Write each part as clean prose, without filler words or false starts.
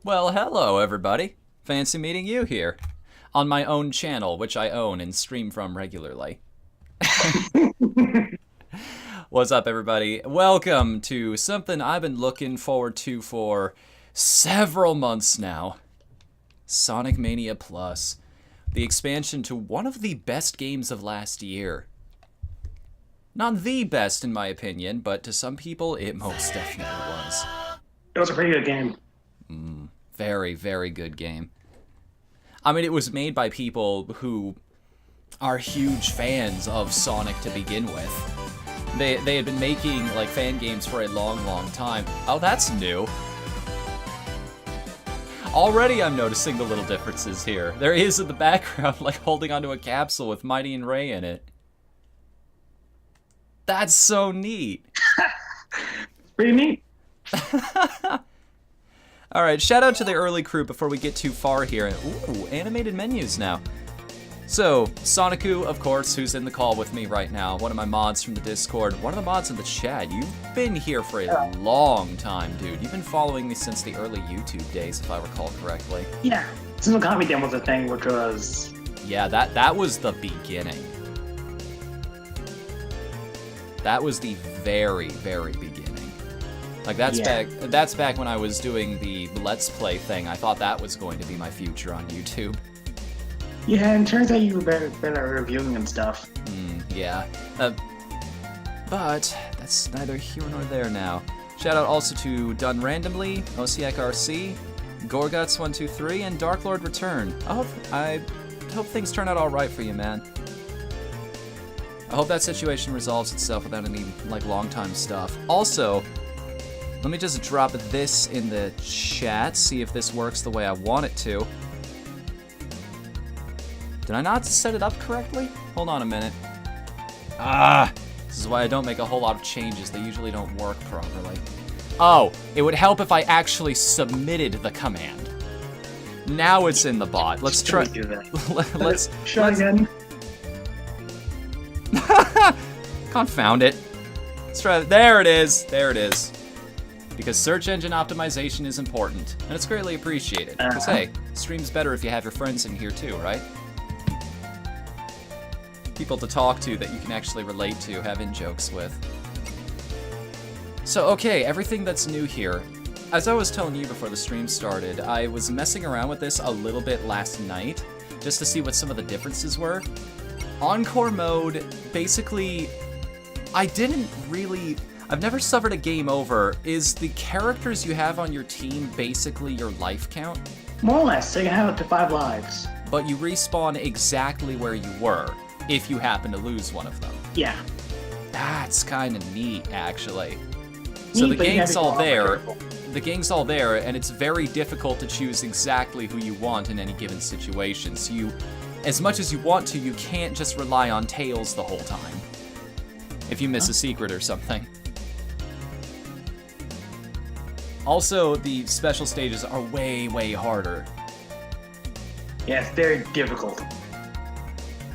Well, hello, everybody. Fancy meeting you here on my own channel, which I own and stream from regularly. What's up, everybody? Welcome to something I've been looking forward to for several months now. Sonic Mania Plus, the expansion to one of the best games of last year. Not the best, in my opinion, but to some people, it most definitely was. It was a pretty good game. Very, very good game. I mean, it was made by people who are huge fans of Sonic to begin with. They had been making, like, fan games for a long, long time. Oh, that's new. Already I'm noticing the little differences here. There is in the background, like, holding onto a capsule with Mighty and Ray in it. That's so neat. It's pretty neat. Alright, shout out to the early crew before we get too far here. Ooh, animated menus now. So, Sonicu, of course, who's in the call with me right now, one of my mods from the Discord, one of the mods in the chat. You've been here for a long time, dude. You've been following me since the early YouTube days, if I recall correctly. Yeah. Tsunokami Den was a thing, which was... Yeah, that was the beginning. That was the very, very beginning. Like, that's back when I was doing the Let's Play thing. I thought that was going to be my future on YouTube. Yeah, and it turns out you were better at reviewing and stuff. Yeah. But that's neither here nor there now. Shout out also to Done Randomly, Osiak RC, Gorguts123, and Dark Lord Return. I hope things turn out alright for you, man. I hope that situation resolves itself without any, like, long-time stuff. Also, let me just drop this in the chat, see if this works the way I want it to. Did I not set it up correctly? Hold on a minute. This is why I don't make a whole lot of changes. They usually don't work properly. Oh, it would help if I actually submitted the command. Now it's in the bot. Let's try. Do that. let's Try again. Confound it. Let's try. There it is. There it is. Because search engine optimization is important, and it's greatly appreciated. Because hey, stream's better if you have your friends in here too, right? People to talk to that you can actually relate to, have in-jokes with. So, okay, everything that's new here. As I was telling you before the stream started, I was messing around with this a little bit last night, just to see what some of the differences were. Encore mode, basically, I've never suffered a game over. Is the characters you have on your team basically your life count? More or less, so you can have up to 5 lives. But you respawn exactly where you were, if you happen to lose one of them. Yeah. That's kind of neat, actually. So the but you gang's gotta all be there. careful. The gang's all there, and it's very difficult to choose exactly who you want in any given situation. So you, as much as you want to, you can't just rely on Tails the whole time. If you miss a secret or something. Also, the special stages are way, way harder. Yeah, it's very difficult.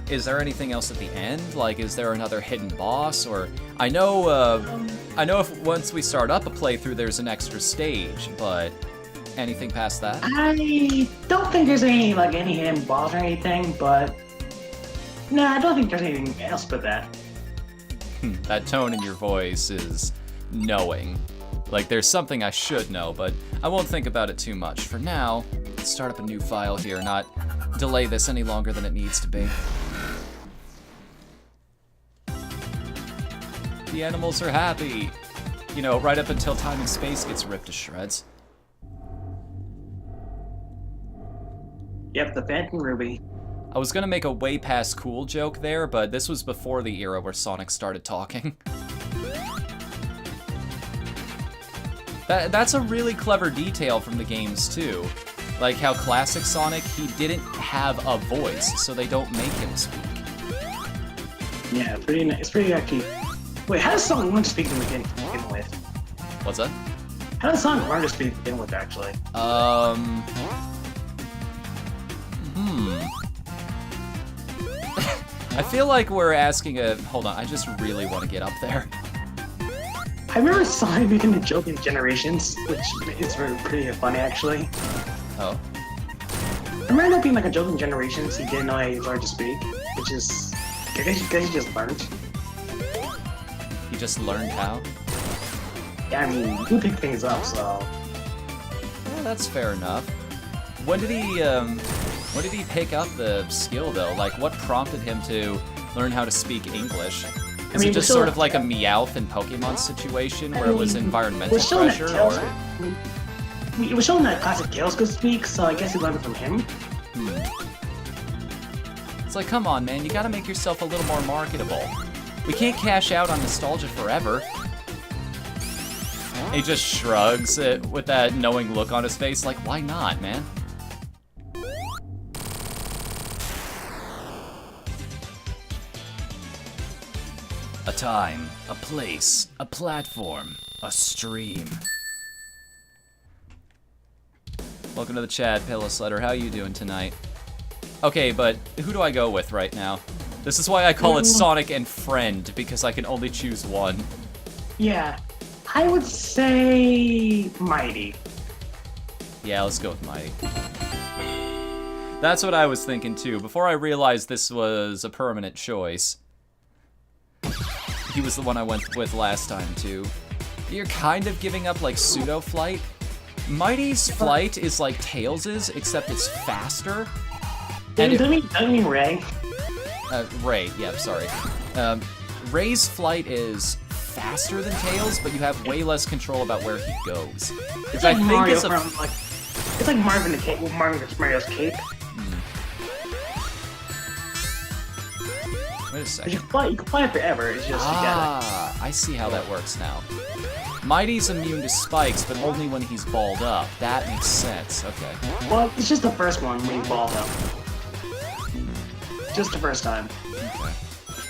Is there anything else at the end? Like, is there another hidden boss? Or I know if once we start up a playthrough, there's an extra stage, but anything past that? I don't think there's any hidden boss or anything, but... Nah, I don't think there's anything else but that. That tone in your voice is knowing. Like, there's something I should know, but I won't think about it too much. For now, let's start up a new file here, not delay this any longer than it needs to be. The animals are happy. You know, right up until time and space gets ripped to shreds. Yep, the Phantom Ruby. I was gonna make a way past cool joke there, but this was before the era where Sonic started talking. That's a really clever detail from the games, too. Like how classic Sonic, he didn't have a voice, so they don't make him speak. Yeah, it's pretty actually... Wait, how does Sonic learn to speak to begin with? What's that? How does Sonic learn to speak to begin with, actually? I feel like we're asking a... Hold on, I just really want to get up there. I remember Sonic making a joke in Generations, which is pretty funny actually. Oh. I remember that being like a joke in Generations. He didn't know how he learned to speak, which is I guess he just learned. He just learned how? Yeah, I mean, you pick things up, so. Yeah, that's fair enough. When did he pick up the skill though? Like, what prompted him to learn how to speak English? Is it just sort of like a Meowth in Pokemon situation where it was environmental pressure, or? It was shown that classic Tails could speak, so I guess he learned it from him. It's like, come on, man, you gotta make yourself a little more marketable. We can't cash out on nostalgia forever. He just shrugs it with that knowing look on his face, like, why not, man? A time, a place, a platform, a stream. Welcome to the chat, Pillow Letter. How you doing tonight? Okay, but who do I go with right now? This is why I call it Sonic and Friend, because I can only choose one. Yeah, I would say Mighty. Yeah, let's go with Mighty. That's what I was thinking too, before I realized this was a permanent choice. He was the one I went with last time too. You're kind of giving up like pseudo flight. Mighty's flight is like Tails's, except it's faster. And I mean Ray. Ray, yeah, sorry. Ray's flight is faster than Tails, but you have way less control about where he goes. It's like Mario it's like Marvin the Cape, Mario's cape. Wait a second. You can fly it forever. It's just I see how that works now. Mighty's immune to spikes, but only when he's balled up. That makes sense. Okay. Well, it's just the first one when he's balled up. Just the first time. Okay.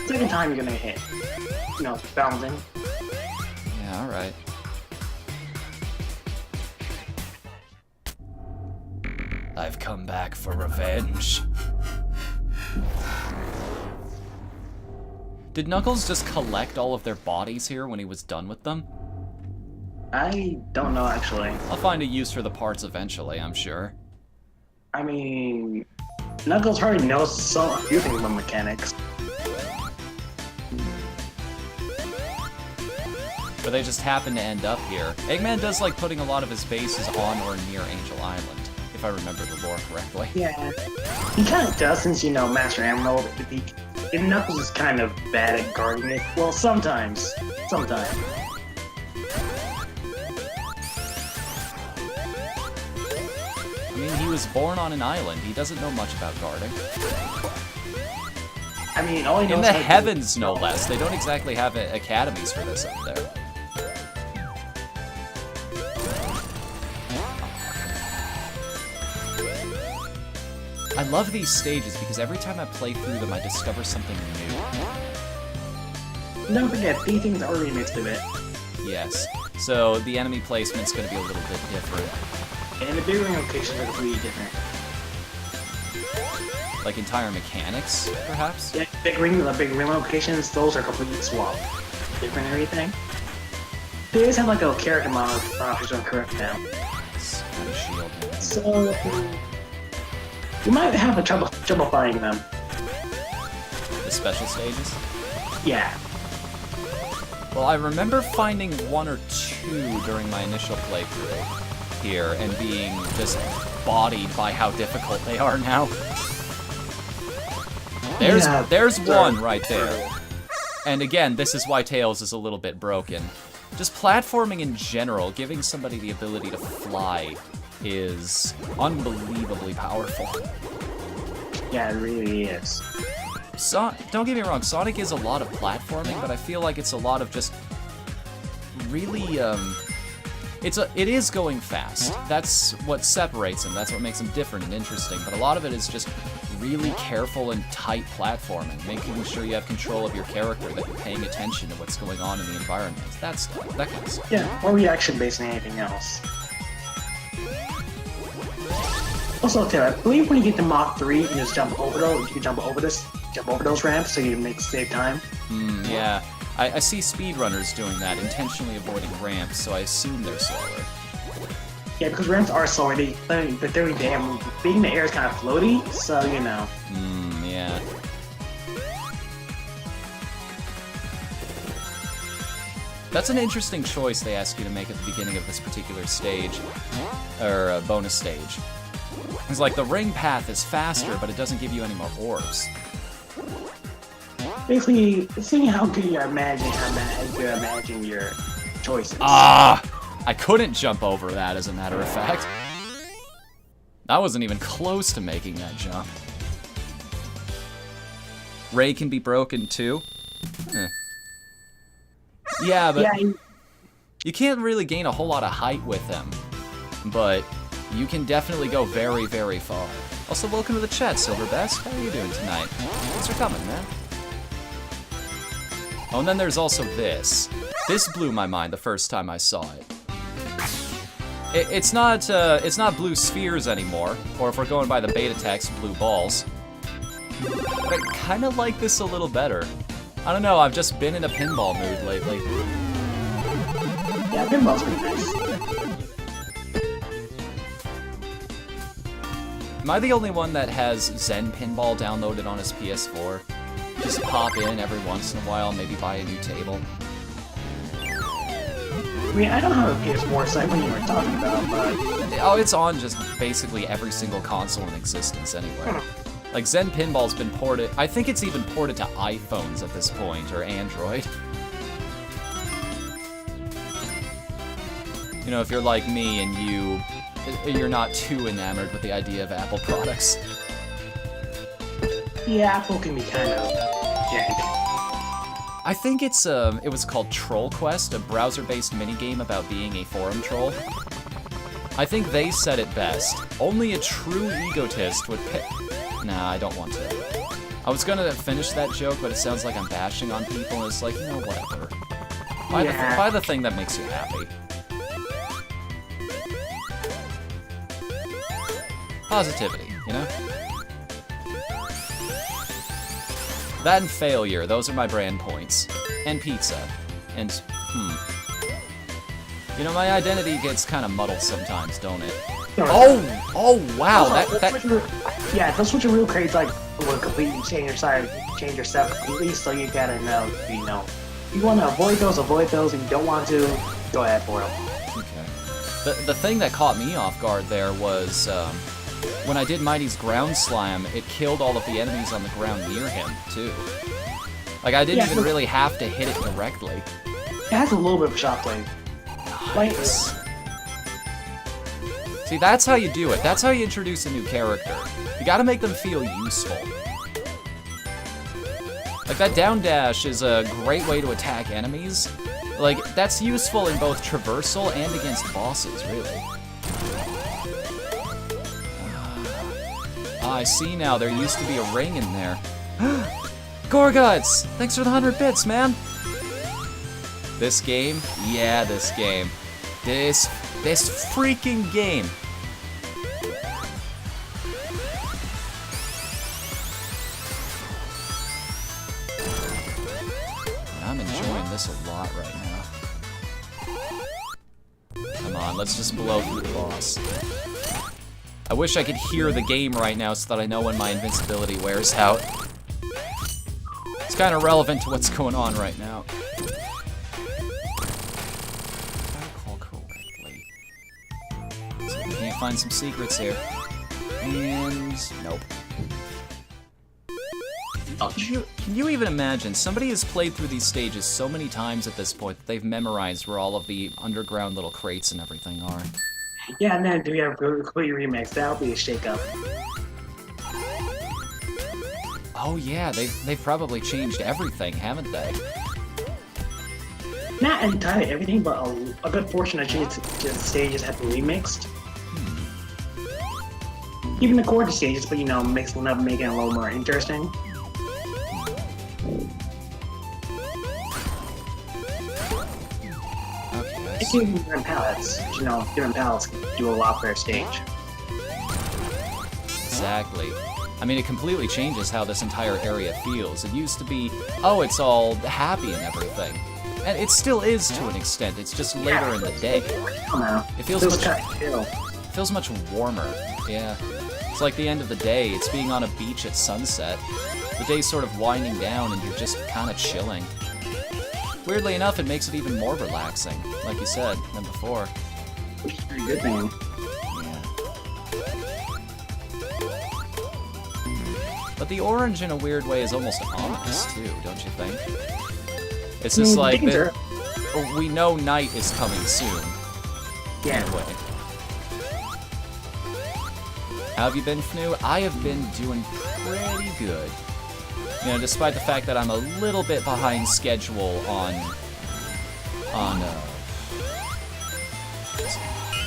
Second time you're gonna hit. You know, bouncing. Yeah, alright. I've come back for revenge. Did Knuckles just collect all of their bodies here when he was done with them? I don't know, actually. I'll find a use for the parts eventually, I'm sure. I mean, Knuckles already knows a few things about mechanics. But they just happen to end up here. Eggman does like putting a lot of his bases on or near Angel Island, if I remember the lore correctly. Yeah, he kind of does, since, you know, Master Emerald, and Knuckles is kind of bad at guarding it. Well, sometimes. Sometimes. I mean, he was born on an island. He doesn't know much about guarding. I mean, all he knows in the heavens, no less. They don't exactly have academies for this up there. I love these stages because every time I play through them, I discover something new. Don't forget, these things are remixed a bit. Yes. So the enemy placement's going to be a little bit different. And the big ring locations are completely different. Like entire mechanics, perhaps? Yeah, big ring locations, those are completely swapped. Different and everything. They always have like a character model, if I'm correct now. It's kind of shield. So, you might have a trouble finding them. The special stages? Yeah. Well, I remember finding one or two during my initial playthrough here and being just bodied by how difficult they are now. There's one right there. And again, this is why Tails is a little bit broken. Just platforming in general, giving somebody the ability to fly is unbelievably powerful. Yeah, it really is. Don't get me wrong, Sonic is a lot of platforming, but I feel like it's a lot of just really, it is going fast. That's what separates him, that's what makes him different and interesting, but a lot of it is just really careful and tight platforming, making sure you have control of your character, that you're paying attention to what's going on in the environment. That kind of stuff. Yeah, more reaction-based than anything else. Also, too, I believe when you get to Mach 3, you just jump over those. You can jump over those ramps, so you save time. Yeah. I see speedrunners doing that, intentionally avoiding ramps, so I assume they're slower. Yeah, because ramps are slower, but they're damn. Being in the air is kind of floaty, so you know. Yeah. That's an interesting choice they ask you to make at the beginning of this particular stage, or bonus stage. It's like the ring path is faster, but it doesn't give you any more orbs. Basically, seeing how good you're imagining, your choices. I couldn't jump over that, as a matter of fact. I wasn't even close to making that jump. Ray can be broken too. Yeah, but you can't really gain a whole lot of height with him. But you can definitely go very, very far. Also, welcome to the chat, Silverbest. How are you doing tonight? Thanks for coming, man. Oh, and then there's also this. This blew my mind the first time I saw it. It's not blue spheres anymore, or if we're going by the beta text, blue balls. But I kind of like this a little better. I don't know, I've just been in a pinball mood lately. Yeah, pinball's pretty nice. Am I the only one that has Zen Pinball downloaded on his PS4? Just pop in every once in a while, maybe buy a new table. I mean, I don't have a PS4 site when you were talking about, but... Oh, it's on just basically every single console in existence anyway. Like, Zen Pinball's been ported... I think it's even ported to iPhones at this point, or Android. You know, if you're like me and you're not too enamored with the idea of Apple products. Yeah, Apple can be kind of jank. I think it was called Troll Quest, a browser-based minigame about being a forum troll. I think they said it best. Only a true egotist would pick... Nah, I don't want to. I was gonna finish that joke, but it sounds like I'm bashing on people, and it's like, you know, whatever. Buy the thing that makes you happy. Positivity, you know? That and failure, those are my brand points. And pizza. And, You know, my identity gets kind of muddled sometimes, don't it? Oh, wow, Yeah, those switch real crazy, like, will completely change your stuff completely, so you gotta know, you want to avoid those, if you don't want to, go ahead for them. Okay. The thing that caught me off guard there was, when I did Mighty's Ground Slam, it killed all of the enemies on the ground near him, too. Like, I didn't even really have to hit it directly. It has a little bit of shockwave. Nice. See, that's how you do it. That's how you introduce a new character. You gotta make them feel useful. Like, that down dash is a great way to attack enemies. Like, that's useful in both traversal and against bosses, really. I see now, there used to be a ring in there. Gorguts! Thanks for the 100 bits, man! This game? Yeah, this game. This freaking game. I'm enjoying this a lot right now. Come on, let's just blow through the boss. I wish I could hear the game right now so that I know when my invincibility wears out. It's kind of relevant to what's going on right now. Find some secrets here. And nope. Can you even imagine? Somebody has played through these stages so many times at this point that they've memorized where all of the underground little crates and everything are. Yeah, and then do we have a complete remix? That'll be a shake-up. Oh yeah, they've probably changed everything, haven't they? Not entirely everything, but a good portion of the stages have been remixed. Even the core stages, but mixing them up, making it a little more interesting. Okay, It's even different palettes. Different palettes can do a lot for a stage. Exactly. I mean, it completely changes how this entire area feels. It used to be, oh, it's all happy and everything. And it still is to an extent, it's just later in the day. It feels much warmer, yeah. It's like the end of the day, it's being on a beach at sunset. The day's sort of winding down and you're just kind of chilling. Weirdly enough, it makes it even more relaxing, like you said, than before. Which is a pretty good thing. But the orange, in a weird way, is almost ominous, too, don't you think? It's just like, we know night is coming soon. Yeah. In a way. How have you been, Fnu? I have been doing pretty good. You know, despite the fact that I'm a little bit behind schedule on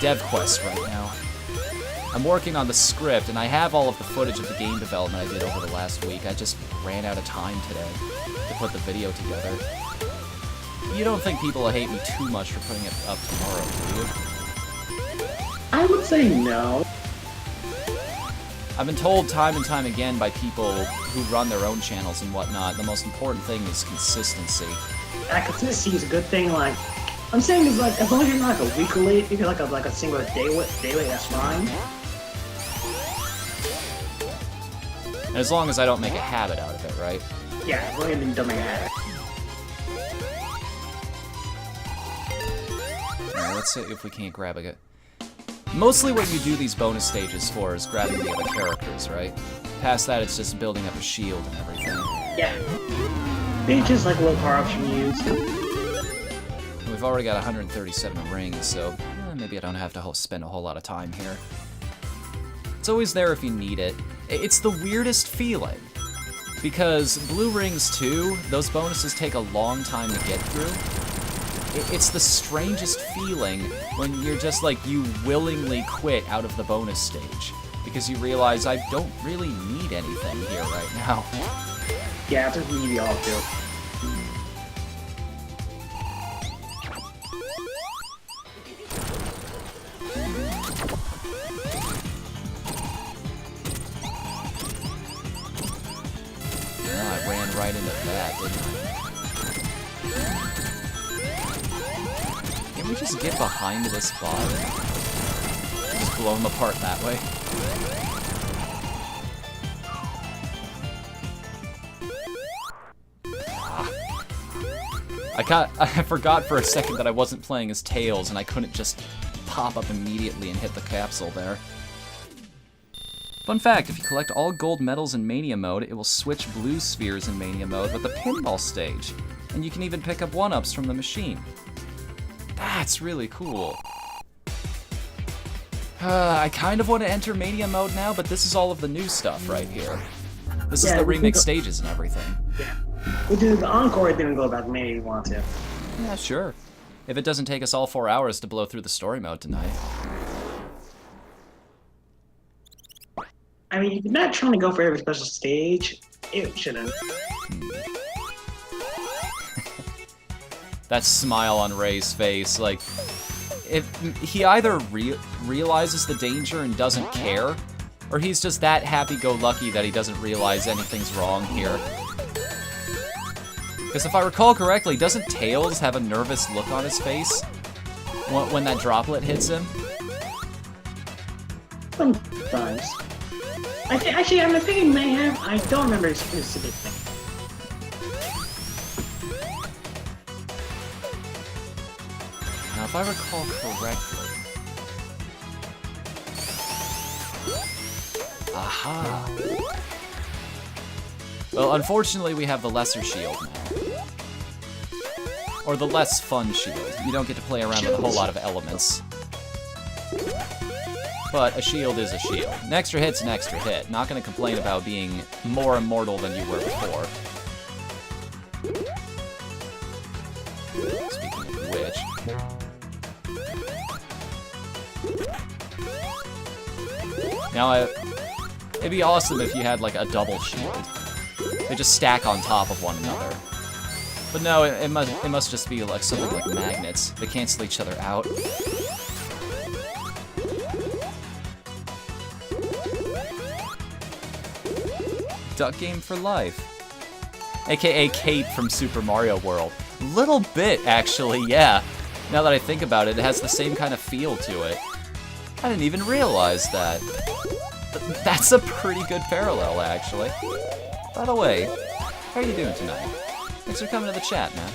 DevQuest right now. I'm working on the script, and I have all of the footage of the game development I did over the last week. I just ran out of time today to put the video together. You don't think people will hate me too much for putting it up tomorrow, do you? I would say no. I've been told time and time again by people who run their own channels and whatnot, the most important thing is consistency. Consistency is a good thing, like, I'm saying is like, as long as you're not like a week late, if you're like a single day late, that's fine. And as long as I don't make a habit out of it, right? Yeah, as long as you don't make a habit. Alright, let's see if we can't grab a... Mostly what you do these bonus stages for is grabbing the other characters, right? Past that, it's just building up a shield and everything. Yeah. It's just like little power-ups you use. We've already got 137 rings, so maybe I don't have to spend a whole lot of time here. It's always there if you need it. It's the weirdest feeling. Because Blue Rings 2, those bonuses take a long time to get through. It's the strangest feeling when you're just like, you willingly quit out of the bonus stage. Because you realize I don't really need anything here right now. Yeah, I think we need all too. Right into that, didn't I? Can we just get behind this bot and just blow him apart that way? I forgot for a second that I wasn't playing as Tails and I couldn't just pop up immediately and hit the capsule there. Fun fact, if you collect all gold medals in Mania mode, it will switch blue spheres in Mania mode with the pinball stage. And you can even pick up 1-ups from the machine. That's really cool. I kind of want to enter Mania mode now, but this is all of the new stuff right here. This is the remix stages and everything. Yeah. We'll do the Encore thing and go back to Mania if you want to. Yeah, sure. If it doesn't take us all 4 hours to blow through the story mode tonight. I mean, if you're not trying to go for every special stage, it shouldn't. That smile on Ray's face, like, if he either realizes the danger and doesn't care, or he's just that happy-go-lucky that he doesn't realize anything's wrong here. Because if I recall correctly, doesn't Tails have a nervous look on his face when that droplet hits him? Sometimes. Actually, I'm thinking he may have. I don't remember his specific thing. Now, if I recall correctly... Aha! Well, unfortunately, we have the lesser shield now. Or the less fun shield. You don't get to play around with a whole lot of elements. But a shield is a shield. An extra hit's an extra hit. Not gonna complain about being more immortal than you were before. Speaking of which... Now, it'd be awesome if you had, like, a double shield. They just stack on top of one another. But no, it must just be, like, something like magnets. They cancel each other out. Duck game for life. AKA Cape from Super Mario World. Little bit, actually, yeah. Now that I think about it, it has the same kind of feel to it. I didn't even realize that. That's a pretty good parallel, actually. By the way, how are you doing tonight? Thanks for coming to the chat, man.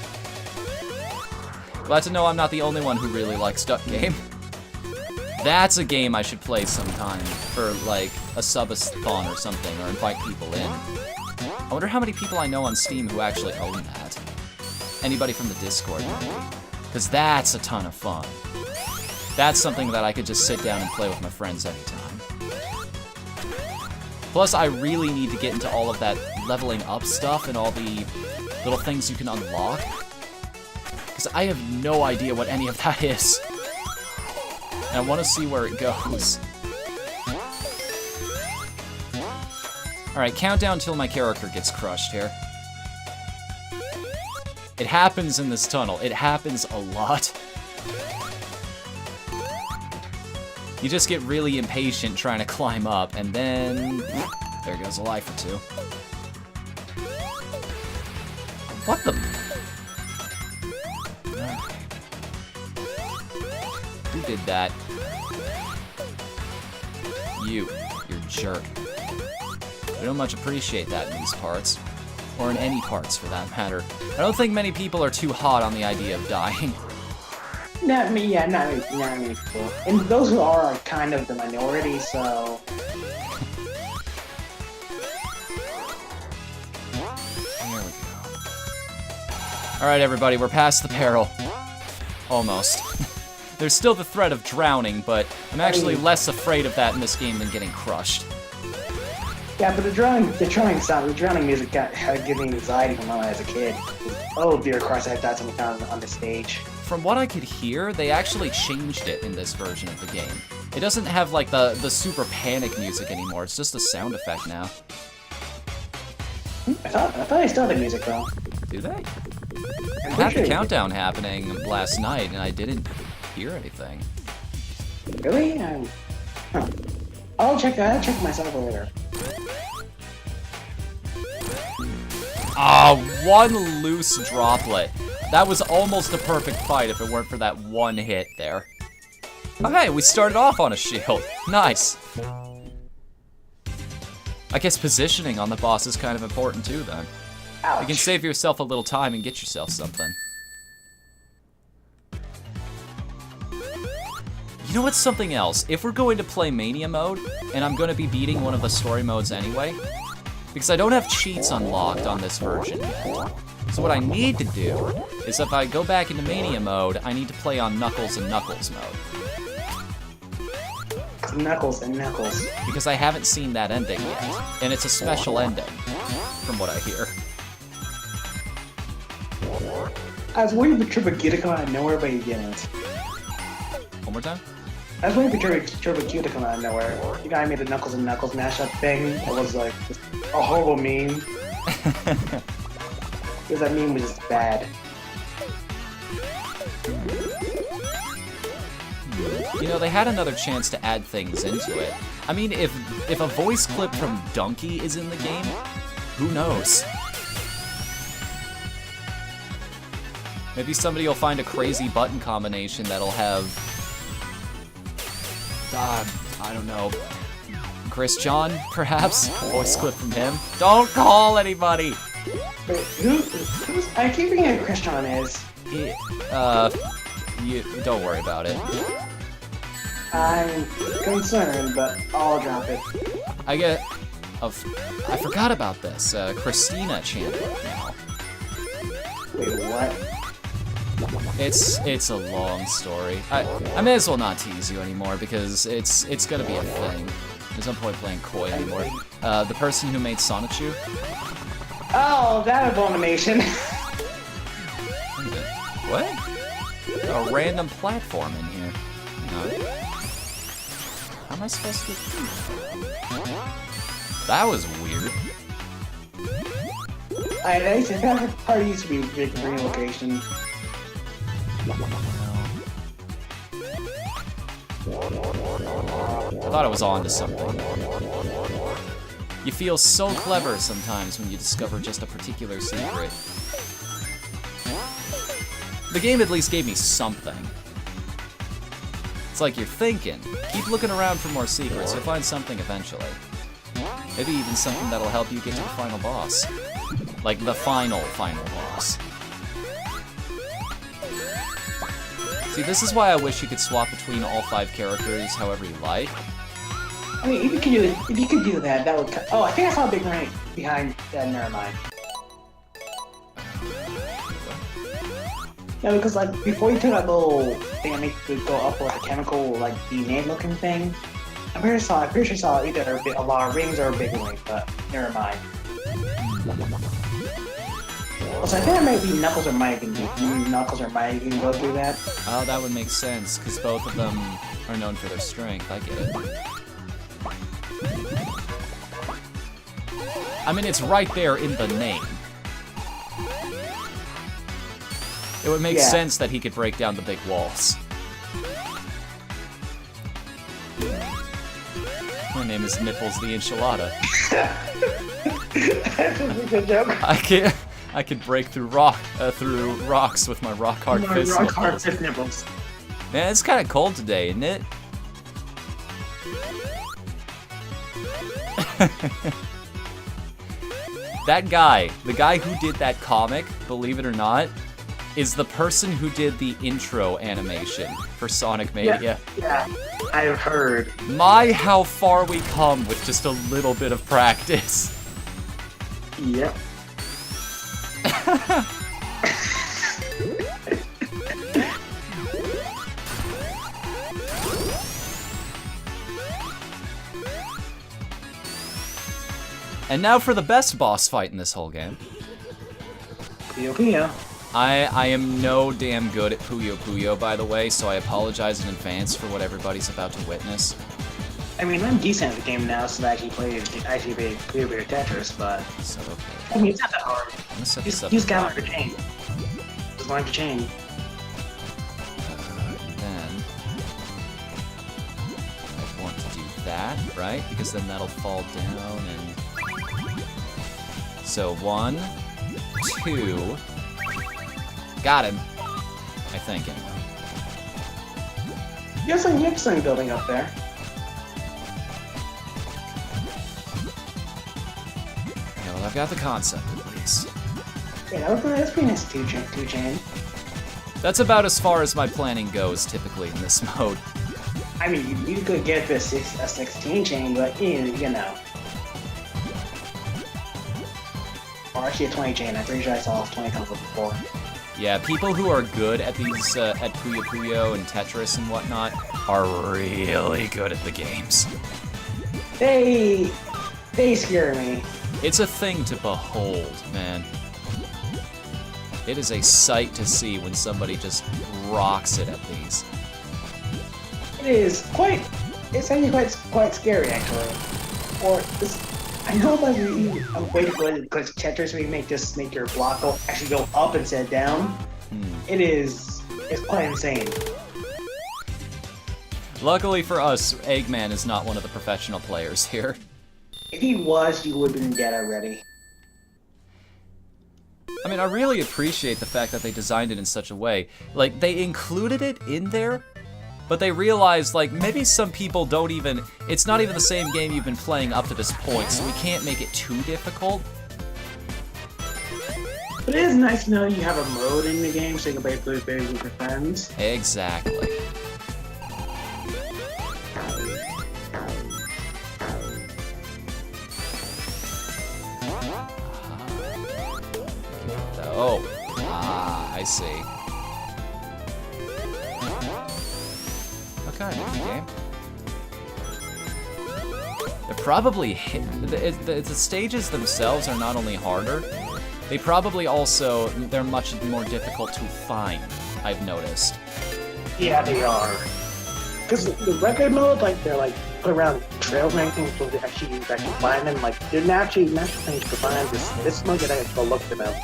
Glad to know I'm not the only one who really likes Duck Game. That's a game I should play sometime for, like, a subathon or something, or invite people in. I wonder how many people I know on Steam who actually own that. Anybody from the Discord, maybe? Because that's a ton of fun. That's something that I could just sit down and play with my friends anytime. Plus, I really need to get into all of that leveling up stuff and all the little things you can unlock. Because I have no idea what any of that is. And I want to see where it goes. Alright, countdown till my character gets crushed here. It happens in this tunnel. It happens a lot. You just get really impatient trying to climb up, and then... there goes a life or two. What the... Who did that? You're a jerk. I don't much appreciate that in these parts. Or in any parts, for that matter. I don't think many people are too hot on the idea of dying. Not me, yeah, not many people. And those who are kind of the minority, so... There we go. Alright, everybody, we're past the peril. Almost. There's still the threat of drowning, but I'm actually less afraid of that in this game than getting crushed. Yeah, but the drowning music gave me anxiety when I was a kid. Oh dear Christ, I died so many times on the stage. From what I could hear, they actually changed it in this version of the game. It doesn't have, like, the super panic music anymore, it's just a sound effect now. I thought I still had the music, though. Do they? I had the countdown happening last night, and I didn't hear anything. Really? Huh. I'll check myself later. Ah, one loose droplet. That was almost a perfect fight if it weren't for that one hit there. Okay, we started off on a shield. Nice. I guess positioning on the boss is kind of important too, then. Ouch. You can save yourself a little time and get yourself something. You know what's something else? If we're going to play Mania mode, and I'm going to be beating one of the story modes anyway, because I don't have cheats unlocked on this version yet. So what I need to do is if I go back into Mania mode, I need to play on Knuckles and Knuckles mode. Knuckles and Knuckles. Because I haven't seen that ending yet. And it's a special ending, from what I hear. I was waiting for Turbo Q to come out of nowhere, but he didn't. One more time? I was waiting for Turbo Q to come out of nowhere. The guy made the Knuckles and Knuckles mashup thing. It was like just a horrible meme. Because that meme was just bad. You know, they had another chance to add things into it. I mean, if a voice clip from Donkey is in the game, who knows? Maybe somebody will find a crazy button combination that'll have... I don't know. Chris John, perhaps? Voice clip from him? Don't call anybody! Wait, who's... I keep forgetting who Christian is. You don't worry about it. I'm concerned, but I'll drop it. I forgot about this. Christina chanted now. Wait, what? It's a long story. I may as well not tease you anymore because it's gonna be a thing. There's no point playing coy anymore. The person who made Sonichu. Oh, that abomination. What? A random platform in here. No. How am I supposed to get through? That was weird. I said that part used to be a big green location. I thought I was on to something. You feel so clever sometimes when you discover just a particular secret. The game at least gave me something. It's like you're thinking. Keep looking around for more secrets. You'll find something eventually. Maybe even something that'll help you get to the final boss. Like the final boss. See, this is why I wish you could swap between all 5 characters however you like. I mean, if you could do that, that would. Oh, I think I saw a big ring behind. Never mind. Yeah, because like before you took that little thing that makes you go up with a chemical, like the name-looking thing. I'm pretty sure I saw either a lot of rings or a big ring, but never mind. Also, I think it might be Knuckles or Mike, and Knuckles or Mike can go through that. Oh, that would make sense, because both of them are known for their strength. I get it. I mean, it's right there in the name. It would make sense that he could break down the big walls. My name is Nipples the Enchilada. That's a good joke. I could break through rocks with my rock hard fist nipples. Man, it's kind of cold today, isn't it? That guy, the guy who did that comic, believe it or not, is the person who did the intro animation for Sonic Mania. Yeah, I've heard. My, how far we come with just a little bit of practice. Yep. And now for the best boss fight in this whole game. Puyo Puyo. I am no damn good at Puyo Puyo, by the way, so I apologize in advance for what everybody's about to witness. I mean, I'm decent at the game now, so I actually played Puyo Puyo Tetris, but... So, okay. I mean, it's not that hard. I'm gonna set this up. Use Gallant for chain. Just learn to chain. And then... I want to do that, right? Because then that'll fall down and... So, 1, 2... Got him. I think, anyway. You have something building up there. Yeah, well, I've got the concept, at least. Yeah, that's pretty nice two-chain. That's about as far as my planning goes, typically, in this mode. I mean, you could get this a 16-chain, but, you know. Or actually a 20-chain. I'm pretty sure I saw a 20 combo before. Yeah, people who are good at these, at Puyo Puyo and Tetris and whatnot, are really good at the games. They scare me. It's a thing to behold, man. It is a sight to see when somebody just rocks it at these. It's actually quite scary, actually. Or, I know that I'm way too good because Tetris we make your block actually go up instead of down. It's quite insane. Luckily for us, Eggman is not one of the professional players here. If he was, you would have been dead already. I mean, I really appreciate the fact that they designed it in such a way. Like, they included it in there, but they realized, like, maybe some people don't even... It's not even the same game you've been playing up to this point, so we can't make it too difficult. But it is nice to know you have a mode in the game so you can play with your friends. Exactly. Oh. Ah, I see. Okay, good game. They're probably the stages themselves are not only harder, they probably also they're much more difficult to find. I've noticed. Yeah, they are. Because the record mode, like they're like put around trails and everything, so they actually find them. Like they're naturally things to find. This mode that I have to go look for them.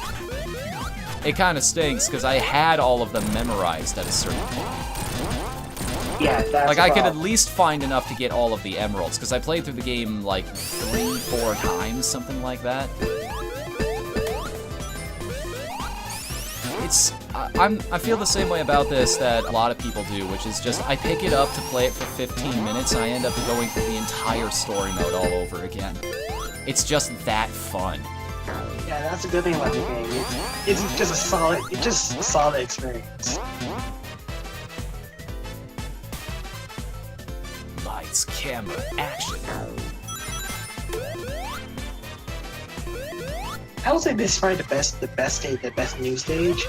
It kind of stinks because I had all of them memorized at a certain point. Yeah, that's like, I could at about- least find enough to get all of the emeralds, because I played through the game, like, 3-4 times, something like that. I feel the same way about this that a lot of people do, which is just, I pick it up to play it for 15 minutes, and I end up going through the entire story mode all over again. It's just that fun. Yeah, that's a good thing about the game. It's just a solid experience. Lights, camera, action. I would say this is probably the best stage, the best new stage.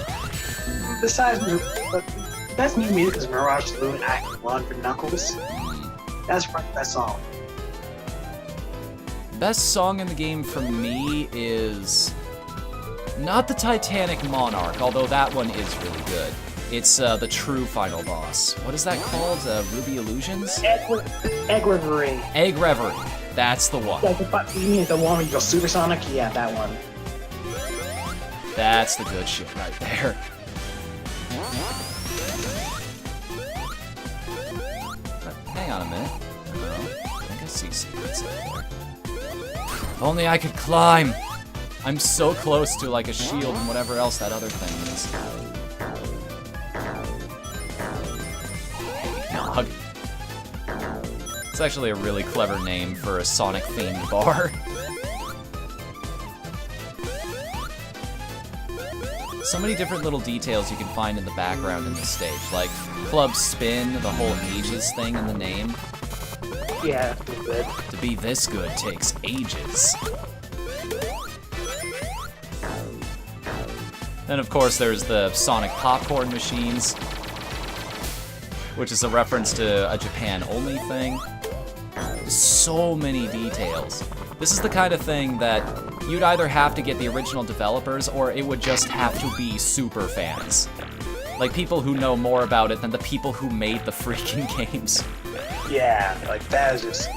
Besides, but the best new music is Mirage Saloon Act 1 for Knuckles. That's probably the best song. Best song in the game for me is not the Titanic Monarch, although that one is really good. It's the true final boss. What is that called? Ruby Illusions? Egg Reverie. Egg Reverie. That's the one. Yeah, you mean the one where you go supersonic? Yeah, that one. That's the good shit right there. Hang on a minute. I think I see secrets out there. If only I could climb! I'm so close to like a shield and whatever else that other thing is. Hey, Nog. It's actually a really clever name for a Sonic-themed bar. So many different little details you can find in the background in this stage, like Club Spin, the whole ages thing in the name. Yeah, that's good. To be this good takes ages. Then of course there's the Sonic popcorn machines, which is a reference to a Japan-only thing. So many details. This is the kind of thing that you'd either have to get the original developers or it would just have to be super fans. Like people who know more about it than the people who made the freaking games. Yeah, like that is just...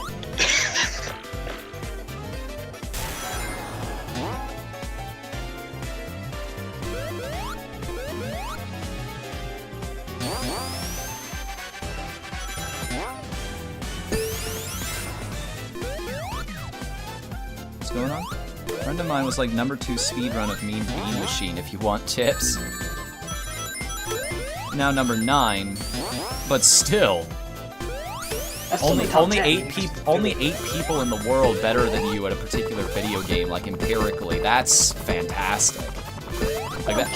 What's going on? A friend of mine was like #2 speedrun of Mean Bean Machine if you want tips. Now #9, but still. That's Only eight people in the world better than you at a particular video game, like empirically. That's fantastic. Like that.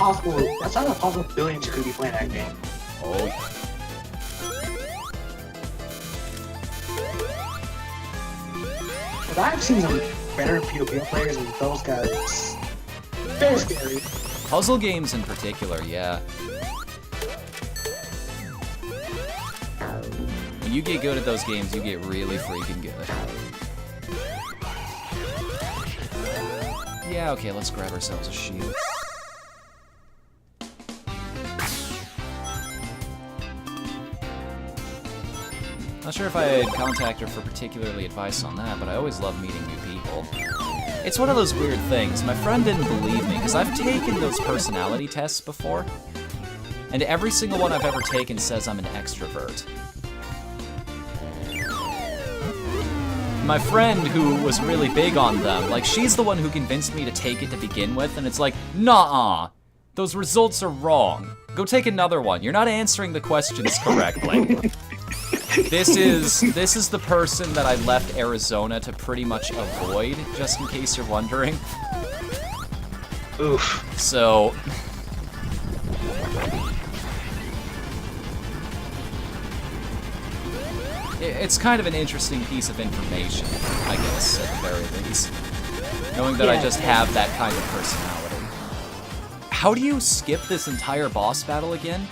That's not possible billions could be playing that game. Oh yeah. But I've seen some better PvP players than those guys. Very scary. Puzzle games in particular, yeah. When you get good at those games, you get really freaking good. Yeah, okay, let's grab ourselves a shield. Not sure if I'd contact her for particularly advice on that, but I always love meeting new people. It's one of those weird things. My friend didn't believe me, because I've taken those personality tests before, and every single one I've ever taken says I'm an extrovert. My friend, who was really big on them, like, she's the one who convinced me to take it to begin with, and it's like, nah, those results are wrong. Go take another one. You're not answering the questions correctly. This is the person that I left Arizona to pretty much avoid, just in case you're wondering. Oof. So... it's kind of an interesting piece of information, I guess, at the very least. Knowing that I just have that kind of personality. How do you skip this entire boss battle again?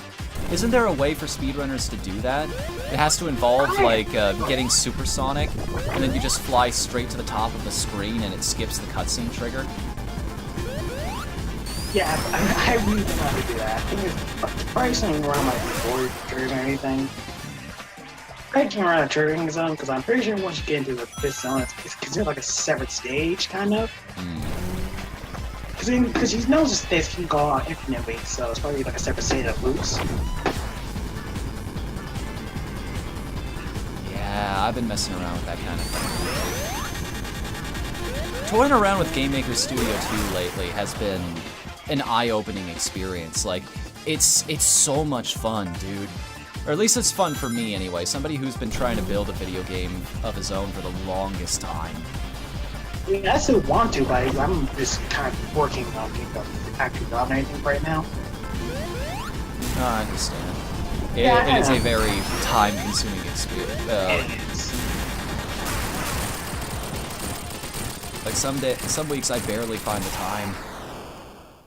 Isn't there a way for speedrunners to do that? It has to involve, like, getting supersonic, and then you just fly straight to the top of the screen and it skips the cutscene trigger. Yeah, I really don't know how to do that. I think it's probably something around my board triggers or anything. I can around a triggering zone, because I'm pretty sure once you get into this zone, it's considered like a separate stage, kind of. Because you know this stage can go on infinitely, so it's probably like a separate stage of loops. Yeah, I've been messing around with that kind of thing. Toying around with Game Maker Studio 2 lately has been an eye-opening experience. Like, it's so much fun, dude. Or at least it's fun for me anyway, somebody who's been trying to build a video game of his own for the longest time. I mean, I still want to, but I'm just kind of working on actually on anything right now. Oh, I understand. Yeah, it is a very time-consuming experience. It is. Like some weeks I barely find the time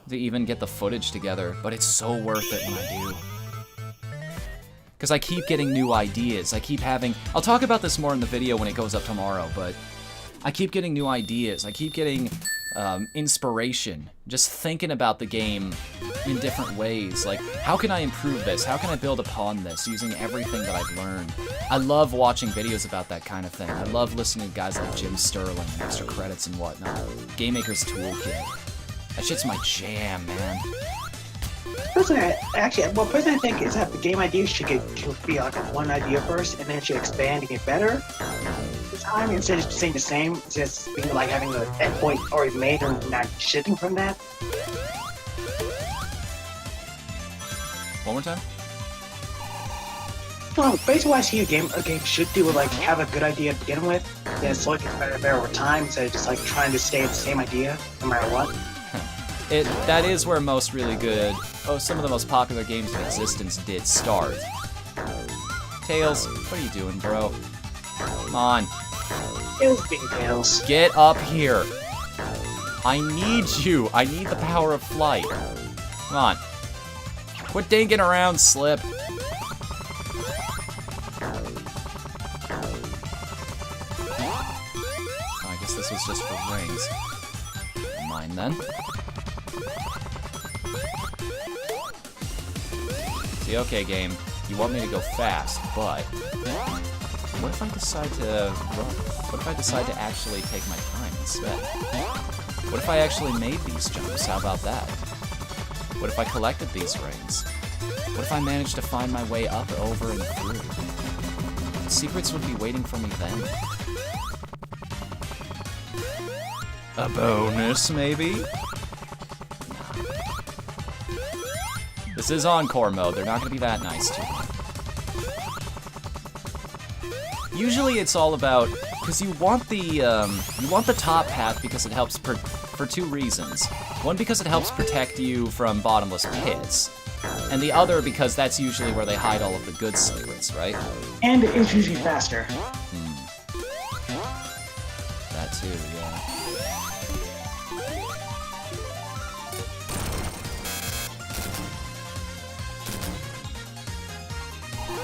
to even get the footage together, but it's so worth it when I do. Because I keep getting new ideas. I keep having... I'll talk about this more in the video when it goes up tomorrow, but I keep getting new ideas. I keep getting inspiration. Just thinking about the game in different ways. Like, how can I improve this? How can I build upon this using everything that I've learned? I love watching videos about that kind of thing. I love listening to guys like Jim Sterling and Extra Credits and whatnot. Game Maker's Toolkit. That shit's my jam, man. Personally, I think is that the game idea should be like one idea first, and then it should expand and get better. This time, instead of staying the same, it's just being like having the endpoint already made and not shifting from that. One more time? Well, basically what I see a game should do is like have a good idea to begin with, then slowly get better and better over time, instead of just like trying to stay at the same idea no matter what. That is where some of the most popular games in existence did start. Tails, what are you doing, bro? Come on. Tails being Tails. Get up here. I need you. I need the power of flight. Come on. Quit dinking around, Slip. Oh, I guess this was just for rings. Never mind then. See, okay, game. You want me to go fast, but what if I decide to run? What if I decide to actually take my time instead? What if I actually made these jumps? How about that? What if I collected these rings? What if I managed to find my way up, over, and through? Secrets would be waiting for me then. A bonus, maybe? This is Encore mode. They're not going to be that nice to me. Usually it's all about... Because you want the top path because it helps for two reasons. One, because it helps protect you from bottomless pits. And the other, because that's usually where they hide all of the good secrets, right? And it's usually faster. That too, yeah.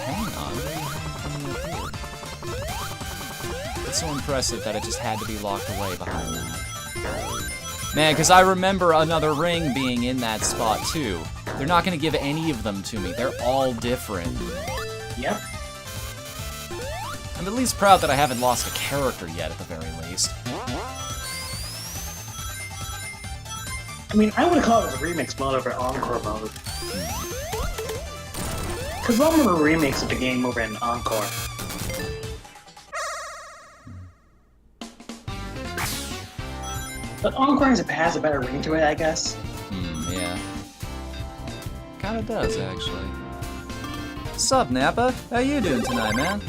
Hang on, what are you coming up here? It's so impressive that it just had to be locked away behind that. Man, because I remember another ring being in that spot too. They're not going to give any of them to me. They're all different. Yep. I'm at least proud that I haven't lost a character yet, at the very least. I mean, I would call it a remix mode over Encore mode. Because I remember remakes of the game over in Encore. But Encore has a better ring to it, I guess. Yeah. Kinda does, actually. Sup, Nappa? How you doing tonight, man?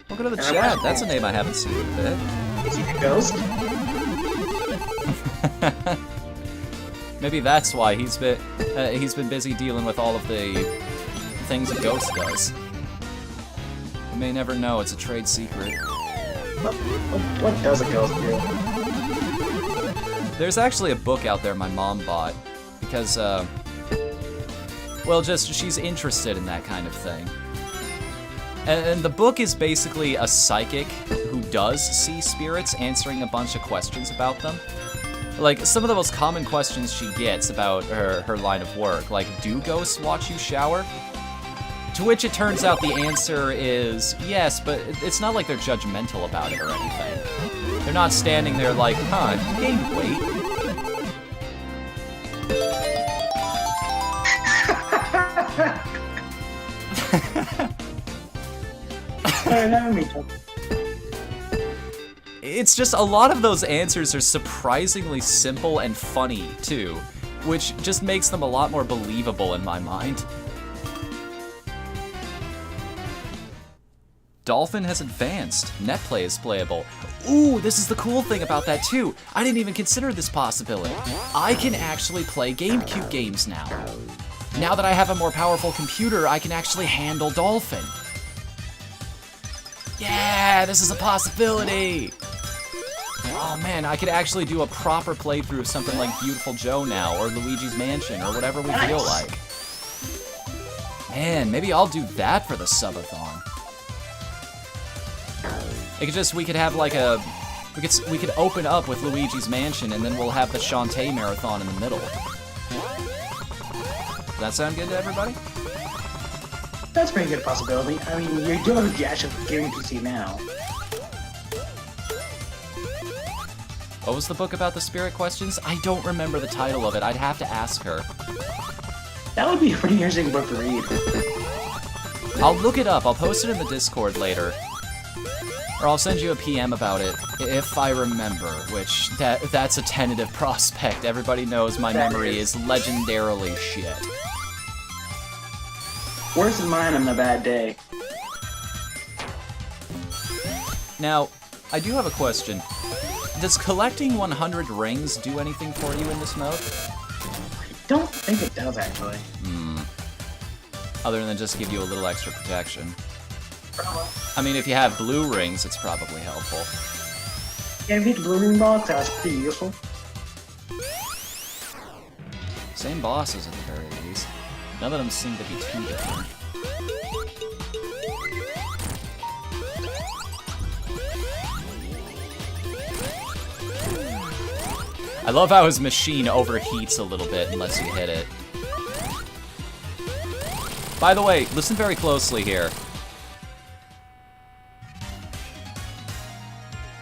Welcome to the chat. That's a name I haven't seen in a bit. Is he the ghost? Maybe that's why he's been busy dealing with all of the things a ghost does. You may never know. It's a trade secret. What does a ghost do? There's actually a book out there my mom bought because, well, just she's interested in that kind of thing. And the book is basically a psychic who does see spirits answering a bunch of questions about them. Like, some of the most common questions she gets about her line of work, like, do ghosts watch you shower? To which it turns out the answer is yes, but it's not like they're judgmental about it or anything. They're not standing there like, huh, you gained weight. Never meet them. It's just a lot of those answers are surprisingly simple and funny, too, which just makes them a lot more believable in my mind. Dolphin has advanced. Netplay is playable. Ooh, this is the cool thing about that, too. I didn't even consider this possibility. I can actually play GameCube games now. Now that I have a more powerful computer, I can actually handle Dolphin. Yeah, this is a possibility. Oh man, I could actually do a proper playthrough of something like Beautiful Joe now, or Luigi's Mansion, or whatever we feel like. Man, maybe I'll do that for the subathon. We could have like a, we could open up with Luigi's Mansion, and then we'll have the Shantae marathon in the middle. Does that sound good to everybody? That's a pretty good possibility. I mean, you're doing the actual gaming PC now. What was the book about the spirit questions? I don't remember the title of it. I'd have to ask her. That would be a pretty interesting book to read. I'll look it up. I'll post it in the Discord later. Or I'll send you a PM about it, if I remember, which that's a tentative prospect. Everybody knows my memory is legendarily shit. Worse than mine on a bad day. Now, I do have a question. Does collecting 100 rings do anything for you in this mode? I don't think it does, actually. Other than just give you a little extra protection. Probably. I mean, if you have blue rings, it's probably helpful. Yeah, if you get the blue ring box, that's pretty useful. Same bosses at the very least. None of them seem to be too different. I love how his machine overheats a little bit unless you hit it. By the way, listen very closely here.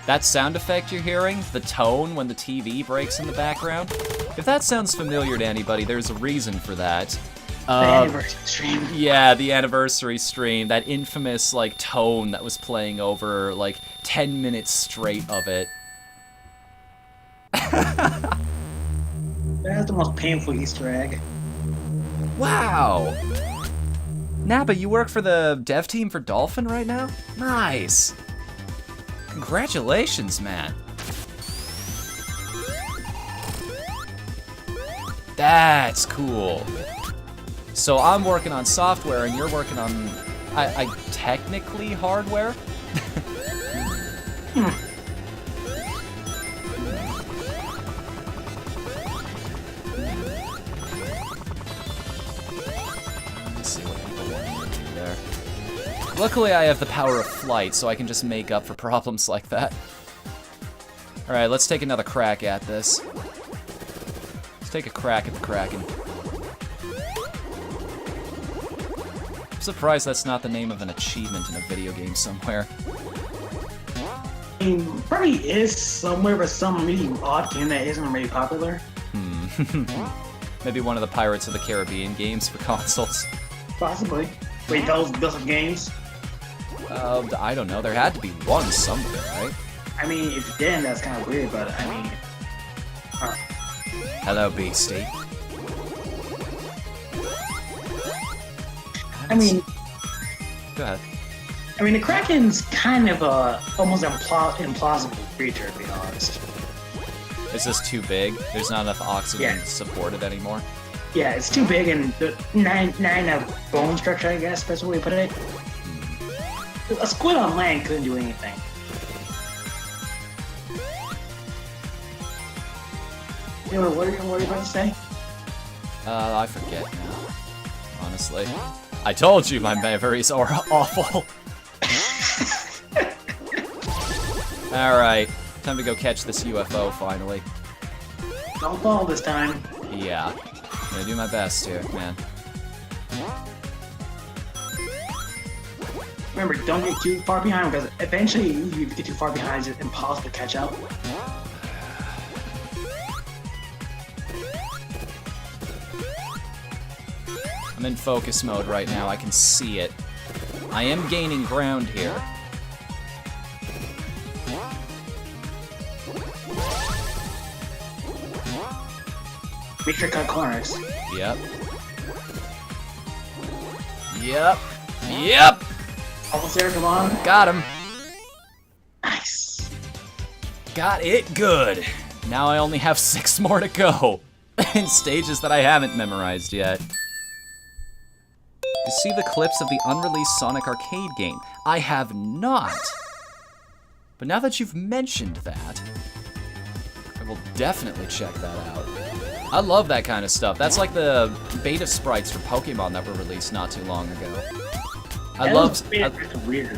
That sound effect you're hearing, the tone when the TV breaks in the background, if that sounds familiar to anybody, there's a reason for that. The anniversary stream. Yeah, the anniversary stream, that infamous, like, tone that was playing over, like, 10 minutes straight of it. That's the most painful Easter egg. Wow! Nappa, you work for the dev team for Dolphin right now? Nice! Congratulations, man. That's cool. So I'm working on software and you're working on, I technically hardware? Let's see what people want to do there. Luckily I have the power of flight, so I can just make up for problems like that. Alright, let's take another crack at this. Let's take a crack at the Kraken. I'm surprised that's not the name of an achievement in a video game somewhere. I mean, probably is somewhere, but some really odd game that isn't really popular. Maybe one of the Pirates of the Caribbean games for consoles. Possibly. Wait, those are games? I don't know. There had to be one somewhere, right? I mean, if you didn't, that's kind of weird, but I mean... Hello, Beastie. I mean... Go ahead. I mean, the Kraken's kind of a almost implausible creature, to be honest. Is this too big? There's not enough oxygen to support it anymore? Yeah, it's too big, and the nine of bone structure, I guess, that's the way to put it. A squid on land couldn't do anything. You know, what are you about to say? I forget now. Honestly. I told you my memories are awful. Alright, time to go catch this UFO finally. Don't fall this time. Yeah. I'm gonna do my best here, man. Remember, don't get too far behind, because eventually if you get too far behind, it's impossible to catch up. I'm in focus mode right now, I can see it. I am gaining ground here. Make sure to cut corners. Yep. Yep. Yep! Almost there, come on. Got him. Nice. Got it good. Now I only have 6 more to go. In stages that I haven't memorized yet. You see the clips of the unreleased Sonic arcade game? I have not. But now that you've mentioned that, I will definitely check that out. I love that kind of stuff. That's like the beta sprites for Pokemon that were released not too long ago. I love. Beta sprites are weird.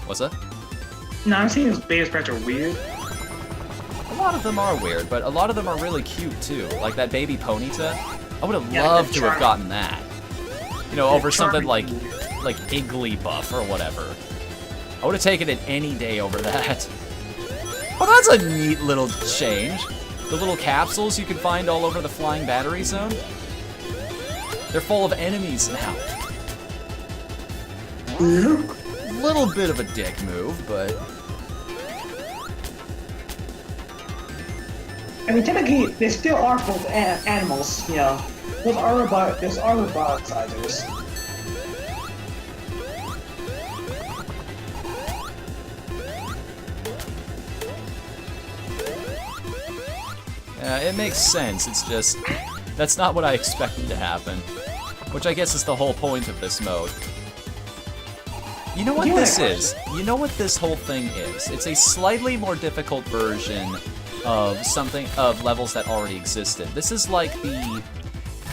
What's that? No, I'm saying those beta sprites are weird. A lot of them are weird, but a lot of them are really cute too. Like that baby Ponyta. I would have loved to have gotten that. You know, over something like Igglybuff or whatever. I would have taken it any day over that. Oh, that's a neat little change. The little capsules you can find all over the flying battery zone. They're full of enemies now. Little bit of a dick move, but... I mean, technically, they still are full of animals, you know. Those are roboticizers. Yeah, it makes sense. It's just... that's not what I expected to happen. Which I guess is the whole point of this mode. You know what this is? You know what this whole thing is? It's a slightly more difficult version of levels that already existed. This is like the...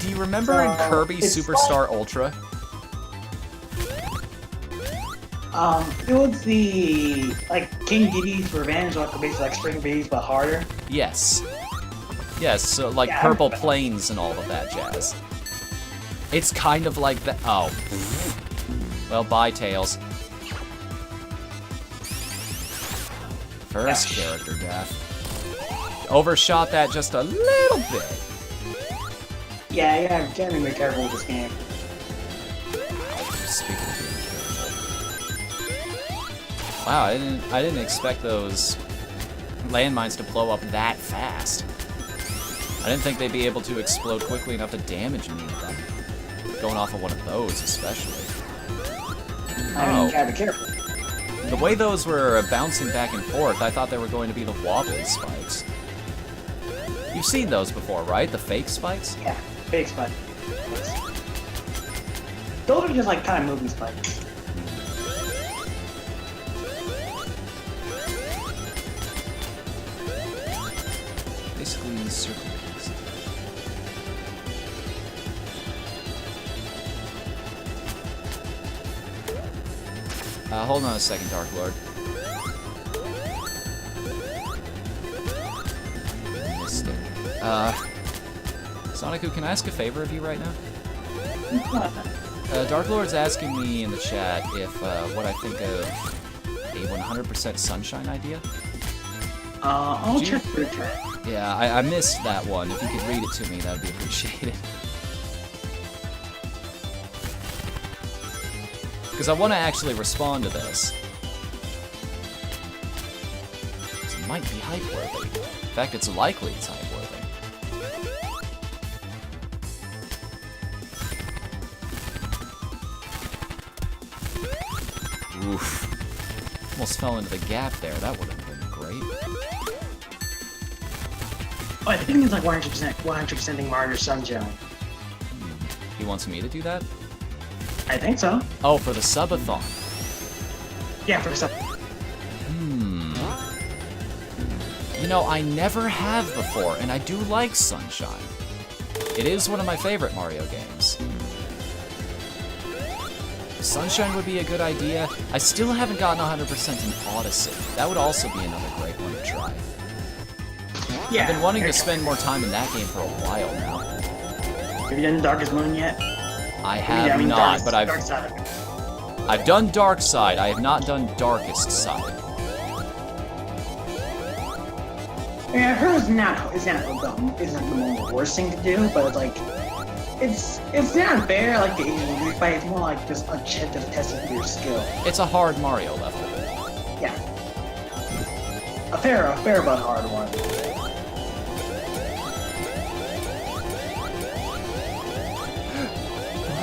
Do you remember in Kirby Superstar Ultra? It was the, like, King Diddy's Revenge, like, basically like Spring Breeze, but harder. Yes. Yes, so like Purple Plains and all of that jazz. It's kind of like that. Oh. Well, bye, Tails. First character death. Overshot that just a little bit. Yeah, gotta be careful with this game. Speaking of being careful. Wow, I didn't expect those landmines to blow up that fast. I didn't think they'd be able to explode quickly enough to damage me with them. Going off of one of those, especially. I mean, you gotta be careful. The way those were bouncing back and forth, I thought they were going to be the wobbly spikes. You've seen those before, right? The fake spikes? Yeah, fake spikes. Those are just like kind of movie spikes. Basically in circle pieces. Hold on a second, Dark Lord. Missed it. Sonicu, can I ask a favor of you right now? Dark Lord's asking me in the chat if what I think of a 100% Sunshine idea. I'll check the chat. Yeah, I missed that one. If you could read it to me, that would be appreciated. Because I want to actually respond to this. It might be hype-worthy. In fact, it's likely it's hype-worthy. Oof. Almost fell into the gap there. That would have been great. Oh, I think it's like 100%ing Mario Sunshine. He wants me to do that? I think so. Oh, for the subathon. Yeah, for the sub. You know, I never have before, and I do like Sunshine. It is one of my favorite Mario games. Sunshine would be a good idea. I still haven't gotten 100% in Odyssey. That would also be another great one to try. Yeah. I've been wanting to spend more time in that game for a while now. Have you done Darkest Moon yet? I have not, but I've done Dark Side. I have not done Darkest Side. Yeah, I heard it's not the worst thing to do, but it's like it's not fair like the Asian fight. It's more like just objective testing for your skill. It's a hard Mario level. Yeah, a fair but hard one.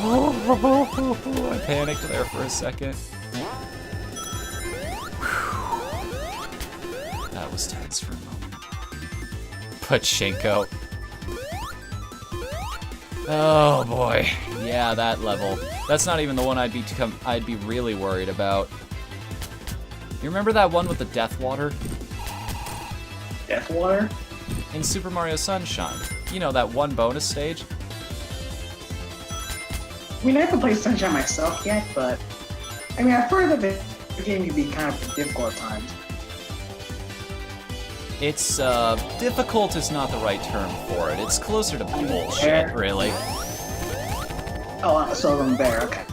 I panicked there for a second. That was tense for a moment. Pachinko. Oh boy. Yeah, that level. That's not even the one I'd be really worried about. You remember that one with the Death Water? Death Water? In Super Mario Sunshine. You know, that one bonus stage? I mean, I haven't played Sunshine myself yet, but I mean, I've heard that the game can be kind of difficult at times. It's, difficult is not the right term for it. It's closer to bullshit, really. Oh, so I'm there, okay.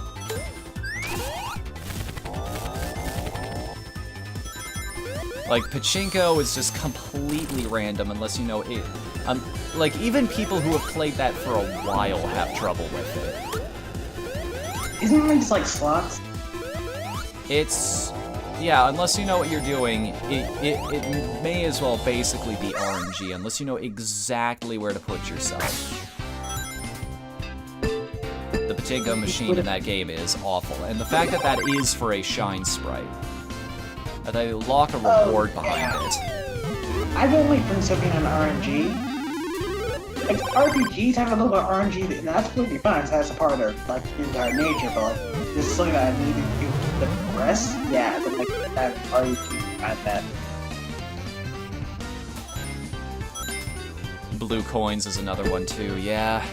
Like, Pachinko is just completely random unless you know it. Like, even people who have played that for a while have trouble with it. Isn't it just like slots? It's... Yeah, unless you know what you're doing, it may as well basically be RNG, unless you know exactly where to put yourself. The Pachinko machine in that game is awful, and the fact that that is for a shine sprite, that they lock a reward behind it. I've only been something on RNG. Like, RPGs have a little bit of RNG, and that's completely fine, so that's a part of their, like, entire nature, but, like, this is something that I need to do to progress. Yeah, but, like, that RNG, not that. Blue coins is another one, too, yeah.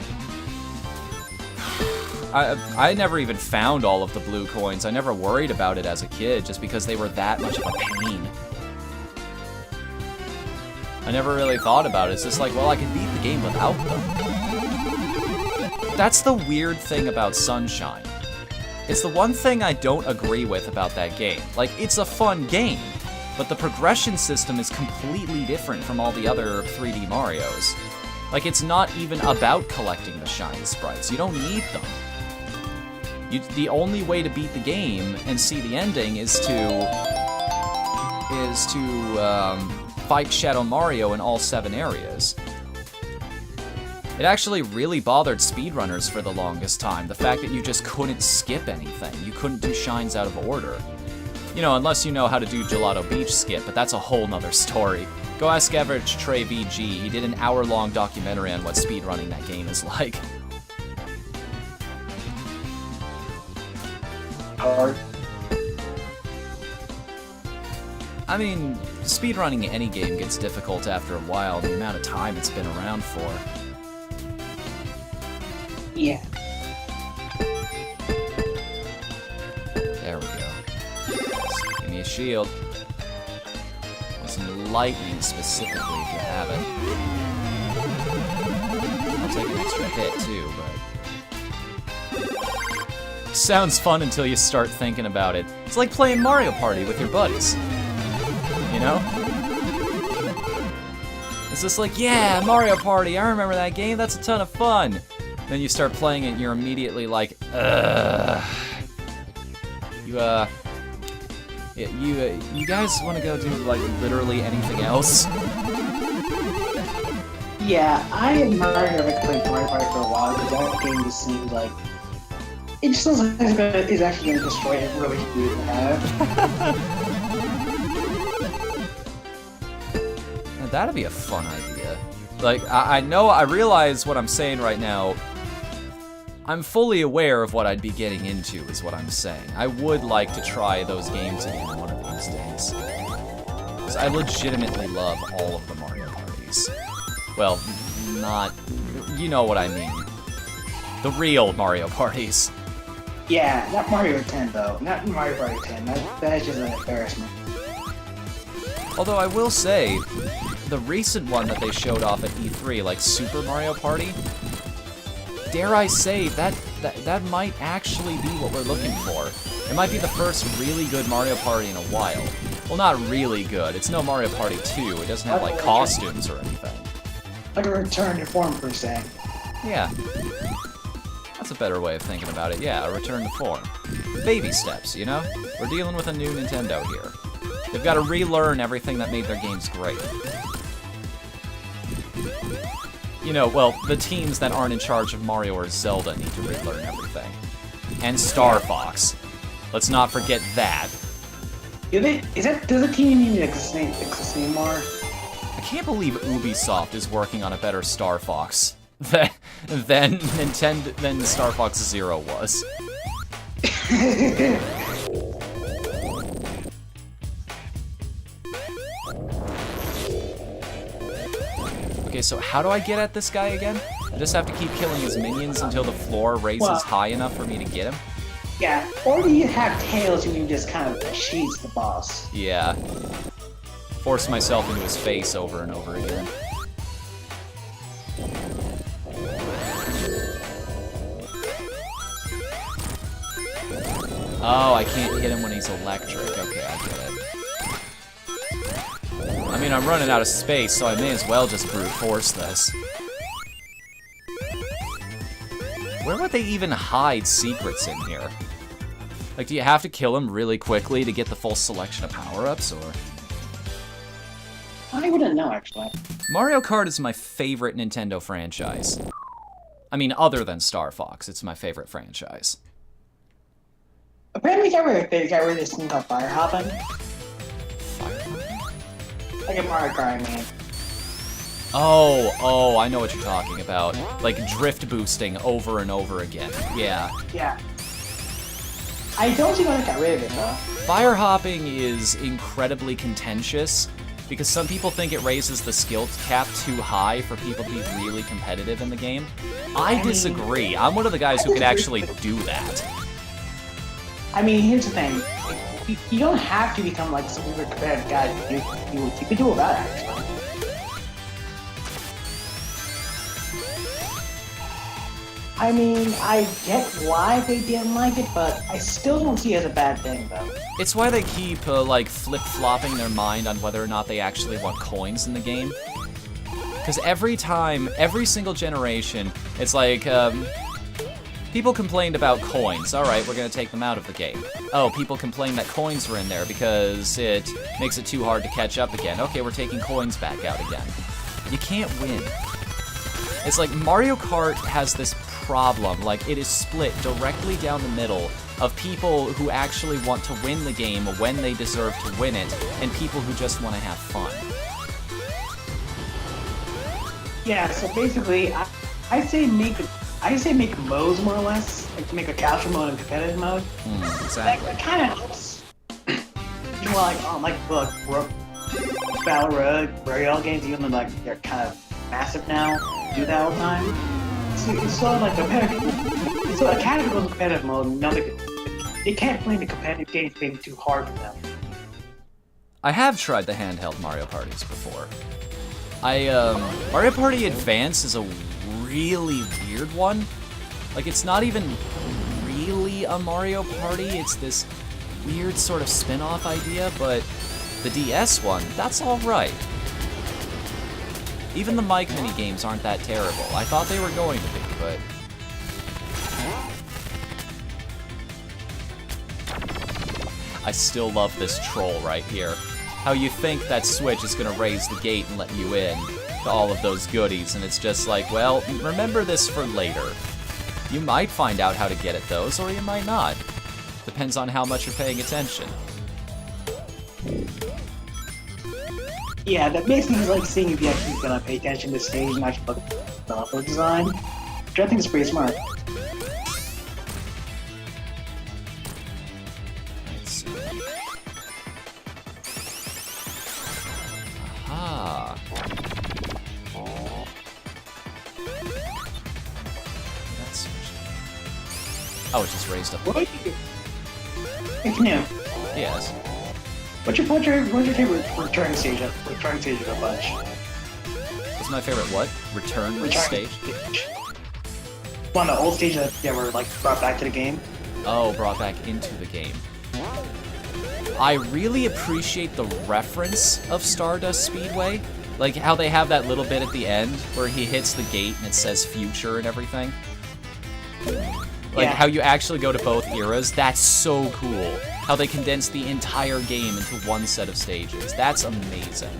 I never even found all of the blue coins. I never worried about it as a kid, just because they were that much of a pain. I never really thought about it. It's just like, well, I can beat the game without them. That's the weird thing about Sunshine. It's the one thing I don't agree with about that game. Like, it's a fun game, but the progression system is completely different from all the other 3D Marios. Like, it's not even about collecting the shiny sprites. You don't need them. The only way to beat the game and see the ending is to fight Shadow Mario in all 7 areas. It actually really bothered speedrunners for the longest time, the fact that you just couldn't skip anything. You couldn't do shines out of order. You know, unless you know how to do Gelato Beach skip, but that's a whole nother story. Go ask Average Trey VG, he did an hour-long documentary on what speedrunning that game is like. Hard. I mean, speedrunning any game gets difficult after a while, the amount of time it's been around for. Yeah. There we go. Just give me a shield. With some lightning specifically if you have it. I'll take an extra hit too, but... Sounds fun until you start thinking about it. It's like playing Mario Party with your buddies. You know? It's just like, yeah, Mario Party, I remember that game, that's a ton of fun. Then you start playing it and you're immediately like, ugh. You guys want to go do, like, literally anything else? Yeah, I admire having played Mario Party for a while, because that game just seems like... It just sounds like it's actually going to destroy it really easy to have. That'd be a fun idea. Like, I realize what I'm saying right now. I'm fully aware of what I'd be getting into, is what I'm saying. I would like to try those games again one of these days. Because I legitimately love all of the Mario parties. Well, not... You know what I mean. The real Mario parties. Yeah, not Mario 10 though. Not Mario Party 10. That's just an embarrassment. Although I will say, the recent one that they showed off at E3, like Super Mario Party, dare I say, that might actually be what we're looking for. It might be the first really good Mario Party in a while. Well, not really good. It's no Mario Party 2. It doesn't have, like, costumes or anything. Like a return to form, per se. Yeah. That's a better way of thinking about it. Yeah, a return to form. Baby steps, you know? We're dealing with a new Nintendo here. They've got to relearn everything that made their games great. you know, well, the teams that aren't in charge of Mario or Zelda need to relearn everything. And Star Fox. Let's not forget that. Does the team even exist anymore? I can't believe Ubisoft is working on a better Star Fox than Star Fox Zero was. Okay, so how do I get at this guy again? I just have to keep killing his minions until the floor raises high enough for me to get him? Yeah, or do you have Tails and you just kind of cheese the boss? Yeah. Force myself into his face over and over again. Oh, I can't hit him when he's electric. Okay, I get it. I mean, I'm running out of space, so I may as well just brute force this. Where would they even hide secrets in here? Like, do you have to kill him really quickly to get the full selection of power-ups, or...? I wouldn't know, actually. Mario Kart is my favorite Nintendo franchise. I mean, other than Star Fox, it's my favorite franchise. Apparently, they got rid of this thing called fire hopping. Fire hopping? Like a Mario Kart, I mean. Oh, I know what you're talking about. Like drift boosting over and over again. Yeah. Yeah. I don't see why they got rid of it, though. Fire hopping is incredibly contentious because some people think it raises the skill cap too high for people to be really competitive in the game. I disagree. I'm one of the guys who could actually do that. I mean, here's the thing. You don't have to become like some super competitive guy. You could do without it, actually. I mean, I get why they didn't like it, but I still don't see it as a bad thing, though. It's why they keep, like, flip-flopping their mind on whether or not they actually want coins in the game. Because every single generation, it's like, people complained about coins. Alright, we're gonna take them out of the game. Oh, people complained that coins were in there because it makes it too hard to catch up again. Okay, we're taking coins back out again. You can't win. It's like Mario Kart has this problem, like it is split directly down the middle of people who actually want to win the game when they deserve to win it, and people who just want to have fun. Yeah, so basically, I say make modes more or less, like make a casual mode and competitive mode. Exactly. That kind of helps. Battle Royale games, even though like they're kind of massive now, do that all the time. It's sort of like competitive. So a casual competitive mode, they can't play the competitive games being too hard for them. I have tried the handheld Mario Parties before. Mario Party Advance is a really weird one. Like, it's not even really a Mario Party, it's this weird sort of spin-off idea, but the DS one, that's alright. Even the Mike mini-games aren't that terrible. I thought they were going to be, but... I still love this troll right here. How you think that switch is gonna raise the gate and let you in to all of those goodies, and it's just like, well, remember this for later. You might find out how to get at those, or you might not. Depends on how much you're paying attention. Yeah, that basically is like seeing if you actually gonna pay attention to the stage and actually look at the level design, which I think is pretty smart. Let's see. Aha. That's... Oh, it just raised up. What? Whatthefnu. Yes. What's your favorite return stage of the bunch? What's my favorite what? Return stage? One of the old stages that were like brought back to the game. Oh, brought back into the game. I really appreciate the reference of Stardust Speedway. Like how they have that little bit at the end where he hits the gate and it says future and everything. Like how you actually go to both eras. That's so cool. How they condense the entire game into one set of stages. That's amazing.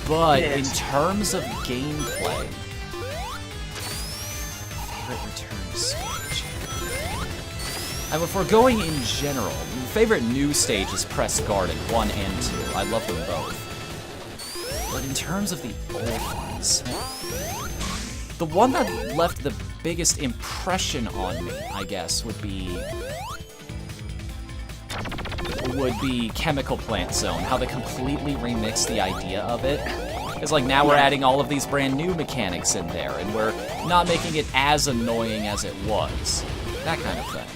But in terms of gameplay, And if we're going in general, my favorite new stage is Press Garden 1 and 2. I love them both. But in terms of the old ones, the one that left the biggest impression on me, I guess, would be Chemical Plant Zone. How they completely remixed the idea of it. It's like now we're adding all of these brand new mechanics in there, and we're not making it as annoying as it was. That kind of thing.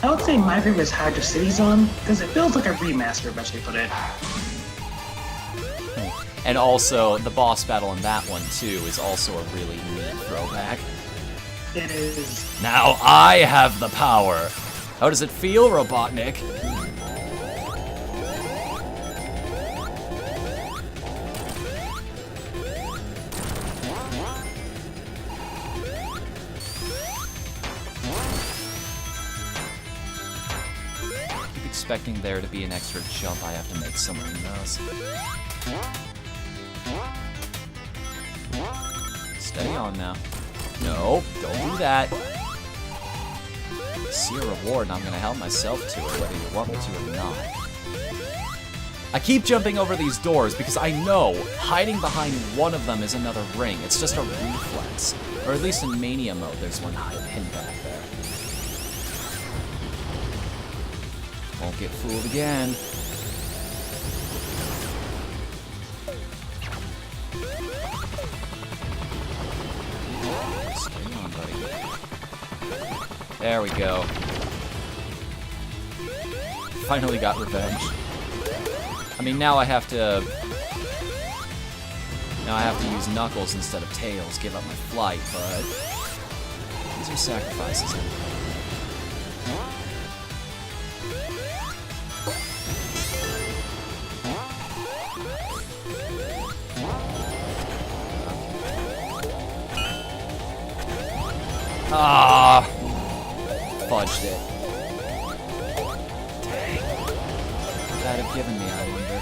I would say my favorite is Hydro City Zone, because it feels like a remaster, best way to put it. And also, the boss battle in that one, too, is also a really neat throwback. It is. Now I have the power. How does it feel, Robotnik? Keep expecting there to be an extra jump I have to make somewhere in those. Steady on now. No, don't do that. See a reward, and I'm gonna help myself to it, whether you want me to or not. I keep jumping over these doors because I know hiding behind one of them is another ring. It's just a reflex. Or at least in Mania mode, there's one hidden back there. Won't get fooled again. Stay on, buddy. There we go. Finally got revenge. I mean, now I have to use Knuckles instead of Tails, give up my flight, but these are sacrifices. Ah, fudged it. Dang. Would that have given me, I wonder?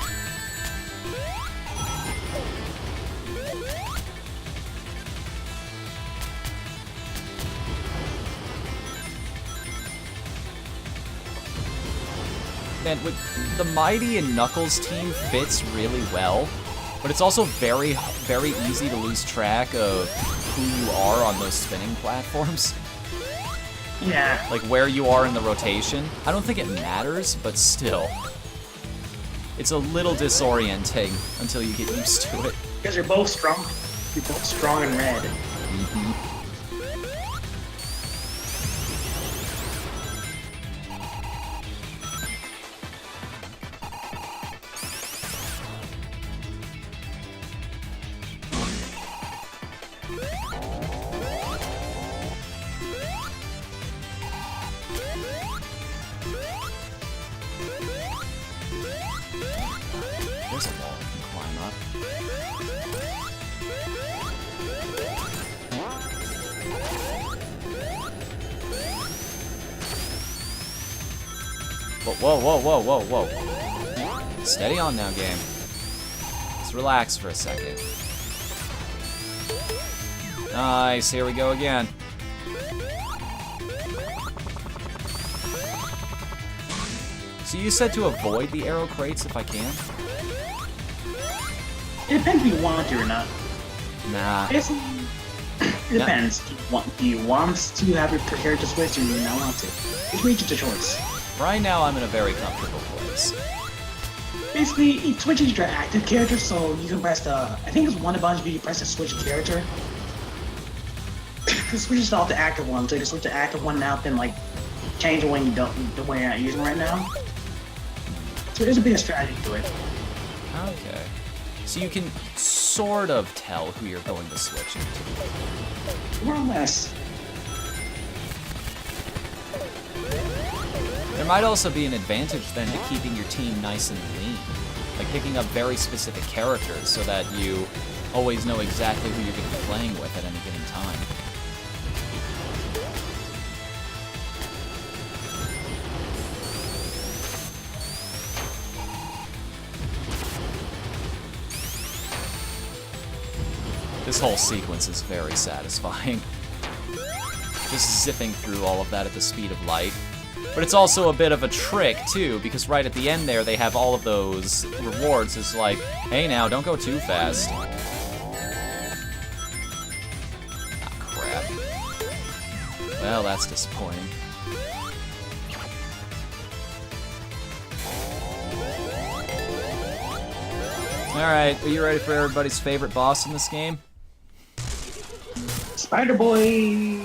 Man, with the Mighty and Knuckles team fits really well, but it's also very, very easy to lose track of who you are on those spinning platforms. Yeah. Like where you are in the rotation. I don't think it matters, but still. It's a little disorienting until you get used to it. Because you're both strong. You're both strong and red. Mm-hmm. There's a wall I can climb up. Whoa, whoa, whoa, whoa, whoa, whoa. Steady on now, game. Let's relax for a second. Nice, here we go again. So you said to avoid the arrow crates if I can? It depends if you want to or not. Nah. It depends. Do you want to have your character switch or do you not want to? It's really just a choice. Right now I'm in a very comfortable place. Basically, it switches your active character, so you can press the... I think it's one bunch, but you press the switch character. It switches off the active one, so you can switch the active one out, then like change the one you don't, the one you're not using right now. So there's a bit of strategy to it. Okay. So you can sort of tell who you're going to switch into. More or less. There might also be an advantage then to keeping your team nice and lean. Like picking up very specific characters so that you always know exactly who you're going to be playing with at any given time. This whole sequence is very satisfying. just zipping through all of that at the speed of light. But it's also a bit of a trick, too, because right at the end there, they have all of those rewards. It's like, hey now, don't go too fast. Ah, crap. Well, that's disappointing. Alright, are you ready for everybody's favorite boss in this game? Spider Boy!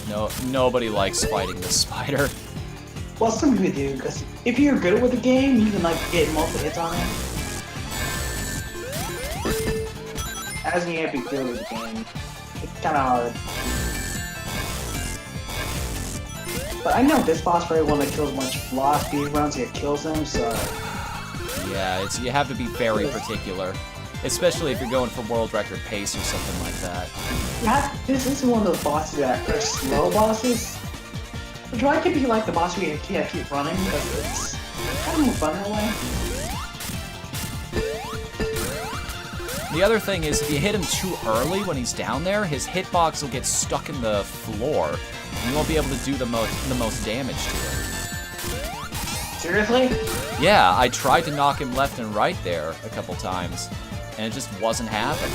No, nobody likes fighting this spider. Well, some people do, because if you're good with the game, you can like get multiple hits on it. As you have to be good with the game, it's kind of hard. But I know this boss fight one that kills a bunch of law speed runs, it kills them, so... Yeah, you have to be very particular. Especially if you're going for world record pace or something like that. This is one of those bosses that are slow bosses. Which I could be like the boss where you can't keep running, because it's kind of more fun that way. The other thing is, if you hit him too early when he's down there, his hitbox will get stuck in the floor, and you won't be able to do the most damage to him. Seriously? Yeah, I tried to knock him left and right there a couple times, and it just wasn't happening.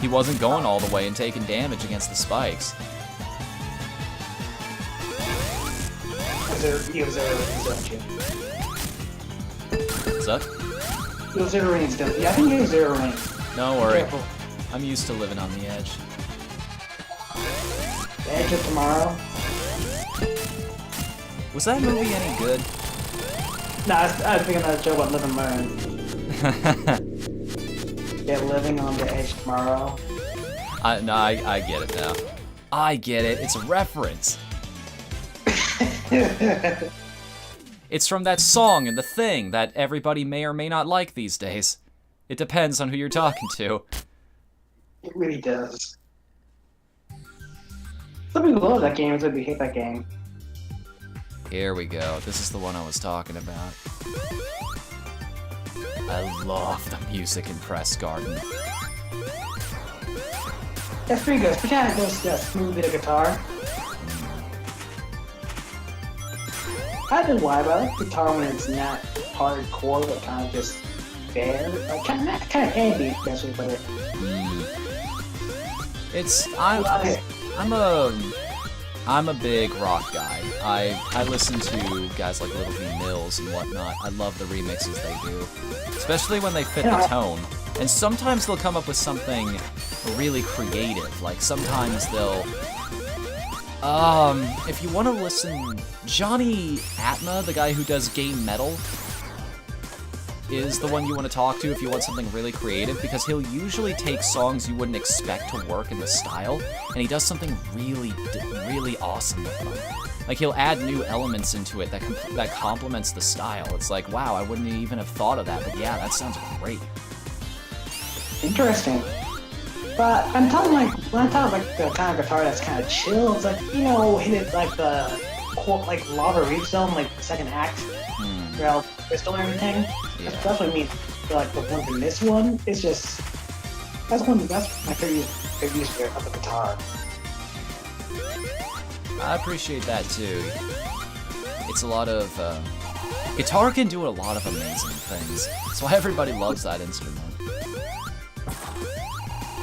He wasn't going all the way and taking damage against the spikes. What's up? Zero range, don't you? Yeah, I think you're zero range. Don't worry. Careful. I'm used to living on the edge. The Edge of Tomorrow. Was that movie any good? Nah, I was thinking that joke about Live and Learn. Yeah, living on the edge tomorrow. No, I get it now. I get it. It's a reference. It's from that song and The Thing that everybody may or may not like these days. It depends on who you're talking to. It really does. Some people love that game, some people hate that game. Here we go. This is the one I was talking about. I love the music in Press Garden. That's pretty good. It's kind of just a smooth bit of guitar. I don't know why, but I like guitar when it's not hardcore, but kind of just fair. Like, kind of ambient, best way to put it. I'm a big rock guy. I listen to guys like Little V Mills and whatnot. I love the remixes they do, especially when they fit the tone. And sometimes they'll come up with something really creative. Like sometimes they'll, if you want to listen, Johnny Atma, the guy who does game metal, is the one you want to talk to if you want something really creative, because he'll usually take songs you wouldn't expect to work in the style, and he does something really awesome with them. Like, he'll add new elements into it that complements the style. It's like, wow, I wouldn't even have thought of that, but yeah, that sounds great. Interesting. But I'm talking when I'm talking like the kind of guitar that's kind of chill, it's like, you know, hit it like the Lava Reef Zone, like the second act, throughout crystal and everything. Yeah. That's what I mean. Like the one in this one, it's just that's my favorite use of the guitar. I appreciate that too. It's a lot of guitar can do a lot of amazing things. That's why everybody loves that instrument.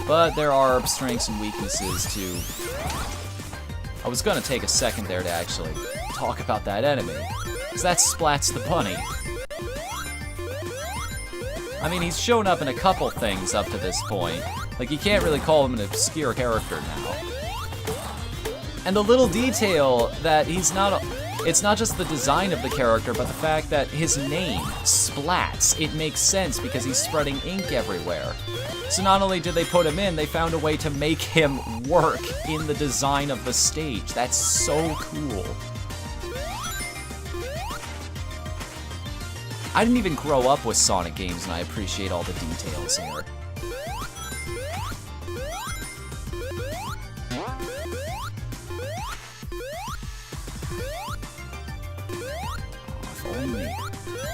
But there are strengths and weaknesses too. I was gonna take a second there to actually talk about that enemy, because that Splats the Bunny. I mean, he's shown up in a couple things up to this point. Like, you can't really call him an obscure character now. And the little detail that it's not just the design of the character, but the fact that his name, Splats, it makes sense because he's spreading ink everywhere. So not only did they put him in, they found a way to make him work in the design of the stage. That's so cool. I didn't even grow up with Sonic games, and I appreciate all the details here.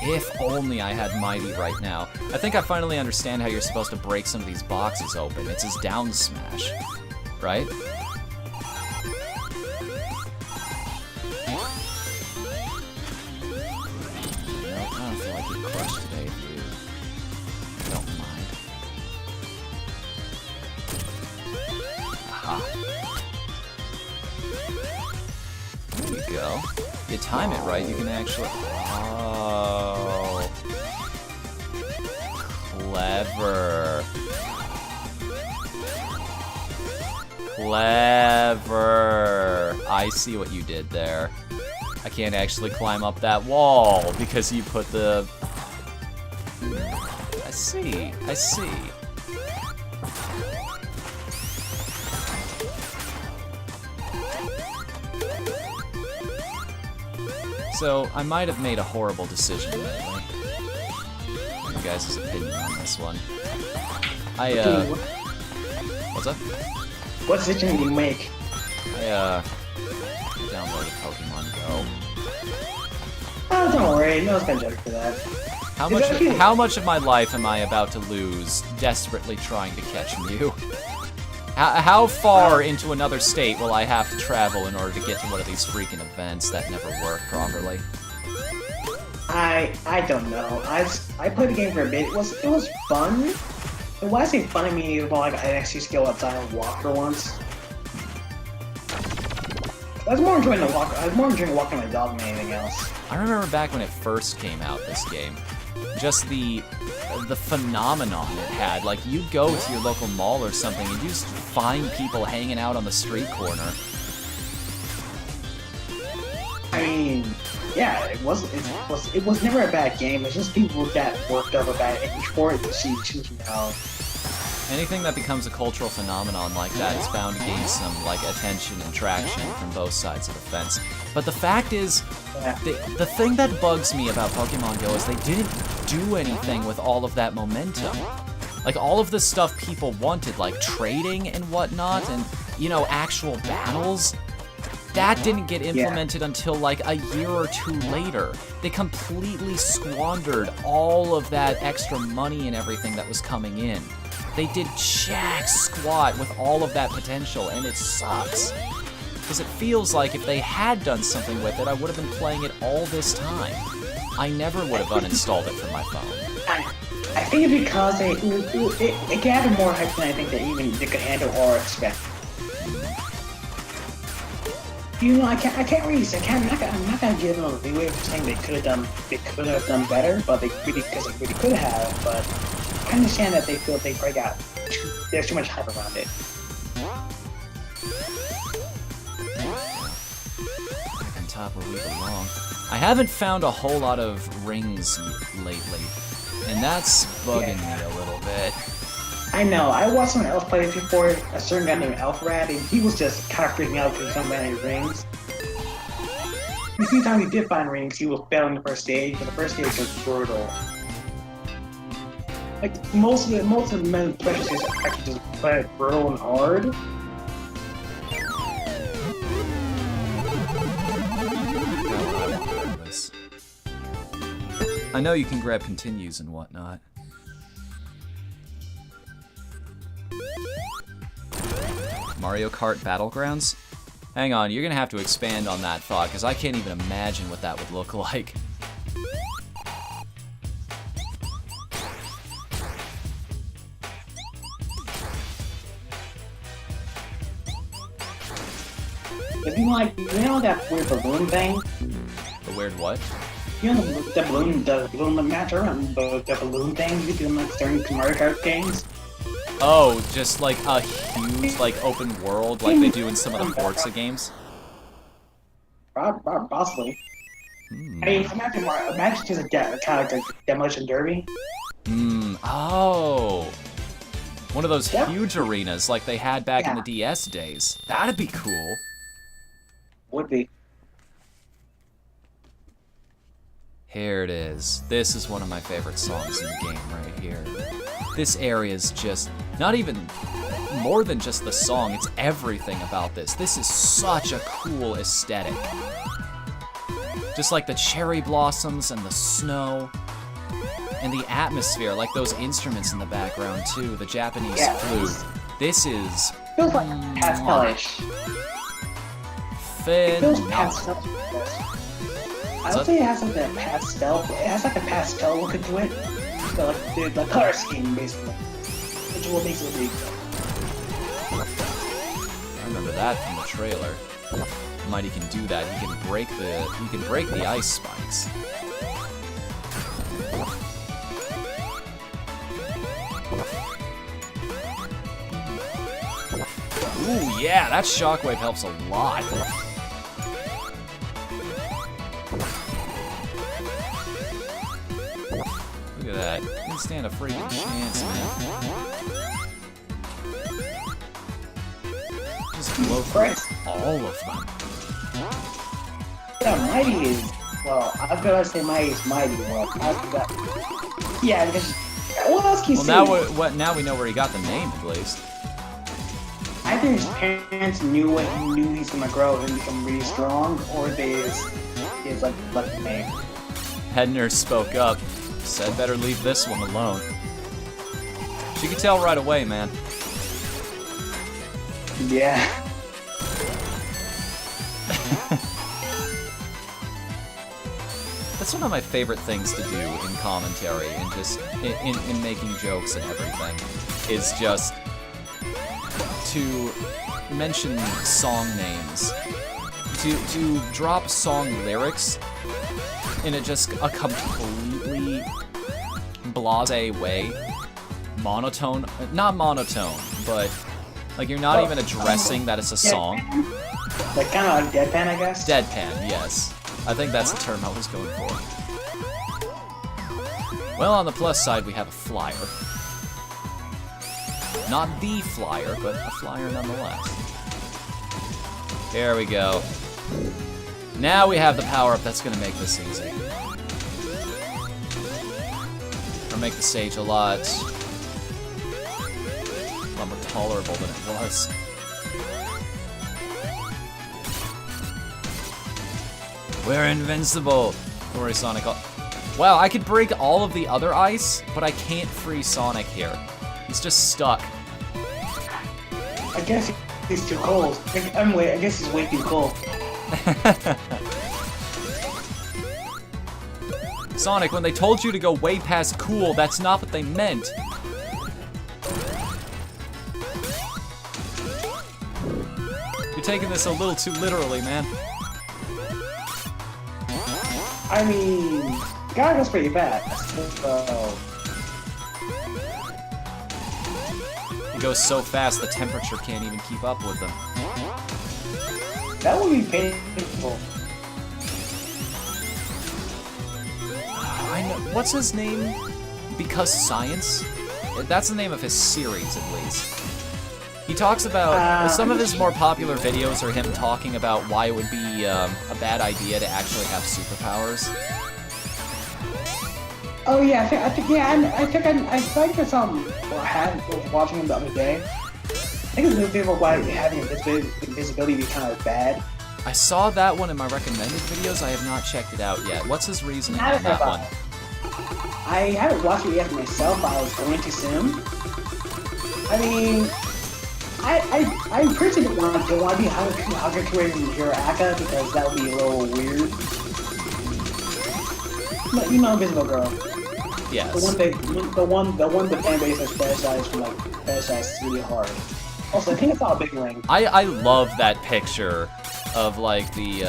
If only I had Mighty right now. I think I finally understand how you're supposed to break some of these boxes open. It's his down smash. right? I don't feel like getting crushed today if you don't mind. Aha. There you go. If you time it right, you can actually... Oh. Clever. Clever. I see what you did there. I can't actually climb up that wall because you put the... I see. I see. So, I might have made a horrible decision lately. Your guys' opinion on this one. What's up? What decision did you make? I downloaded Pokemon Go. Oh, don't worry. No one's been judged for that. How much of my life am I about to lose desperately trying to catch Mew? How far into another state will I have to travel in order to get to one of these freaking events that never work properly? I don't know. I played the game for a bit. It was fun. It wasn't fun to me about like I actually just go outside and walk for once. I was more enjoying the walk. I was more enjoying walking my dog than anything else. I remember back when it first came out, this game, just the phenomenon it had. Like, you'd go to your local mall or something and you just find people hanging out on the street corner. I mean, yeah, it was never a bad game. It's just people that worked up about it for it to see now. Anything that becomes a cultural phenomenon like that is bound to gain some, like, attention and traction from both sides of the fence. But the fact is, the thing that bugs me about Pokemon Go is they didn't do anything with all of that momentum. Like, all of the stuff people wanted, like trading and whatnot, and, you know, actual battles, that didn't get implemented until, like, a year or two later. They completely squandered all of that extra money and everything that was coming in. They did jack squat with all of that potential, and it sucks. Because it feels like if they had done something with it, I would have been playing it all this time. I never would have uninstalled it from my phone. I think it's because it gathered more hype than I think they could handle or expect. You know, I'm not gonna give them a leeway for saying they could have done better, but they really could have. But I understand that they feel they probably there's too much hype around it. Back on top where we belong. I haven't found a whole lot of rings lately, and that's bugging me a little bit. I know. I watched some elf play before, a certain guy named Elfrad, and he was just kind of freaking out because he found many rings. The few times he did find rings, he was failing the first stage, but the first stage was brutal. Like most of the main pressure stages are actually just quite brutal and hard. I know you can grab continues and whatnot. Mario Kart Battlegrounds? Hang on, you're gonna have to expand on that thought, because I can't even imagine what that would look like. If you like, you know that weird balloon thing? The weird what? You know the balloon match around the balloon thing you do like during Mario Kart games? Oh, just like a huge, like, open world like they do in some of the Forza games? Possibly. I mean, imagine just a kind of like a demolition derby. Oh. One of those huge arenas like they had back in the DS days. That'd be cool. Would be. Here it is. This is one of my favorite songs in the game right here. This area is just, not even more than just the song, it's everything about this. This is such a cool aesthetic. Just like the cherry blossoms and the snow. And the atmosphere, like those instruments in the background too, the Japanese flute. This is feels like pastelish. It feels pastel. I don't think it has like a pastel. It has like a pastel look to it. So like the color scheme basically, which is what makes it really good. I remember that from the trailer. Mighty can do that. He can break the ice spikes. Ooh, yeah, that shockwave helps a lot. Look at that. You didn't stand a freaking chance, man. Just blow through all of them. Yeah, Mighty is, well, I was gonna say Mighty is Mighty. Well, I forgot. Yeah, because, what else can you say? Well, now we know where he got the name, at least. I think his parents knew what he knew he's gonna grow and become really strong, or they is like lucky name. Hedner spoke up, said better leave this one alone. She could tell right away, man. Yeah. That's one of my favorite things to do in commentary and just in making jokes and everything, is just to mention song names, to drop song lyrics in a completely blasé way, monotone, not monotone, but like you're not even addressing that it's a song. Like kind of like deadpan, I guess? Deadpan, yes. I think that's the term I was going for. Well, on the plus side, we have a flyer. Not the flyer, but a flyer nonetheless. There we go. Now we have the power-up that's gonna make this easy. Or make the stage a lot more tolerable than it was. We're invincible! Don't worry, Sonic. Wow, I could break all of the other ice, but I can't free Sonic here. He's just stuck. I guess he's too cold. I guess he's way too cold. Sonic, when they told you to go way past cool, that's not what they meant. You're taking this a little too literally, man. I mean, guy goes pretty fast. So... He goes so fast the temperature can't even keep up with him. That would be painful. I know. What's his name? Because Science? That's the name of his series, at least. He talks about... some of his more popular videos are him talking about why it would be a bad idea to actually have superpowers. Oh yeah, I think I saw him, or was watching him the other day. I think it's a video about why having invisibility be kind of bad. I saw that one in my recommended videos. I have not checked it out yet. What's his reasoning on that one? I haven't watched it yet myself, but I was going to soon. I mean, I personally don't want to be Haga creating Hero Aka because that would be a little weird. But you know, Invisible Girl. Yes. The one the fan base has fetishized from like fetishized really hard. Also, I think it's all a big ring. I love that picture of like the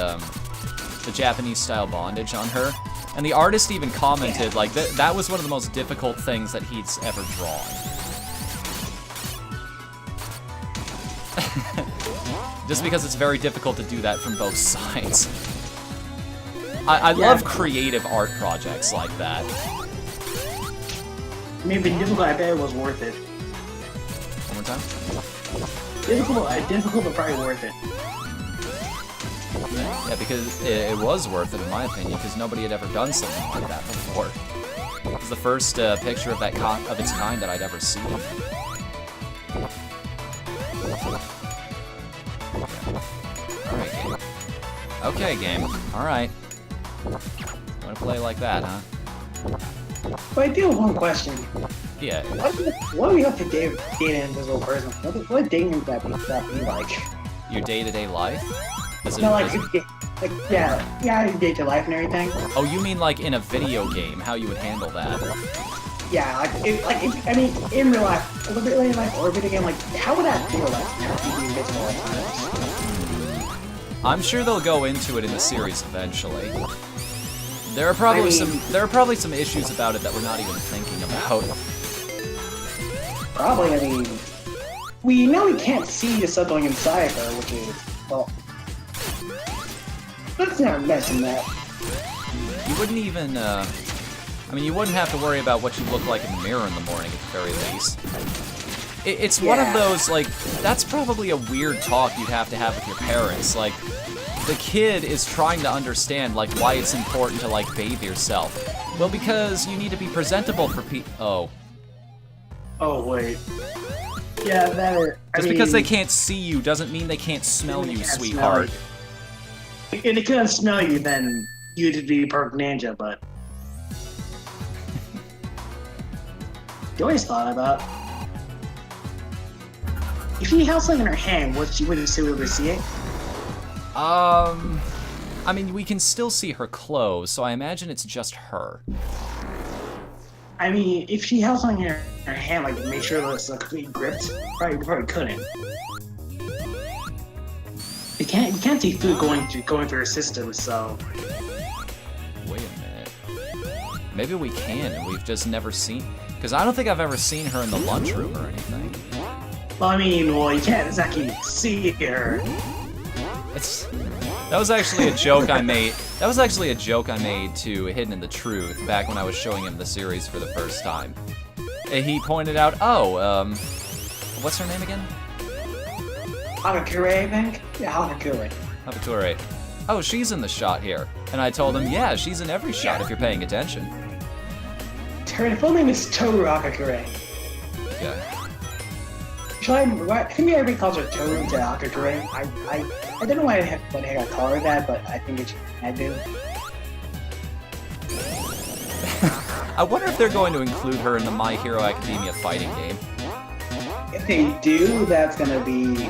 Japanese style bondage on her, and the artist even commented like that was one of the most difficult things that he's ever drawn. Just because it's very difficult to do that from both sides. I love creative art projects like that. I mean, but difficult, I bet it was worth it. One more time? Difficult, but probably worth it. Yeah, because it was worth it in my opinion, because nobody had ever done something like that before. It was the first picture of of its kind that I'd ever seen. Alright, game. Okay, game. Alright. Wanna play like that, huh? But I do have one question. Yeah. What do we have to date an invisible person? What dating would that be like? Your day-to-day life? As No, in- yeah, you date your life and everything. Oh, you mean like in a video game? How you would handle that? Yeah, I mean, in real life, a bit in life or a video game, like, how would that feel like? How would you be invisible at times? I'm sure they'll go into it in the series eventually. There are probably some issues about it that we're not even thinking about. Probably, I mean, we know we can't see the stuff going inside her, which is, well, let's not mention that. You wouldn't even, I mean, you wouldn't have to worry about what you look like in the mirror in the morning, at the very least. It's one of those, like, that's probably a weird talk you'd have to have with your parents. Like, the kid is trying to understand, like, why it's important to, like, bathe yourself. Well, because you need to be presentable for Oh. Oh, wait. Yeah, that... Just because they can't see you doesn't mean they can't smell you, sweetheart. If they couldn't smell you, then you'd be perfect ninja, but... You always thought about... If she held something in her hand, would you still be able to see it? I mean, we can still see her clothes, so I imagine it's just her. I mean, if she held something in her hand, like, to make sure that it's completely gripped, probably couldn't. You can't see food going through her system, so... Wait a minute. Maybe we can, and we've just never seen... Because I don't think I've ever seen her in the lunchroom or anything. Well, I mean, well, you can't exactly see her. That was actually a joke I made. That was actually a joke I made to Hidden in the Truth back when I was showing him the series for the first time. He pointed out, what's her name again? Hakakure, I think? Yeah, Hakakure. Hakakure. Oh, she's in the shot here. And I told him, yeah, she's in every shot if you're paying attention. Her full name is Toru Hakakure. Okay. I think everybody calls her Toru to Hakakure. I don't know why I call her that, but I think I do. I wonder if they're going to include her in the My Hero Academia fighting game. If they do, that's gonna be...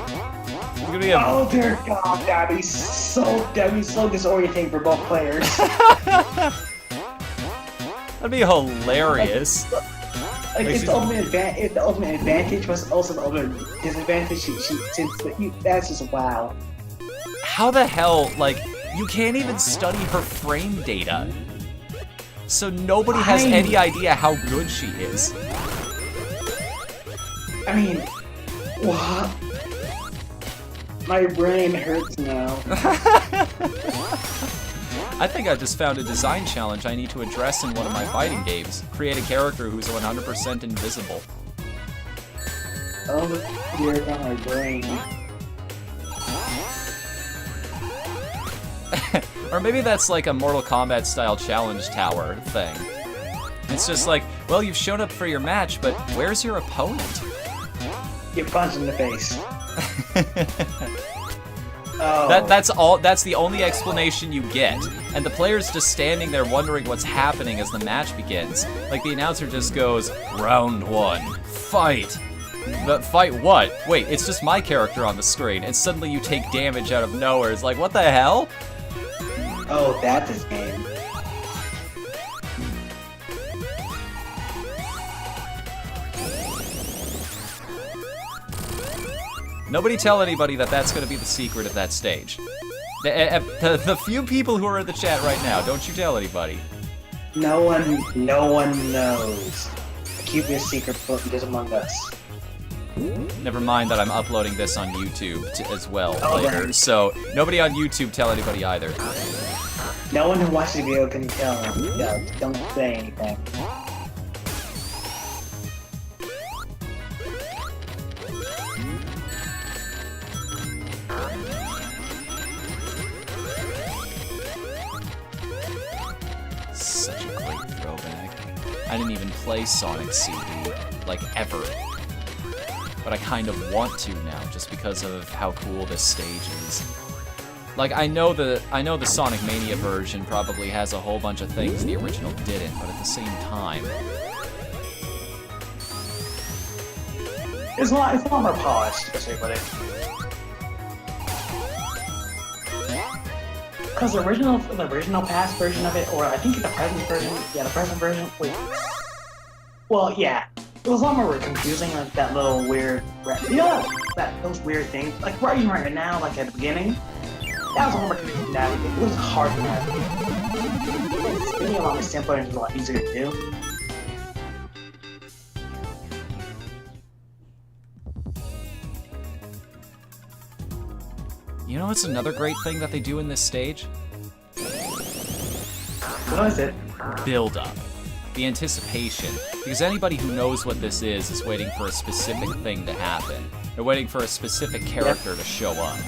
Oh dear God, that'd be so disorienting for both players. That'd be hilarious. It's the ultimate advantage, but also the ultimate disadvantage. That's just wow. How the hell, like, you can't even study her frame data. So nobody has any idea how good she is. I mean, what? My brain hurts now. I think I just found a design challenge I need to address in one of my fighting games. Create a character who's 100% invisible. Oh dear God, my brain. Or maybe that's like a Mortal Kombat style challenge tower thing. It's just like, well, you've shown up for your match, but where's your opponent? Get punched in the face. That's the only explanation you get. And the player's just standing there wondering what's happening as the match begins. Like, the announcer just goes, "Round 1, fight." But fight what? Wait, it's just my character on the screen, and suddenly you take damage out of nowhere. It's like, what the hell? Oh, that's his game. Nobody tell anybody that that's going to be the secret of that stage. The few people who are in the chat right now, don't you tell anybody. No one knows. Keep your secret just among us. Never mind that I'm uploading this on YouTube as well later, right. So nobody on YouTube tell anybody either. No one who watches the video can tell. No, don't say anything. Such a great throwback. I didn't even play Sonic CD, like, ever. But I kind of want to now, just because of how cool this stage is. Like, I know the Sonic Mania version probably has a whole bunch of things the original didn't, but at the same time... It's a lot more polished, especially with it. Because the original past version of it, or I think the present version, yeah, the present version, wait. Well, yeah, it was a lot more confusing, like that little weird, you know, those weird things, like right now, like at the beginning, that was a lot more confusing to navigate. It was hard to navigate. It's being a lot more simpler and a lot easier to do. You know what's another great thing that they do in this stage? What is it? Build up. The anticipation. Because anybody who knows what this is waiting for a specific thing to happen. They're waiting for a specific character to show up.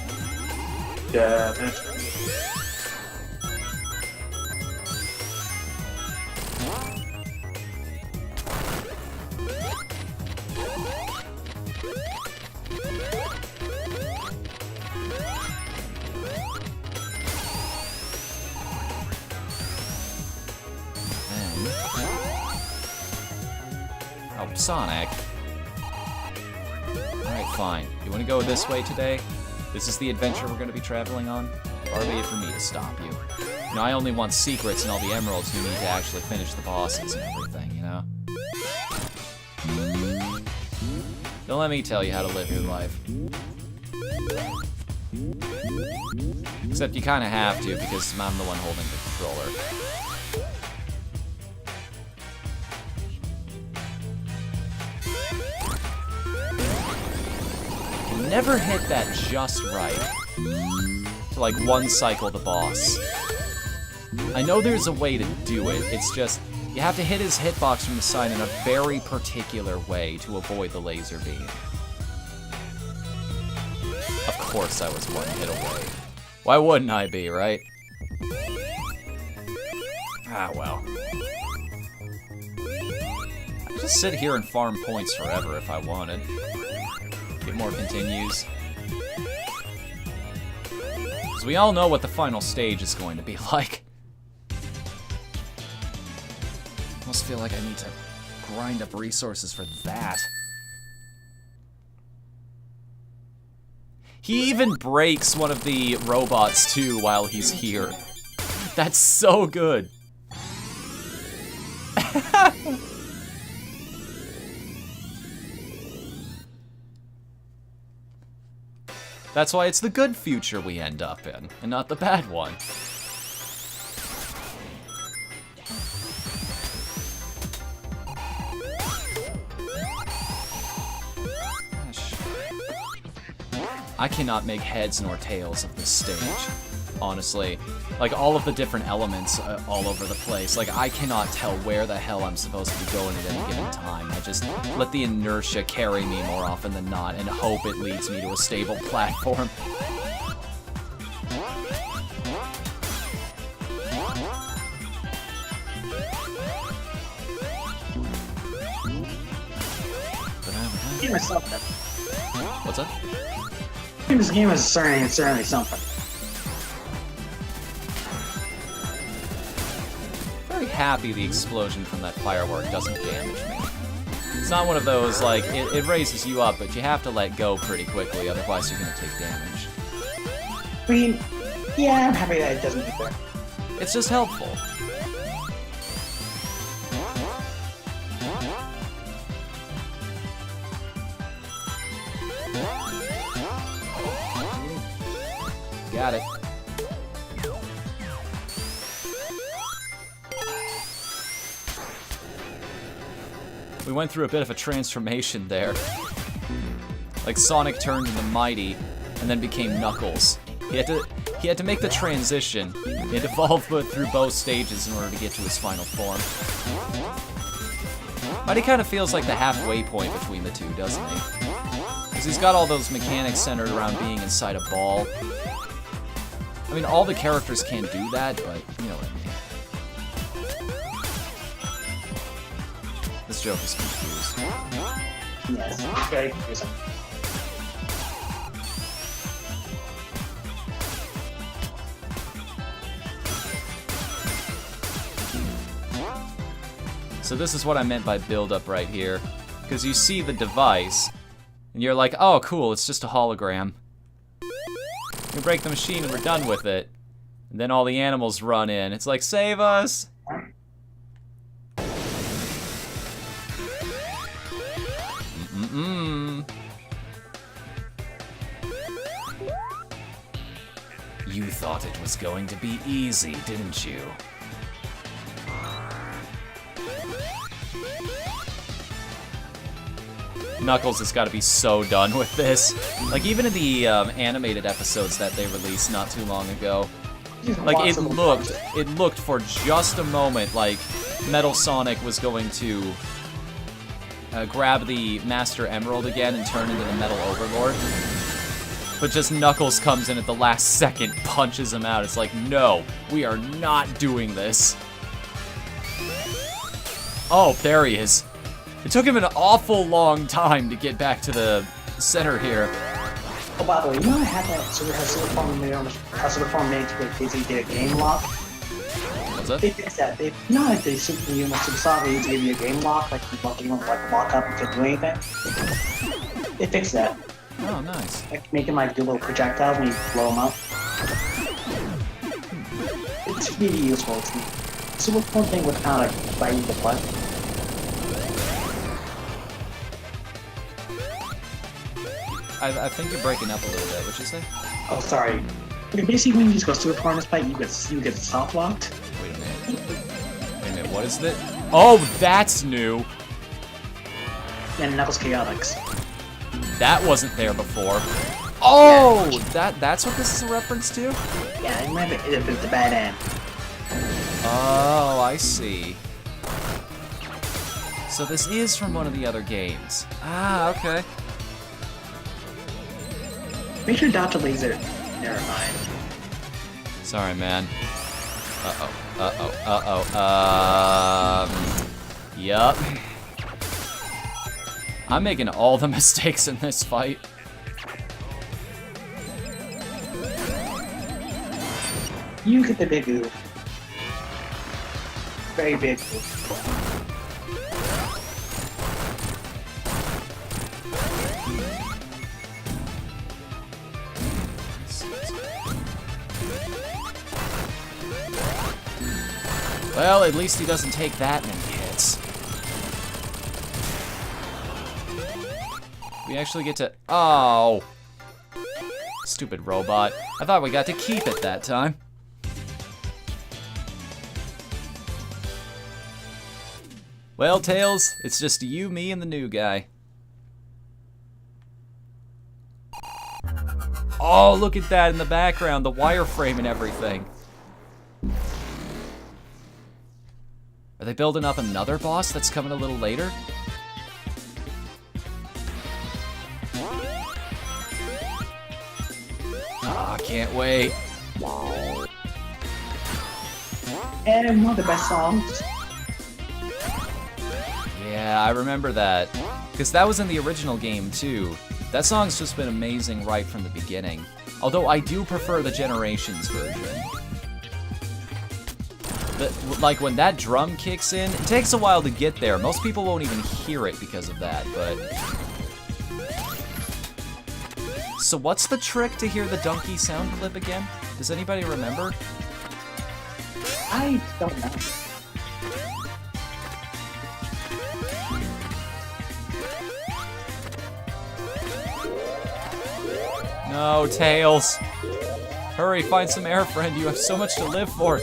Yeah. Oh, Sonic. Alright, fine. You want to go this way today? This is the adventure we're going to be traveling on? Far be it for me to stop you. You know, I only want secrets and all the emeralds you need to actually finish the bosses and everything, you know? Don't let me tell you how to live your life. Except you kind of have to, because I'm the one holding the controller. Never hit that just right to like one cycle the boss. I know there's a way to do it, it's just you have to hit his hitbox from the side in a very particular way to avoid the laser beam. Of course I was one hit away. Why wouldn't I be, right? Ah, well. I could just sit here and farm points forever if I wanted. Get more continues. Because we all know what the final stage is going to be like. I almost feel like I need to grind up resources for that. He even breaks one of the robots too while he's here. That's so good. That's why it's the good future we end up in, and not the bad one. Gosh. I cannot make heads nor tails of this stage, honestly. Like, all of the different elements all over the place. Like, I cannot tell where the hell I'm supposed to be going at any given time. I just let the inertia carry me more often than not and hope it leads me to a stable platform. Game is something. What's that? This game is certainly something. Happy the explosion from that firework doesn't damage me. It's not one of those, like, it raises you up, but you have to let go pretty quickly, otherwise you're gonna take damage. I mean, yeah, I'm happy that it doesn't do that. It's just helpful. Got it. We went through a bit of a transformation there. Like Sonic turned into Mighty, and then became Knuckles. He had to make the transition. He had to fall through both stages in order to get to his final form. Mighty kind of feels like the halfway point between the two, doesn't he? Because he's got all those mechanics centered around being inside a ball. I mean, all the characters can't do that, but you know what I mean. This joke is confused. Yes, it's very confusing. So this is what I meant by build up right here. Because you see the device, And you're like, oh, cool, it's just a hologram. We break the machine and we're done with it. And then all the animals run in. It's like, save us! You thought it was going to be easy, didn't you? Knuckles has got to be so done with this. Like, even in the animated episodes that they released not too long ago, like, it looked for just a moment like Metal Sonic was going to grab the Master Emerald again and turn into the Metal Overlord. But just Knuckles comes in at the last second, punches him out. It's like, no, we are not doing this. Oh, there he is. It took him an awful long time to get back to the center here. Oh, by the way, you know I had that Super Form made to where Disney did a game lock? What's that? They fixed that. You know how they Super Sonic used to give you a game lock, like you won't like lock up and couldn't do anything? They fixed that. Oh, nice. Like, make him like do little projectiles when you blow them up. It's really useful. It's a super fun thing with kind of like biting the butt. I think you're breaking up a little bit. What'd you say? Oh, sorry. Basically, when you just go super far in this fight, you get soft locked. Wait a minute, what is that? Oh, that's new. And Knuckles Chaotix. That wasn't there before. Oh, yeah. That's what this is a reference to? Yeah, I remember it was the bad end. Oh, I see. So this is from one of the other games. Ah, okay. Make sure Dr. Laser. Never mind. Sorry, man. Yup. I'm making all the mistakes in this fight. You get the big oof. Very big oof. Well, at least he doesn't take that many hits. We actually get to... Oh! Stupid robot. I thought we got to keep it that time. Well, Tails, it's just you, me, and the new guy. Oh, look at that in the background, the wireframe and everything. Are they building up another boss that's coming a little later? Ah, can't wait. And one of the best songs. Yeah, I remember that. Because that was in the original game, too. That song's just been amazing right from the beginning. Although I do prefer the Generations version. Like, when that drum kicks in, it takes a while to get there. Most people won't even hear it because of that, but... So what's the trick to hear the donkey sound clip again? Does anybody remember? I don't know. No, Tails. Hurry, find some air, friend. You have so much to live for.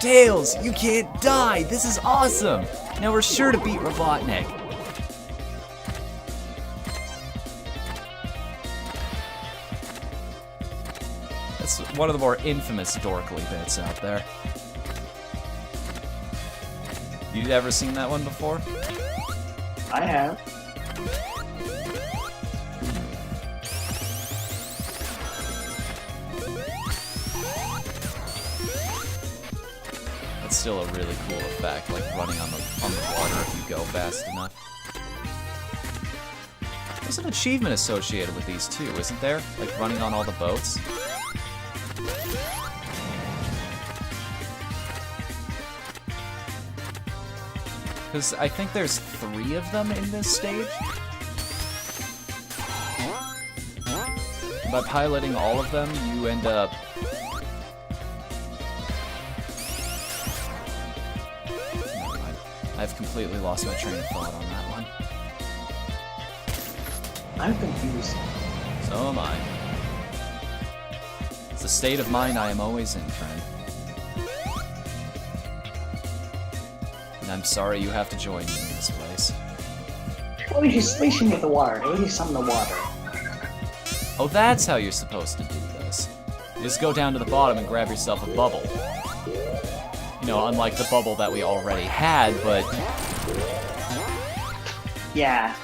Tails, you can't die. This is awesome. Now we're sure to beat Robotnik. That's one of the more infamous dorkly bits out there. You ever seen that one before? I have. That's still a really cool effect, like running on the water if you go fast enough. There's an achievement associated with these too, isn't there? Like running on all the boats. Because I think there's 3 of them in this stage. By piloting all of them, you end up... Never mind. I've completely lost my train of thought on that one. I'm confused. So am I. It's a state of mind I am always in, friend. And I'm sorry you have to join me in this place. Well, we just station with the water. At least some of the water. Oh, that's how you're supposed to do this. You just go down to the bottom and grab yourself a bubble. You know, unlike the bubble that we already had, but... Yeah.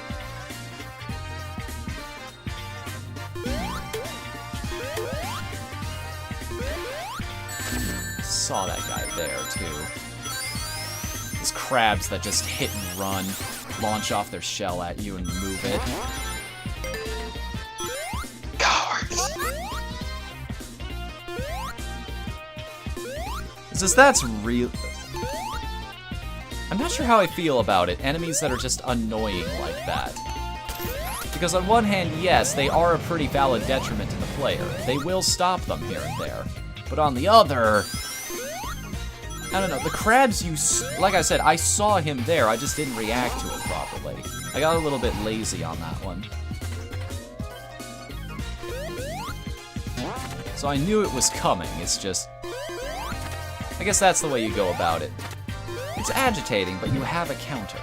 Saw that guy there, too. Those crabs that just hit and run, launch off their shell at you and move it. Cowards. That's real. I'm not sure how I feel about it. Enemies that are just annoying like that. Because on one hand, yes, they are a pretty valid detriment to the player. They will stop them here and there. But on the other... I don't know, the crabs like I said, I saw him there, I just didn't react to it properly. I got a little bit lazy on that one. So I knew it was coming, it's just... I guess that's the way you go about it. It's agitating, but you have a counter.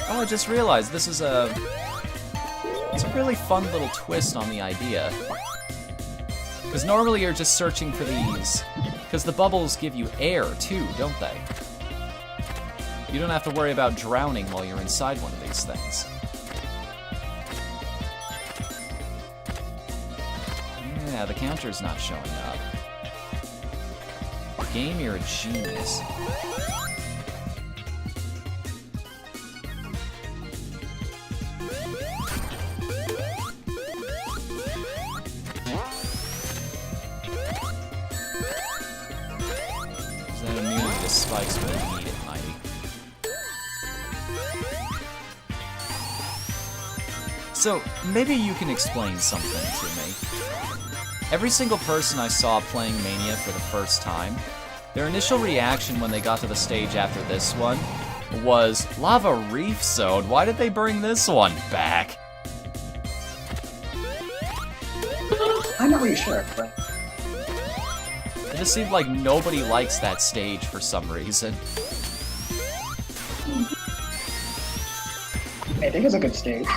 Oh, I just realized this is it's a really fun little twist on the idea. Because normally you're just searching for these... Because the bubbles give you air, too, don't they? You don't have to worry about drowning while you're inside one of these things. Yeah, the counter's not showing up. Game, you're a genius. Is that immunity to spikes, but I need it, mighty. So, maybe you can explain something to me. Every single person I saw playing Mania for the first time, their initial reaction when they got to the stage after this one was, Lava Reef Zone, why did they bring this one back? I'm not really sure, but... It just seemed like nobody likes that stage for some reason. I think it's a good stage.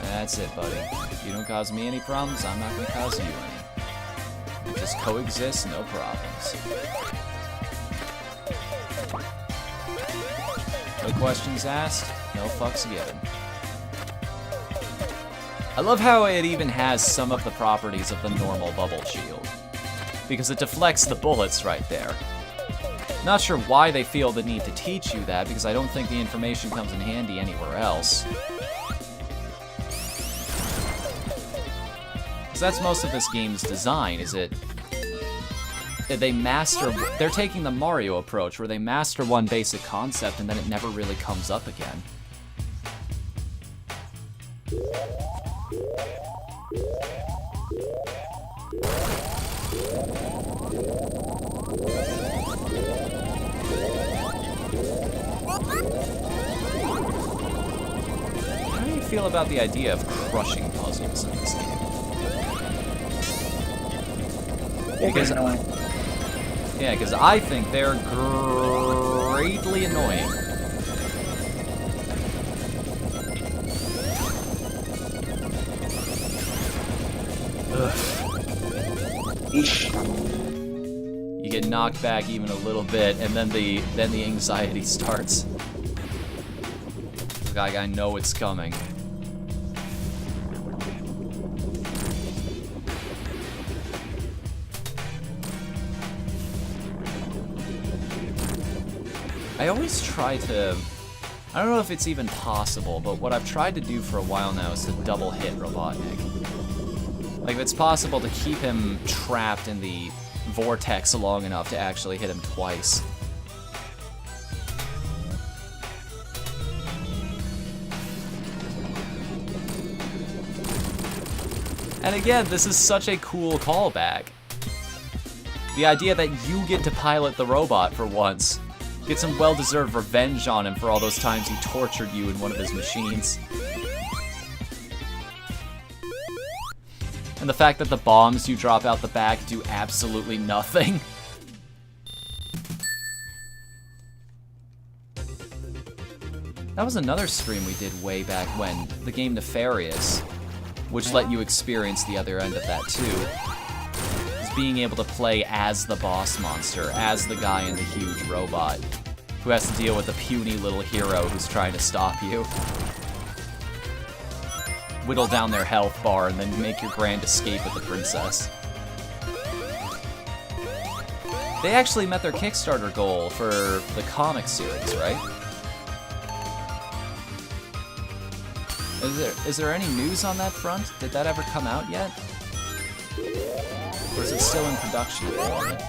That's it, buddy. If you don't cause me any problems, I'm not gonna cause you any. We just coexist, no problems. No questions asked, no fucks given. I love how it even has some of the properties of the normal bubble shield, because it deflects the bullets right there. Not sure why they feel the need to teach you that, because I don't think the information comes in handy anywhere else. That's most of this game's design, is they're taking the Mario approach, where they master one basic concept and then it never really comes up again. How do you feel about the idea of crushing puzzles in this game? Because I think they're greatly annoying. You get knocked back even a little bit, and then the anxiety starts. like I know it's coming. I always try to... I don't know if it's even possible, but what I've tried to do for a while now is to double hit Robotnik. Like, if it's possible to keep him trapped in the vortex long enough to actually hit him twice. And again, this is such a cool callback. The idea that you get to pilot the robot for once. Get some well-deserved revenge on him for all those times he tortured you in one of his machines. And the fact that the bombs you drop out the back do absolutely nothing. That was another stream we did way back when, the game Nefarious, which let you experience the other end of that too. Is being able to play as the boss monster, as the guy in the huge robot, who has to deal with a puny little hero who's trying to stop you. Whittle down their health bar and then make your grand escape with the princess. They actually met their Kickstarter goal for the comic series, right? Is there any news on that front? Did that ever come out yet? Or is it still in production at the moment?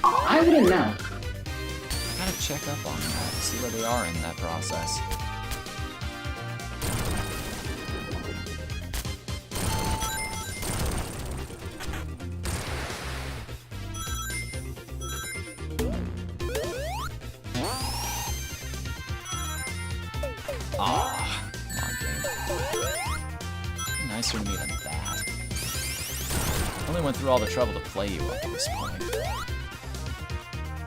I wouldn't know. I gotta check up on that, see where they are in that process. Ah, come on, game. Nicer to me than that. Only went through all the trouble to play you up to this point.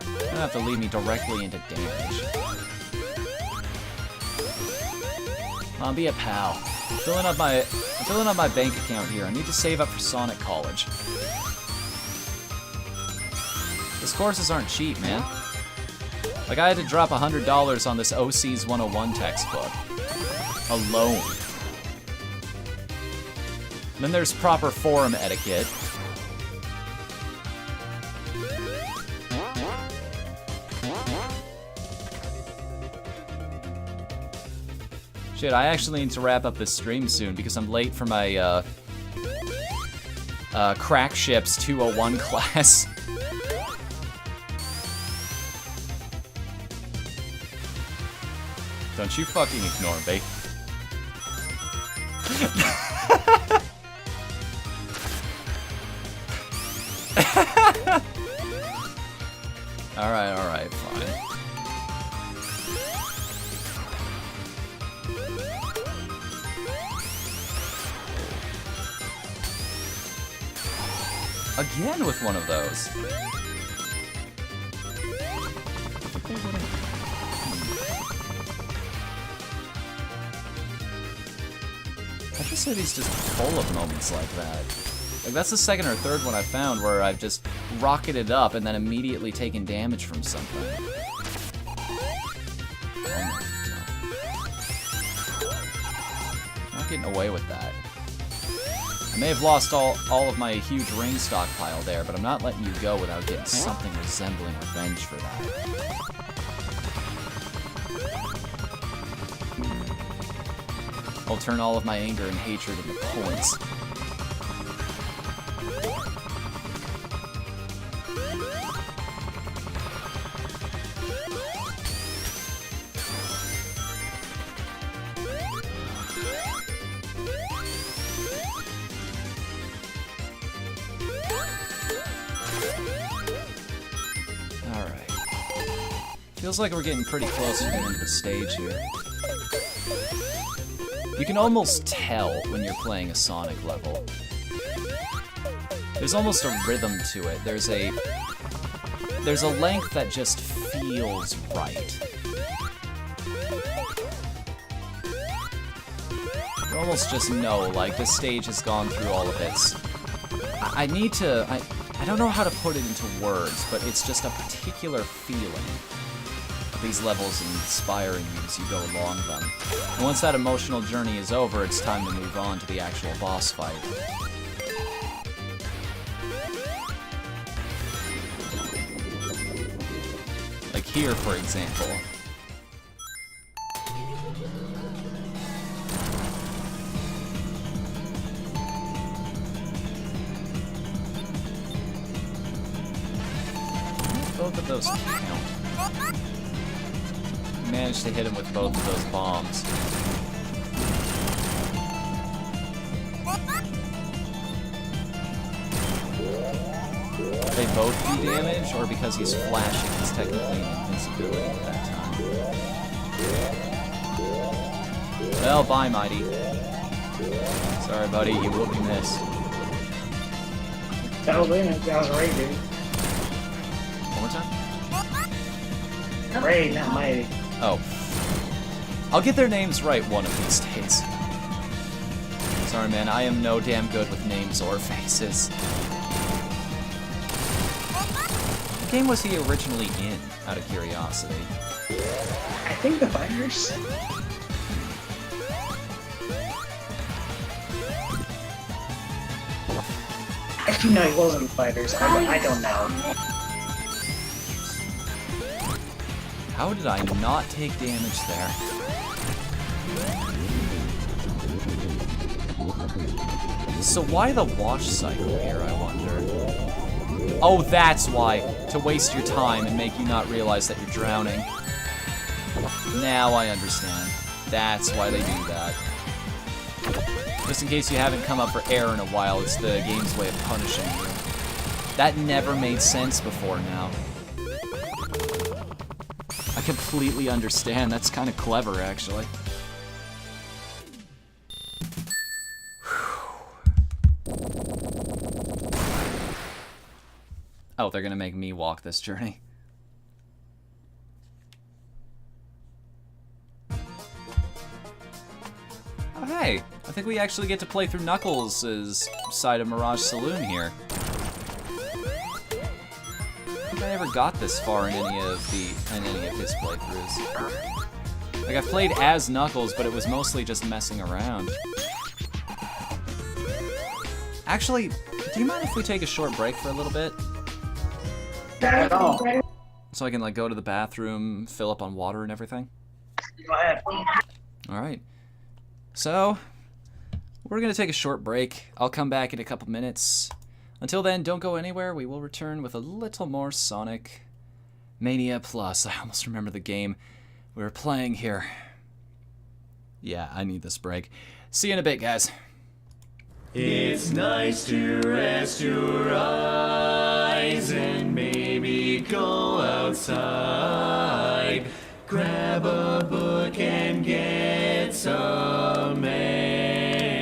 You don't have to lead me directly into damage. Come on, be a pal. I'm filling up my bank account here. I need to save up for Sonic College. These courses aren't cheap, man. Like, I had to drop $100 on this OC's 101 textbook. Alone. Then there's proper forum etiquette. Shit, I actually need to wrap up this stream soon because I'm late for my, Crack Ships 201 class. Don't you fucking ignore me. Alright, fine. Again with one of those. Epic City's just full of moments like that. Like, that's the second or third one I found where I've just rocketed up and then immediately taken damage from something. Not getting away with that. I may have lost all of my huge ring stockpile there, but I'm not letting you go without getting something resembling revenge for that. I'll turn all of my anger and hatred into points. Alright. Feels like we're getting pretty close to the end of the stage here. You can almost tell when you're playing a Sonic level. There's almost a rhythm to it. There's a length that just feels right. You almost just know, like, this stage has gone through all of its... I don't know how to put it into words, but it's just a particular feeling. A these levels inspiring you as you go along them. And once that emotional journey is over, it's time to move on to the actual boss fight. Like here, for example. Both of those count. Managed to hit him with both of those bombs. They both do damage, or because he's flashing, he's technically an invincibility at that time. Well, bye, Mighty. Sorry, buddy, you will be missed. That was Ray, dude. One more time? Ray, not Mighty. Oh. I'll get their names right one of these days. Sorry, man, I am no damn good with names or faces. What game was he originally in, out of curiosity? I think the Fighters. Actually, no, he wasn't Fighters. I don't know. How did I not take damage there? So why the wash cycle here, I wonder? Oh, that's why. To waste your time and make you not realize that you're drowning. Now I understand. That's why they do that. Just in case you haven't come up for air in a while, it's the game's way of punishing you. That never made sense before now. I completely understand. That's kind of clever, actually. Oh, they're gonna make me walk this journey. Oh, hey! I think we actually get to play through Knuckles' side of Mirage Saloon here. I don't think I ever got this far in any of his playthroughs. Like, I've played as Knuckles, but it was mostly just messing around. Actually, do you mind if we take a short break for a little bit? Not at all. So I can, like, go to the bathroom, fill up on water and everything? Go ahead. Alright. So, we're gonna take a short break. I'll come back in a couple minutes. Until then, don't go anywhere. We will return with a little more Sonic Mania Plus. I almost remember the game we were playing here. Yeah, I need this break. See you in a bit, guys. It's nice to rest your eyes and maybe go outside. Grab a book and get some air.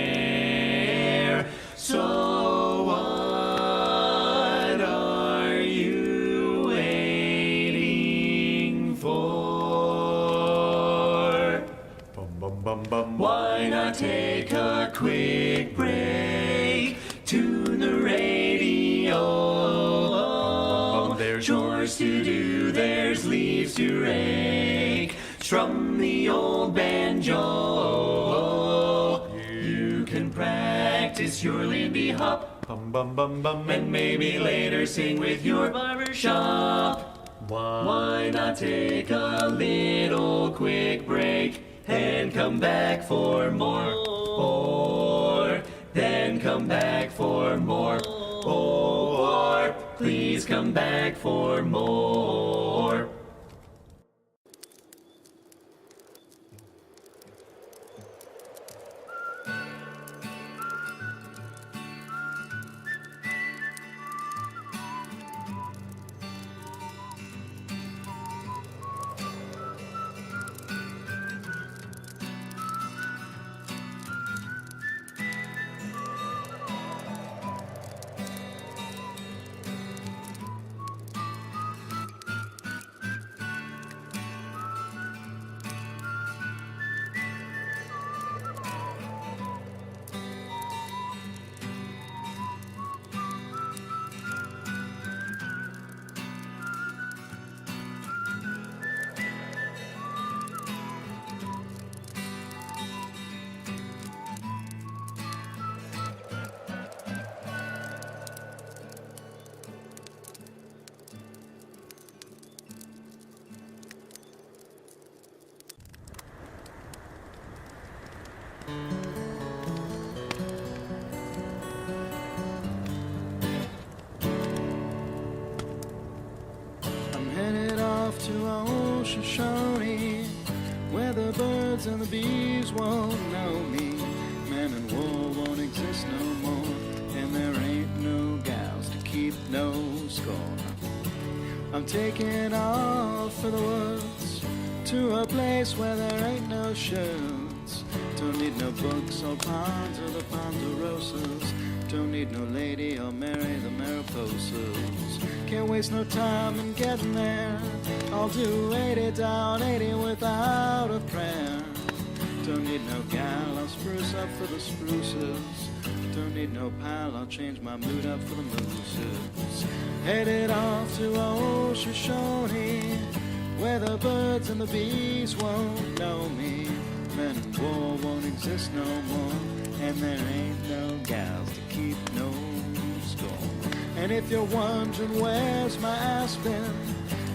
So what are you waiting for? Why not take a quick break? Tune the radio. There's chores to do, there's leaves to rake. Strum the old banjo. You can practice your Lindy Hop. And maybe later sing with your barbershop. Why not take a little quick break and come back for more? Or then come back for more. Or please come back for more. I'm taking off for the woods, to a place where there ain't no shoulds. Don't need no books or ponds or the ponderosas. Don't need no lady or marry the mariposas. Can't waste no time in getting there. I'll do 80 down, 80 without a prayer. Don't need no gal, I'll spruce up for the spruces. Don't need no pal, I'll change my mood up for the mooses. Headed off to old Shoshone, where the birds and the bees won't know me. Men and war won't exist no more, and there ain't no gals to keep no score. And if you're wondering where's my aspen,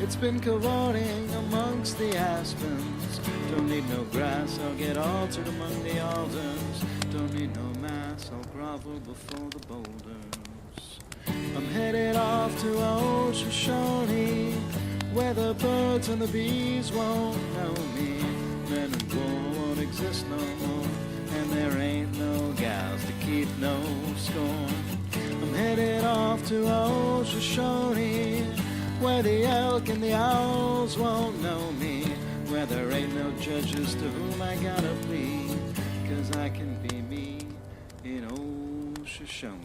it's been cavorting amongst the aspens. Don't need no grass, I'll get altered among the alders. Don't need no mass, I'll grovel before the boulders. I'm headed off to old Shoshone, where the birds and the bees won't know me. Men and war won't exist no more, and there ain't no gals to keep no score. I'm headed off to old Shoshone, where the elk and the owls won't know me, where there ain't no judges to whom I gotta plead, 'cause I can be me in old Shoshone.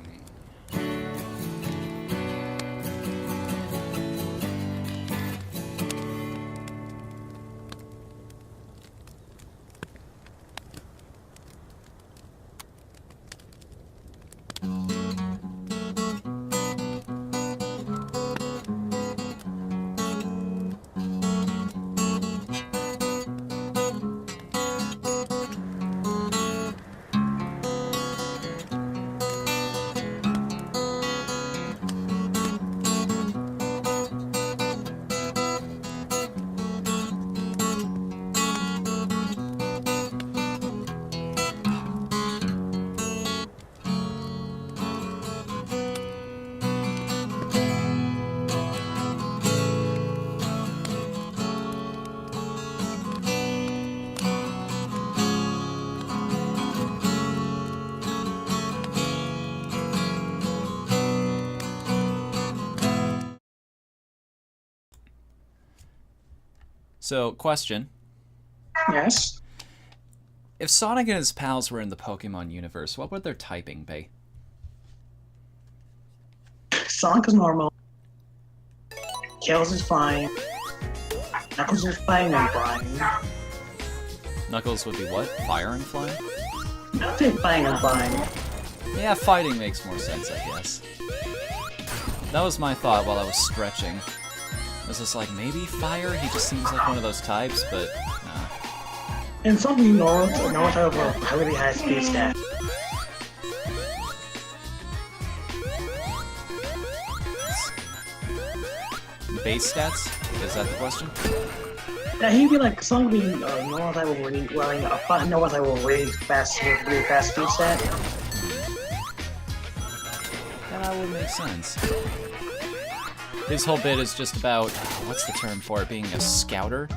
So, question. Yes. If Sonic and his pals were in the Pokemon universe, what would their typing be? Sonic is normal. Tails is fine. Knuckles is flying and flying. Knuckles would be what? Fire and flying? Nothing flying and flying. Yeah, fighting makes more sense, I guess. That was my thought while I was stretching. I was just like, maybe fire? He just seems like one of those types, but nah. And some of you know type of really high speed stat. Base stats? Is that the question? Yeah, he'd be like some of you know type of really fast speed stat. That would make sense. His whole bit is just about, what's the term for it, being a scouter?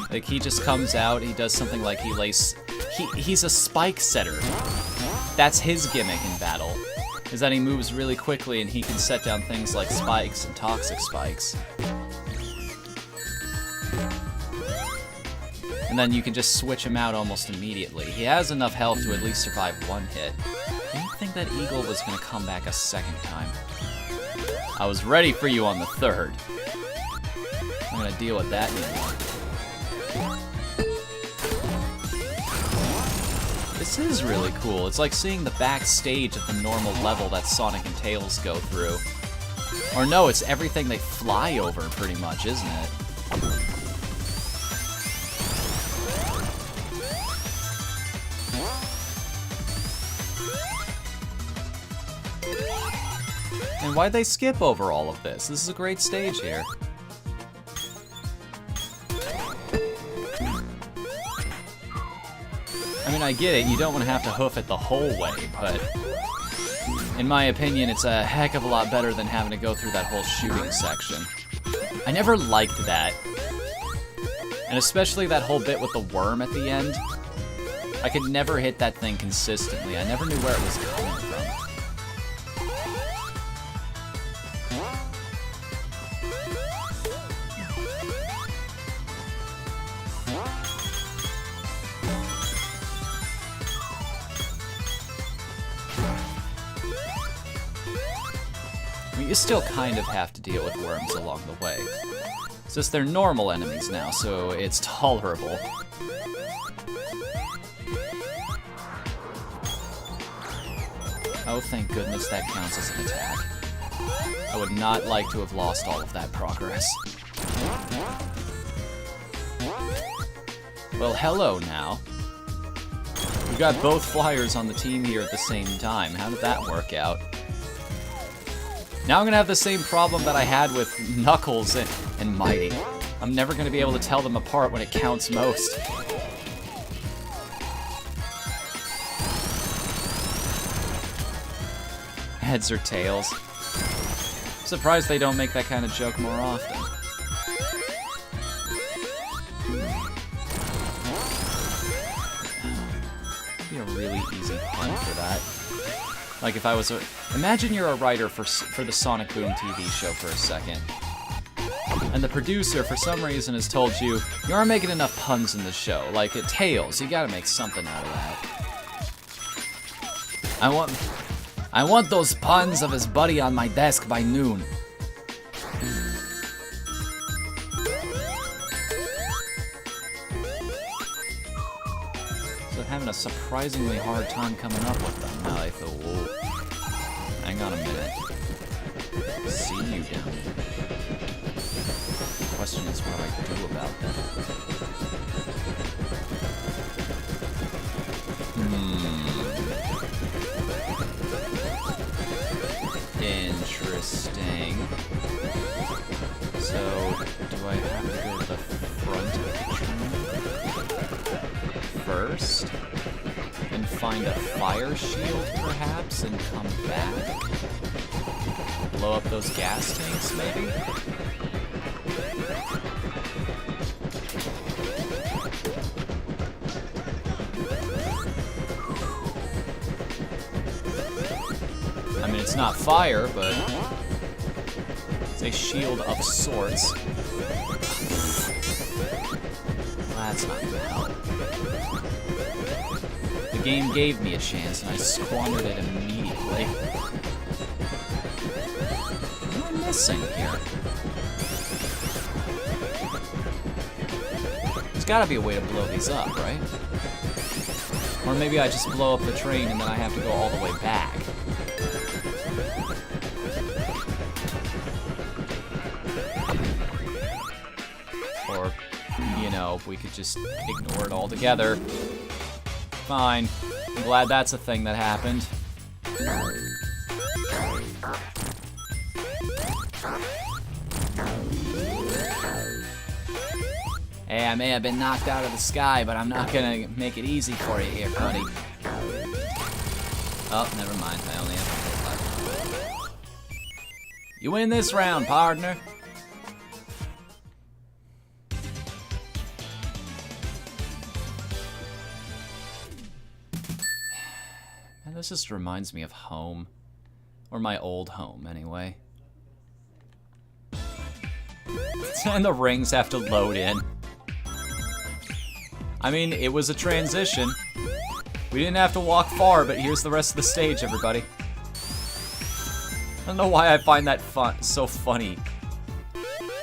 Like, he just comes out, he does something like he's a spike setter. That's his gimmick in battle, is that he moves really quickly and he can set down things like spikes and toxic spikes. And then you can just switch him out almost immediately. He has enough health to at least survive one hit. I didn't think that Eagle was gonna come back a second time. I was ready for you on the third. I'm gonna deal with that anymore. This is really cool. It's like seeing the backstage at the normal level that Sonic and Tails go through. Or no, it's everything they fly over pretty much, isn't it? And why'd they skip over all of this? This is a great stage here. I mean, I get it, you don't want to have to hoof it the whole way, but in my opinion, it's a heck of a lot better than having to go through that whole shooting section. I never liked that. And especially that whole bit with the worm at the end. I could never hit that thing consistently. I never knew where it was coming from. you still kind of have to deal with worms along the way. It's just they're normal enemies now, so it's tolerable. Oh, thank goodness that counts as an attack. I would not like to have lost all of that progress. Well, hello now. We've got both flyers on the team here at the same time. How did that work out? Now I'm gonna have the same problem that I had with Knuckles and Mighty. I'm never gonna be able to tell them apart when it counts most. Heads or tails? I'm surprised they don't make that kind of joke more often. Be a really easy pun for that. Like if I was a... Imagine you're a writer for the Sonic Boom TV show for a second. And the producer, for some reason, has told you, you aren't making enough puns in the show. Like at Tails, you gotta make something out of that. I want those puns of his buddy on my desk by noon. So I'm having a surprisingly hard time coming up with them. Now I thought, whoa. Hang on a minute. See you down there. The question is, what do I do about that? Interesting. So, do I have to go to the front of the train first? And find a fire shield, perhaps, and come back? Blow up those gas tanks, maybe? I mean, it's not fire, but it's a shield of sorts. That's not gonna help. The game gave me a chance, and I squandered it immediately. What am I missing here? There's gotta be a way to blow these up, right? Or maybe I just blow up the train and then I have to go all the way back. Or, you know, we could just ignore it altogether. Fine. I'm glad that's a thing that happened. Hey, I may have been knocked out of the sky, but I'm not gonna make it easy for you here, buddy. Oh, never mind. I only have to go left. You win this round, partner. Man, this just reminds me of home. Or my old home, anyway. And the rings have to load in. I mean, it was a transition. We didn't have to walk far, but here's the rest of the stage, everybody. I don't know why I find that so funny.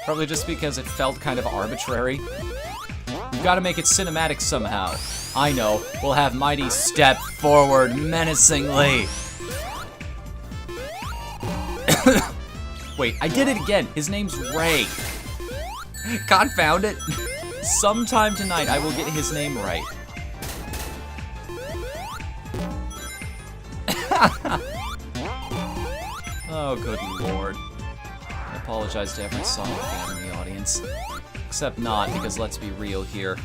Probably just because it felt kind of arbitrary. We've got to make it cinematic somehow. I know, we'll have Mighty step forward menacingly. Wait, I did it again. His name's Ray. Confound it. Sometime tonight, I will get his name right. Oh, good lord. I apologize to every Sonic fan in the audience. Except not, because let's be real here.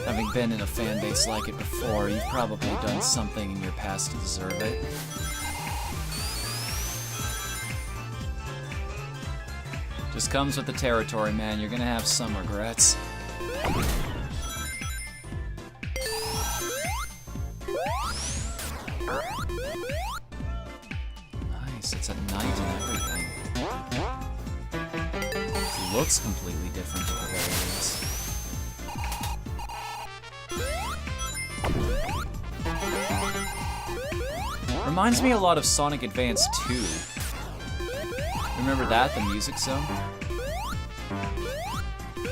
Having been in a fan base like it before, you've probably done something in your past to deserve it. Just comes with the territory, man. You're gonna have some regrets. Nice, it's at night and everything. It looks completely different at the very least. Reminds me a lot of Sonic Advance 2. Remember that? The music zone?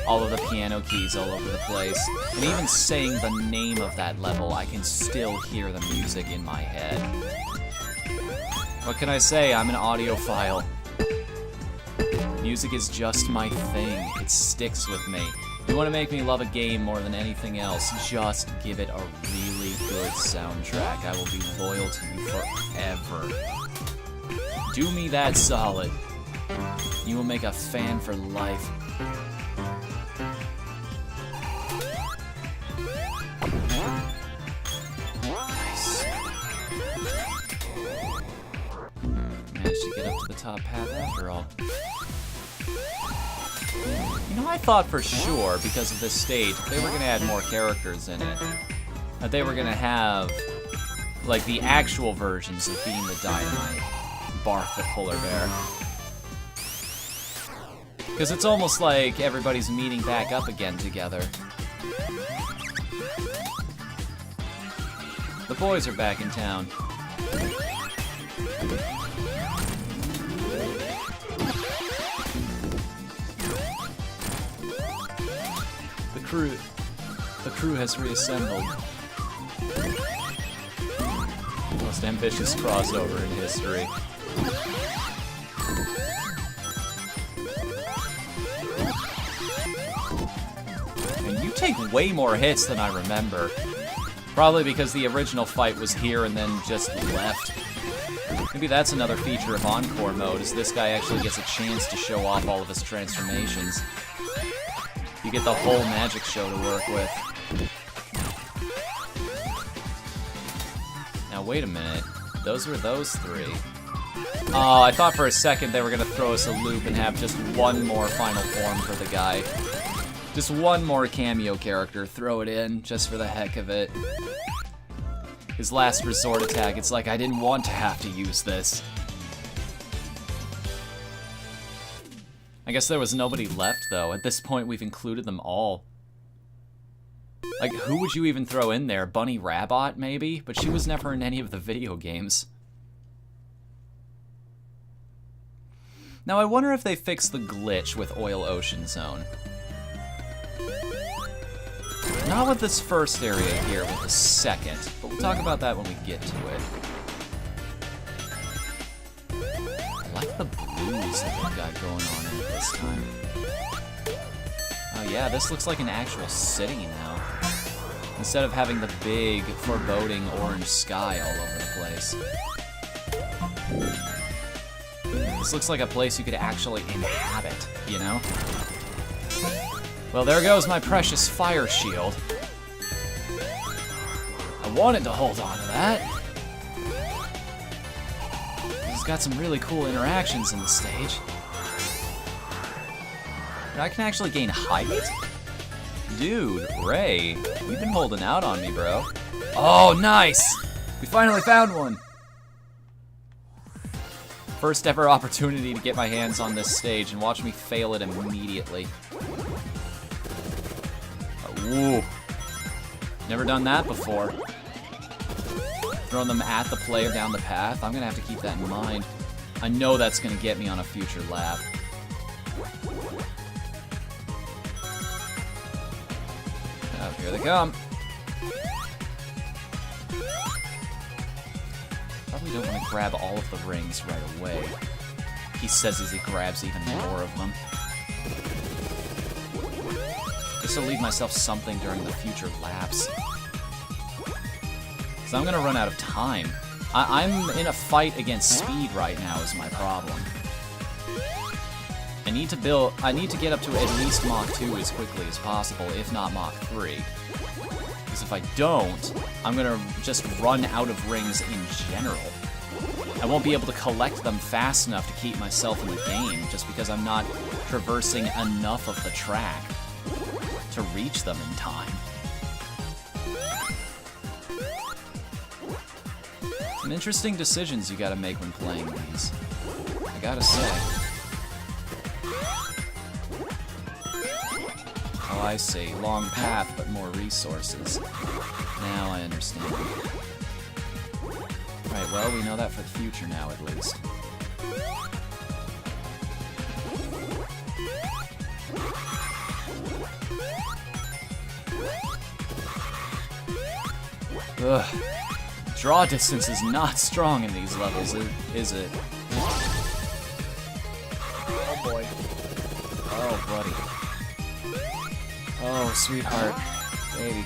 All of the piano keys all over the place. And even saying the name of that level, I can still hear the music in my head. What can I say? I'm an audiophile. Music is just my thing. It sticks with me. You want to make me love a game more than anything else, just give it a really good soundtrack. I will be loyal to you forever. Do me that solid. You will make a fan for life. Nice. Managed to get up to the top path after all. You know, I thought for sure, because of this stage, if they were going to add more characters in it, that they were going to have, like, the actual versions of Being the Dynamite, Bark the Polar Bear. Because it's almost like everybody's meeting back up again together. The boys are back in town. The crew has reassembled. Most ambitious crossover in history. And you take way more hits than I remember. Probably because the original fight was here and then just left. Maybe that's another feature of Encore mode, is this guy actually gets a chance to show off all of his transformations. You get the whole magic show to work with. Now, wait a minute. Those were those three. Oh, I thought for a second they were going to throw us a loop and have just one more final form for the guy. Just one more cameo character. Throw it in, just for the heck of it. His last resort attack, it's like I didn't want to have to use this. I guess there was nobody left, though. At this point, we've included them all. Like, who would you even throw in there? Bunny Rabbit, maybe? But she was never in any of the video games. Now, I wonder if they fixed the glitch with Oil Ocean Zone. Not with this first area here, with the second. But we'll talk about that when we get to it. I like the blues that they've got going on in it this time. Oh yeah, this looks like an actual city now. Instead of having the big, foreboding orange sky all over the place. This looks like a place you could actually inhabit, you know? Well, there goes my precious fire shield. I wanted to hold on to that. It's got some really cool interactions in the stage. And I can actually gain height? Dude, Ray, you've been holding out on me, bro. Oh, nice! We finally found one! First ever opportunity to get my hands on this stage, and watch me fail it immediately. Ooh. Never done that before. Throwing them at the player down the path. I'm gonna have to keep that in mind. I know that's gonna get me on a future lap. Oh, here they come. Probably don't want to grab all of the rings right away. He says as he grabs even more of them. Just to leave myself something during the future laps. Because I'm going to run out of time. I'm in a fight against speed right now is my problem. I need to get up to at least Mach 2 as quickly as possible, if not Mach 3. Because if I don't, I'm going to just run out of rings in general. I won't be able to collect them fast enough to keep myself in the game, just because I'm not traversing enough of the track to reach them in time. Some interesting decisions you gotta make when playing these, I gotta say. Oh, I see. Long path, but more resources. Now I understand. Right, well, we know that for the future now, at least. Ugh. Draw distance is not strong in these levels, is it? Oh boy. Oh, buddy. Oh, sweetheart. Baby.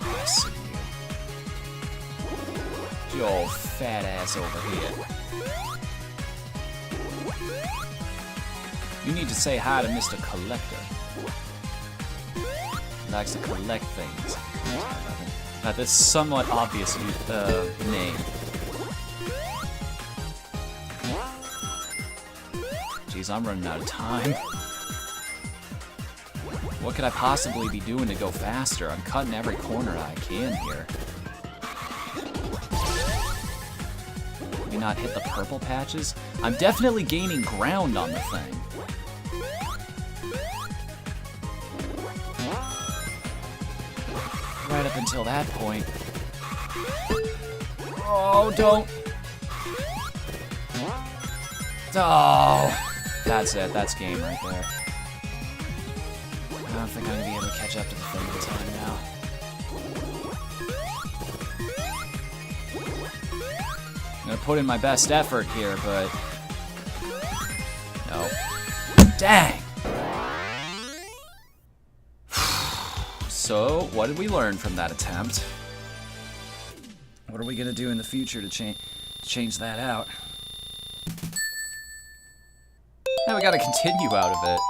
I see you. You old fat ass over here. You need to say hi to Mr. Collector. He likes to collect things. Now, this somewhat obvious name. Jeez, I'm running out of time. What could I possibly be doing to go faster? I'm cutting every corner I can here. Maybe not hit the purple patches? I'm definitely gaining ground on the thing. Right up until that point. Oh, don't. Oh. That's it. That's game right there. I don't think I'm going to be able to catch up to the thing in time now. I'm going to put in my best effort here, but... no. Dang! So, what did we learn from that attempt? What are we going to do in the future to change that out? Now we gotta continue out of it.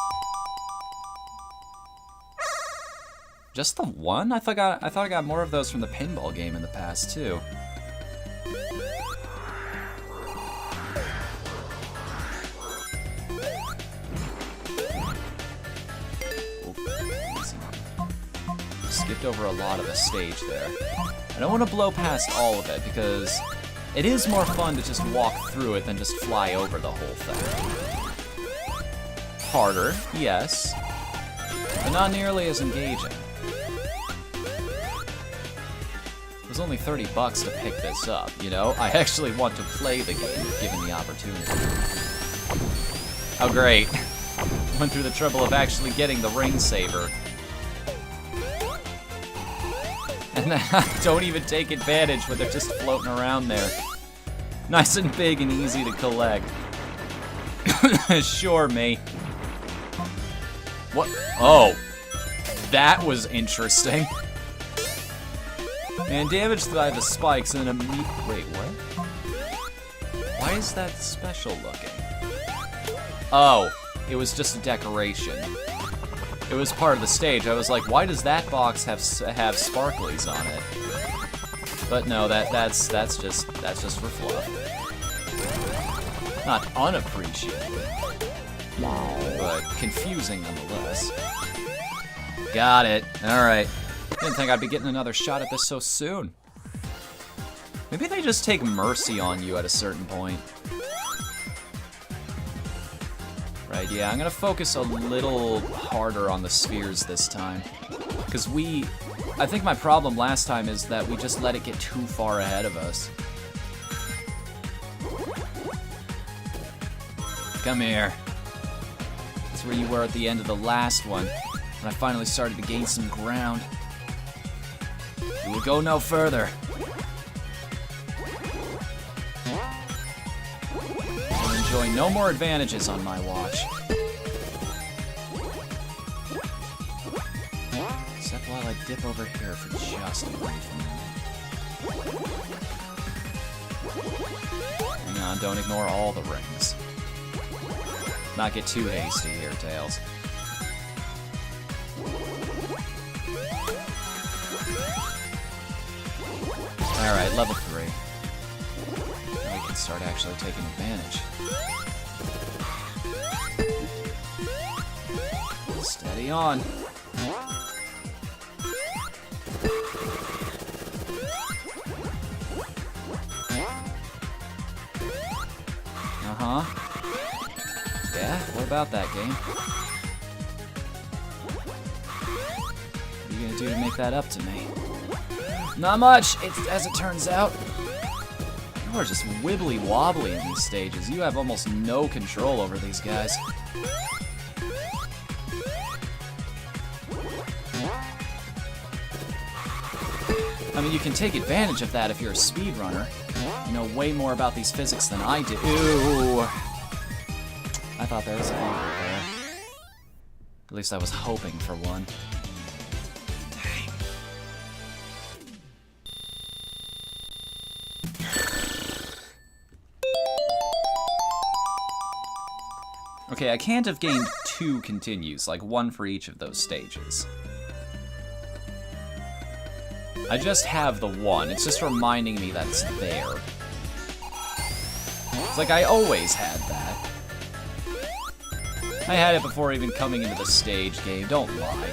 Just the one? I thought I got more of those from the pinball game in the past too. Skipped over a lot of the stage there. I don't want to blow past all of it because it is more fun to just walk through it than just fly over the whole thing. Harder, yes, but not nearly as engaging. It was only $30 to pick this up, you know? I actually want to play the game if given the opportunity. Oh great. Went through the trouble of actually getting the ring saver. And then I don't even take advantage when they're just floating around there. Nice and big and easy to collect. Sure, mate. What? Oh. That was interesting. And damaged by the spikes and wait, what? Why is that special looking? Oh, it was just a decoration. It was part of the stage. I was like, why does that box have sparklies on it? But no, that's just for fluff. Not unappreciated, but confusing nonetheless. Got it. All right. Didn't think I'd be getting another shot at this so soon. Maybe they just take mercy on you at a certain point. Right, yeah, I'm gonna focus a little harder on the spheres this time. Because I think my problem last time is that we just let it get too far ahead of us. Come here. That's where you were at the end of the last one, when I finally started to gain some ground. You will go no further. I'll enjoy no more advantages on my watch. Except while I dip over here for just a brief moment. Hang on, don't ignore all the rings. Not get too hasty here, Tails. Alright, level 3. Now we can start actually taking advantage. Steady on. Uh-huh. Yeah, what about that game? What are you gonna do to make that up to me? Not much, as it turns out. You are just wibbly-wobbly in these stages. You have almost no control over these guys. mean, you can take advantage of that if you're a speedrunner. You know way more about these physics than I do. Ooh. I thought there was a bumper there. At least I was hoping for one. Okay, I can't have gained 2 continues, like 1 for each of those stages. I just have the 1. It's just reminding me that it's there. It's like I always had that. I had it before even coming into the stage game, don't lie.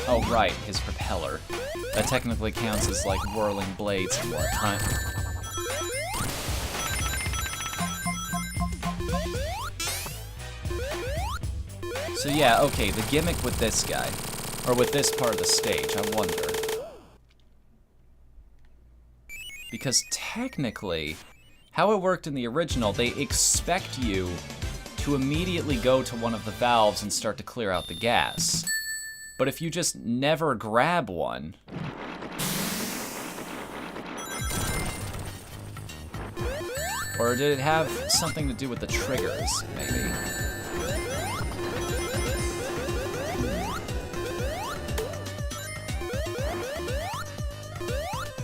Oh right, his propeller. That technically counts as like whirling blades and whatnot. So yeah, okay, the gimmick with this guy, or with this part of the stage, I wonder. Because technically, how it worked in the original, they expect you to immediately go to one of the valves and start to clear out the gas. But if you just never grab one... Or did it have something to do with the triggers, maybe?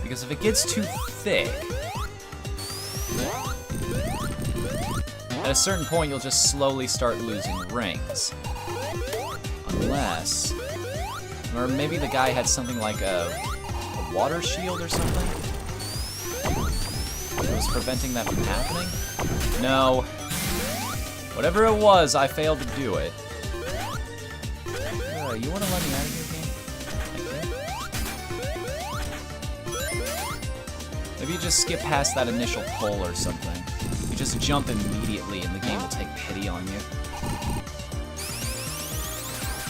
Because if it gets too thick, at a certain point you'll just slowly start losing rings. Unless... Or maybe the guy had something like a water shield or something? That was preventing that from happening? No. Whatever it was, I failed to do it. You wanna let me out of here, game? Maybe you just skip past that initial pull or something. You just jump immediately and the game will take pity on you.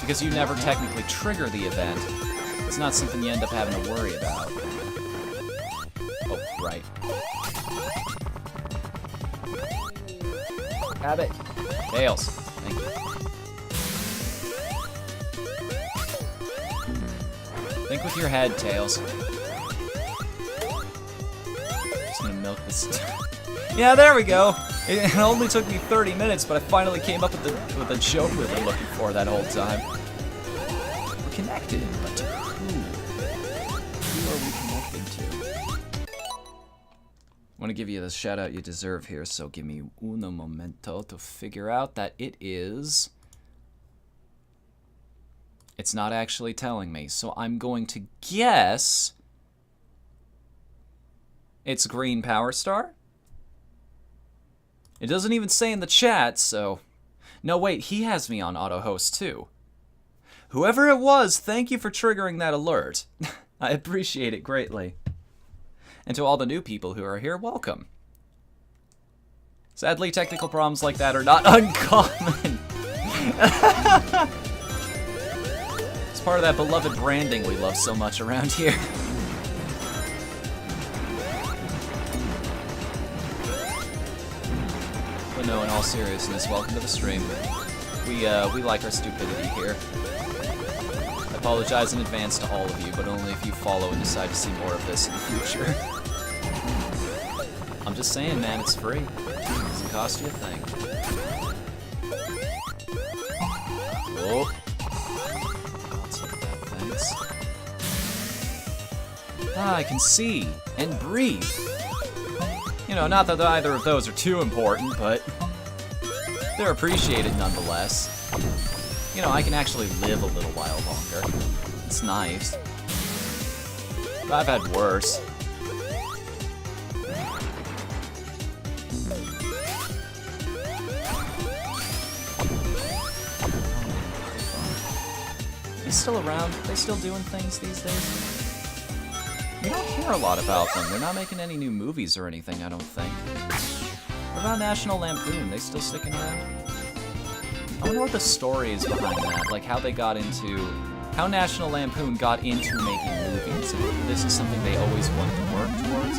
Because you never technically trigger the event, it's not something you end up having to worry about. Oh, right. Have it. Tails. Thank you. Think with your head, Tails. Just gonna milk this. Yeah, there we go. It only took me 30 minutes, but I finally came up with the joke we've been looking for that whole time. We're connected, but to who? Who are we connected to? I want to give you the shout out you deserve here, so give me uno momento to figure out that it is... It's not actually telling me, so I'm going to guess... It's Green Power Star? It doesn't even say in the chat, so... No, wait, he has me on auto host too. Whoever it was, thank you for triggering that alert. I appreciate it greatly. And to all the new people who are here, welcome. Sadly, technical problems like that are not uncommon. It's part of that beloved branding we love so much around here. But no, in all seriousness, welcome to the stream. We like our stupidity here. I apologize in advance to all of you, but only if you follow and decide to see more of this in the future. I'm just saying, man, it's free. It doesn't cost you a thing. Whoa. I'll take that, thanks. Ah, I can see and breathe. You know, not that either of those are too important, but they're appreciated nonetheless. You know, I can actually live a little while longer. It's nice. But I've had worse. Are they still around? Are they still doing things these days? You don't hear a lot about them. They're not making any new movies or anything, I don't think. What about National Lampoon? They still sticking around? I wonder what the story is behind that, like how they got into... How National Lampoon got into making movies. If this is something they always wanted to work towards,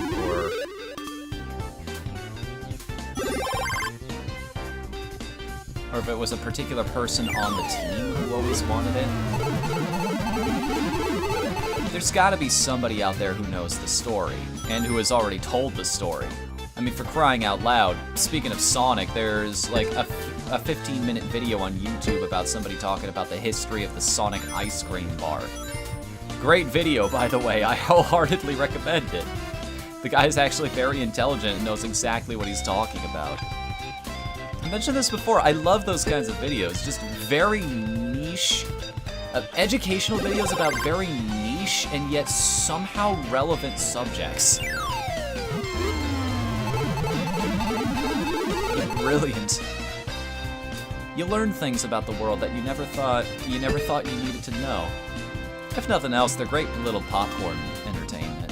or or if it was a particular person on the team who always wanted it. There's gotta be somebody out there who knows the story, and who has already told the story. I mean, for crying out loud, speaking of Sonic, there's like a 15-minute video on YouTube about somebody talking about the history of the Sonic ice cream bar. Great video, by the way, I wholeheartedly recommend it. The guy is actually very intelligent and knows exactly what he's talking about. I mentioned this before, I love those kinds of videos, just very niche, educational videos about very niche and yet somehow relevant subjects. Brilliant. You learn things about the world that you never thought you needed to know. If nothing else, they're great little popcorn entertainment.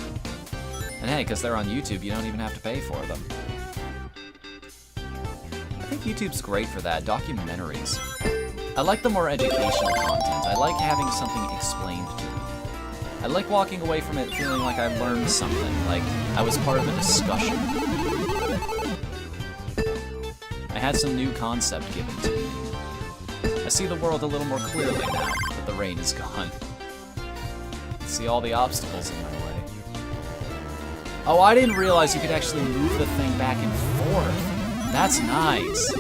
And hey, because they're on YouTube, you don't even have to pay for them. I think YouTube's great for that, documentaries. I like the more educational content. I like having something explained to me. I like walking away from it feeling like I learned something, like I was part of a discussion. I had some new concept given to me. I see the world a little more clearly now that the rain is gone. I see all the obstacles in my way. Oh, I didn't realize you could actually move the thing back and forth. That's nice.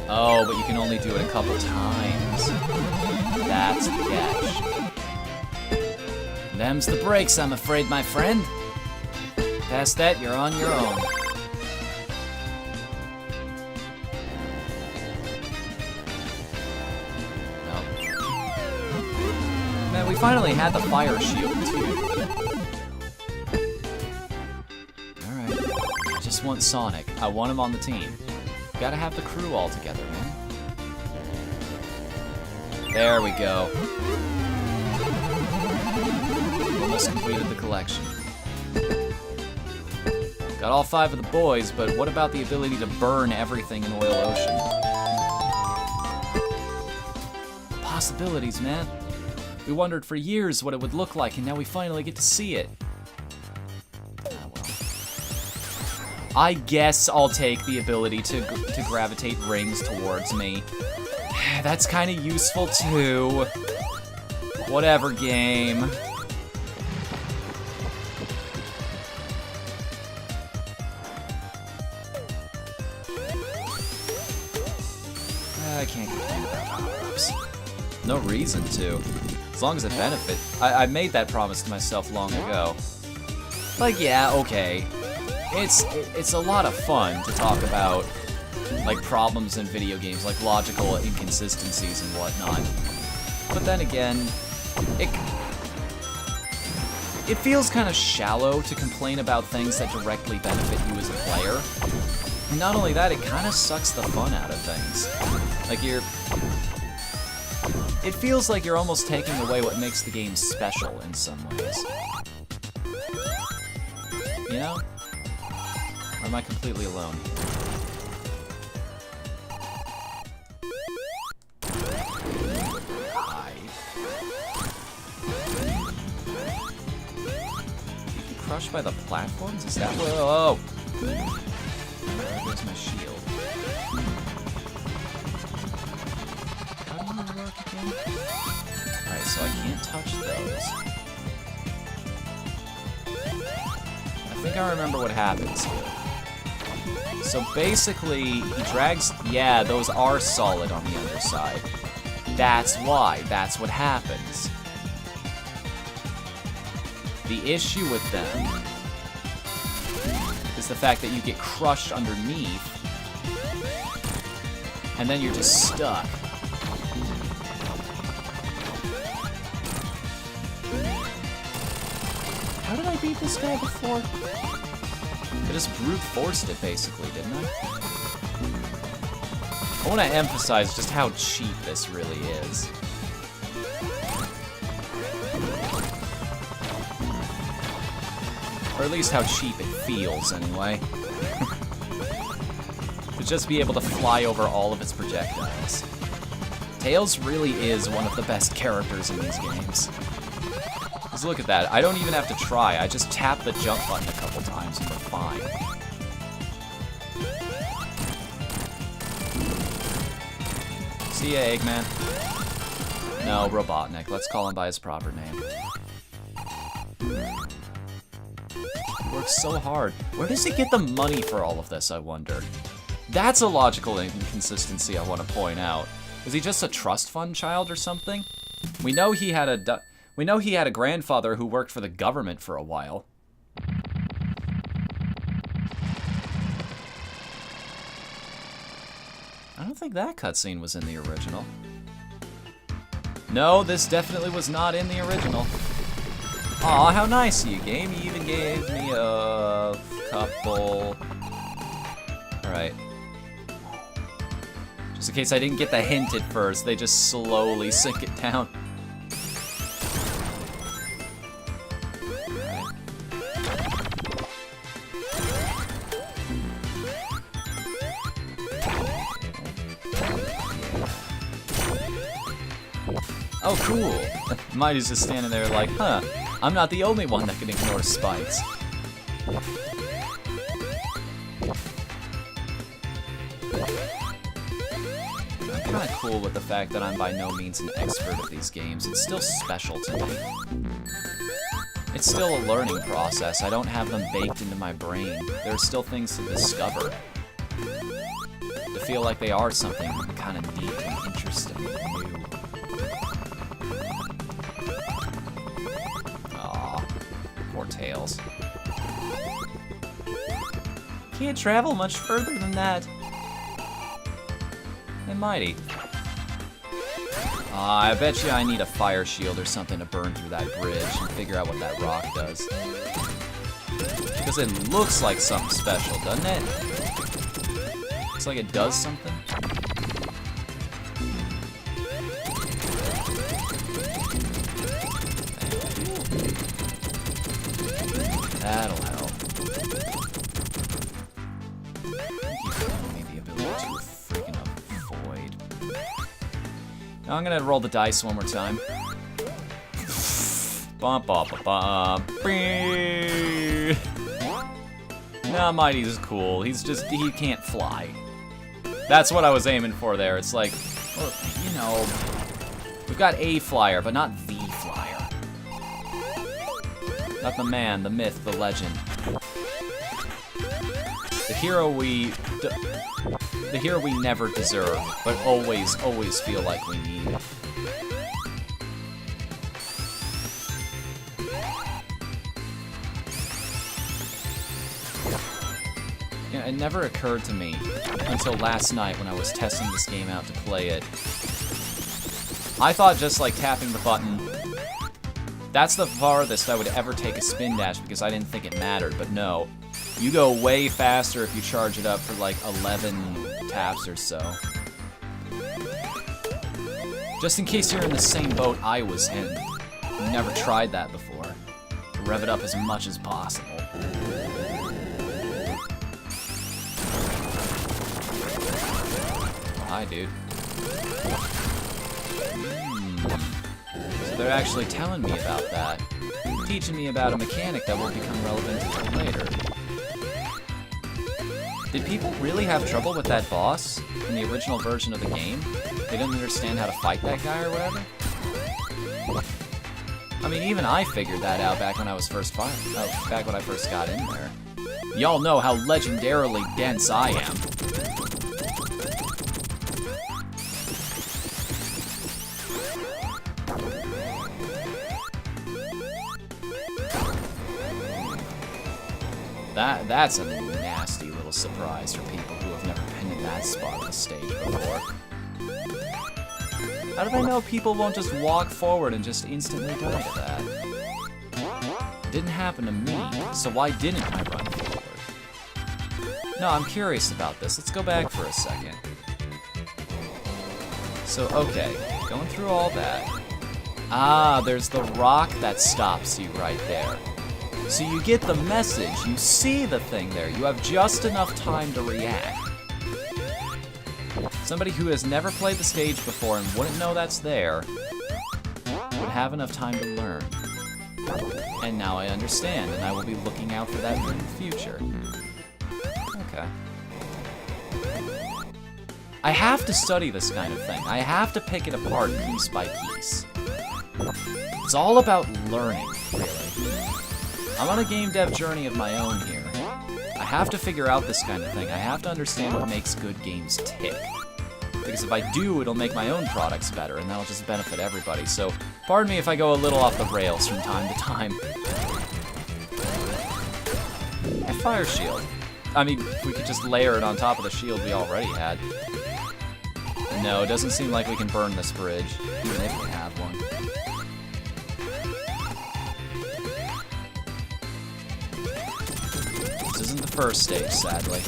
Oh, but you can only do it a couple times. That's the catch. Them's the breaks, I'm afraid, my friend. Past that, you're on your own. Nope. Man, we finally had the fire shield, too. Alright. I just want Sonic. I want him on the team. Gotta have the crew all together, man. There we go. Almost completed the collection. Got all 5 of the boys, but what about the ability to burn everything in Oil Ocean? Possibilities, man. We wondered for years what it would look like, and now we finally get to see it. Oh, well. I guess I'll take the ability to gravitate rings towards me. That's kind of useful, too. Whatever, game. I can't complain about power-ups. No reason to. As long as it benefits. I made that promise to myself long ago. Like, yeah, okay. It's a lot of fun to talk about, like, problems in video games, like logical inconsistencies and whatnot. But then again, it feels kind of shallow to complain about things that directly benefit you as a player. And not only that, it kind of sucks the fun out of things. Like, it feels like you're almost taking away what makes the game special in some ways. You know? Or am I completely alone here? Hi. You get crushed by the platforms? Is that what? Oh! Where's my shield? How do you work again? Alright, so I can't touch those. I think I remember what happens here. So basically, he drags... Yeah, those are solid on the underside. That's why. That's what happens. The issue with them is the fact that you get crushed underneath, and then you're just stuck. How did I beat this guy before? I just brute forced it, basically, didn't I? I want to emphasize just how cheap this really is. Or at least how cheap it feels, anyway. To just be able to fly over all of its projectiles. Tails really is one of the best characters in these games. Because look at that. I don't even have to try. I just tap the jump button a couple times and we're fine. See ya, Eggman. No, Robotnik. Let's call him by his proper name. He works so hard. Where does he get the money for all of this, I wonder? That's a logical inconsistency I want to point out. Is he just a trust fund child or something? We know he had a grandfather who worked for the government for a while. I don't think that cutscene was in the original. No, this definitely was not in the original. Aw, how nice of you, game. You even gave me a couple... Alright. Just in case I didn't get the hint at first, they just slowly sink it down. Alright. Oh, cool. Mighty's just standing there like, huh, I'm not the only one that can ignore spikes. I'm kinda cool with the fact that I'm by no means an expert at these games. It's still special to me. It's still a learning process. I don't have them baked into my brain. There are still things to discover. To feel like they are something kind of neat and interesting and new. Aw, poor Tails. Can't travel much further than that. Hey, Mighty. I bet you I need a fire shield or something to burn through that bridge and figure out what that rock does. Because it looks like something special, doesn't it? Looks like it does something. That'll help. Thank you for giving me the ability to freaking avoid. Now I'm gonna roll the dice one more time. Bump, bump, bump. Nah, Mighty is cool. He's just, he can't fly. That's what I was aiming for there. It's like, well, you know, we've got a flyer, but not the flyer. Not the man, the myth, the legend. The hero we never deserve, but always feel like we need. Yeah, it never occurred to me until last night when I was testing this game out to play it. I thought just like tapping the button, that's the farthest I would ever take a spin dash because I didn't think it mattered, but no. You go way faster if you charge it up for like 11 taps or so. Just in case you're in the same boat I was in. You never tried that before. Rev it up as much as possible. Hi, dude. So they're actually telling me about that. Teaching me about a mechanic that won't become relevant until later. Did people really have trouble with that boss in the original version of the game? They didn't understand how to fight that guy or whatever? I mean, even I figured that out back when I was first back when I first got in there. Y'all know how legendarily dense I am. That's a nasty little surprise for people who have never been in that spot of the stage before. How do they know people won't just walk forward and just instantly die to that? It didn't happen to me, so why didn't I run forward? No, I'm curious about this. Let's go back for a second. So, okay, going through all that. Ah, there's the rock that stops you right there. So you get the message, you see the thing there, you have just enough time to react. Somebody who has never played the stage before and wouldn't know that's there would have enough time to learn. And now I understand, and I will be looking out for that in the future. Okay. I have to study this kind of thing. I have to pick it apart piece by piece. It's all about learning, really. I'm on a game dev journey of my own here. I have to figure out this kind of thing. I have to understand what makes good games tick. Because if I do, it'll make my own products better, and that'll just benefit everybody. So, pardon me if I go a little off the rails from time to time. A fire shield. I mean, we could just layer it on top of the shield we already had. No, it doesn't seem like we can burn this bridge, even if we have one. This isn't the first stage, sadly.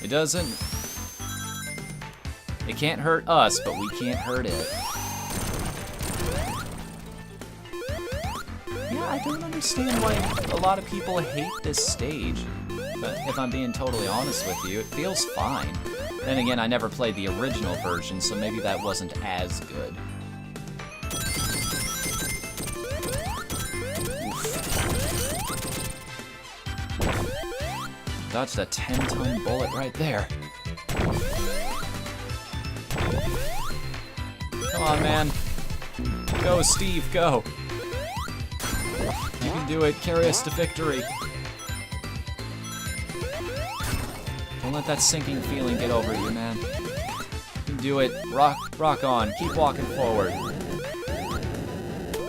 It doesn't... It can't hurt us, but we can't hurt it. Yeah, I don't understand why a lot of people hate this stage. But if I'm being totally honest with you, it feels fine. Then again, I never played the original version, so maybe that wasn't as good. Oof. Dodged a 10-ton bullet right there. Come on, man. Go, Steve, go. You can do it. Carry us to victory. Don't let that sinking feeling get over you, man. You can do it. Rock on. Keep walking forward.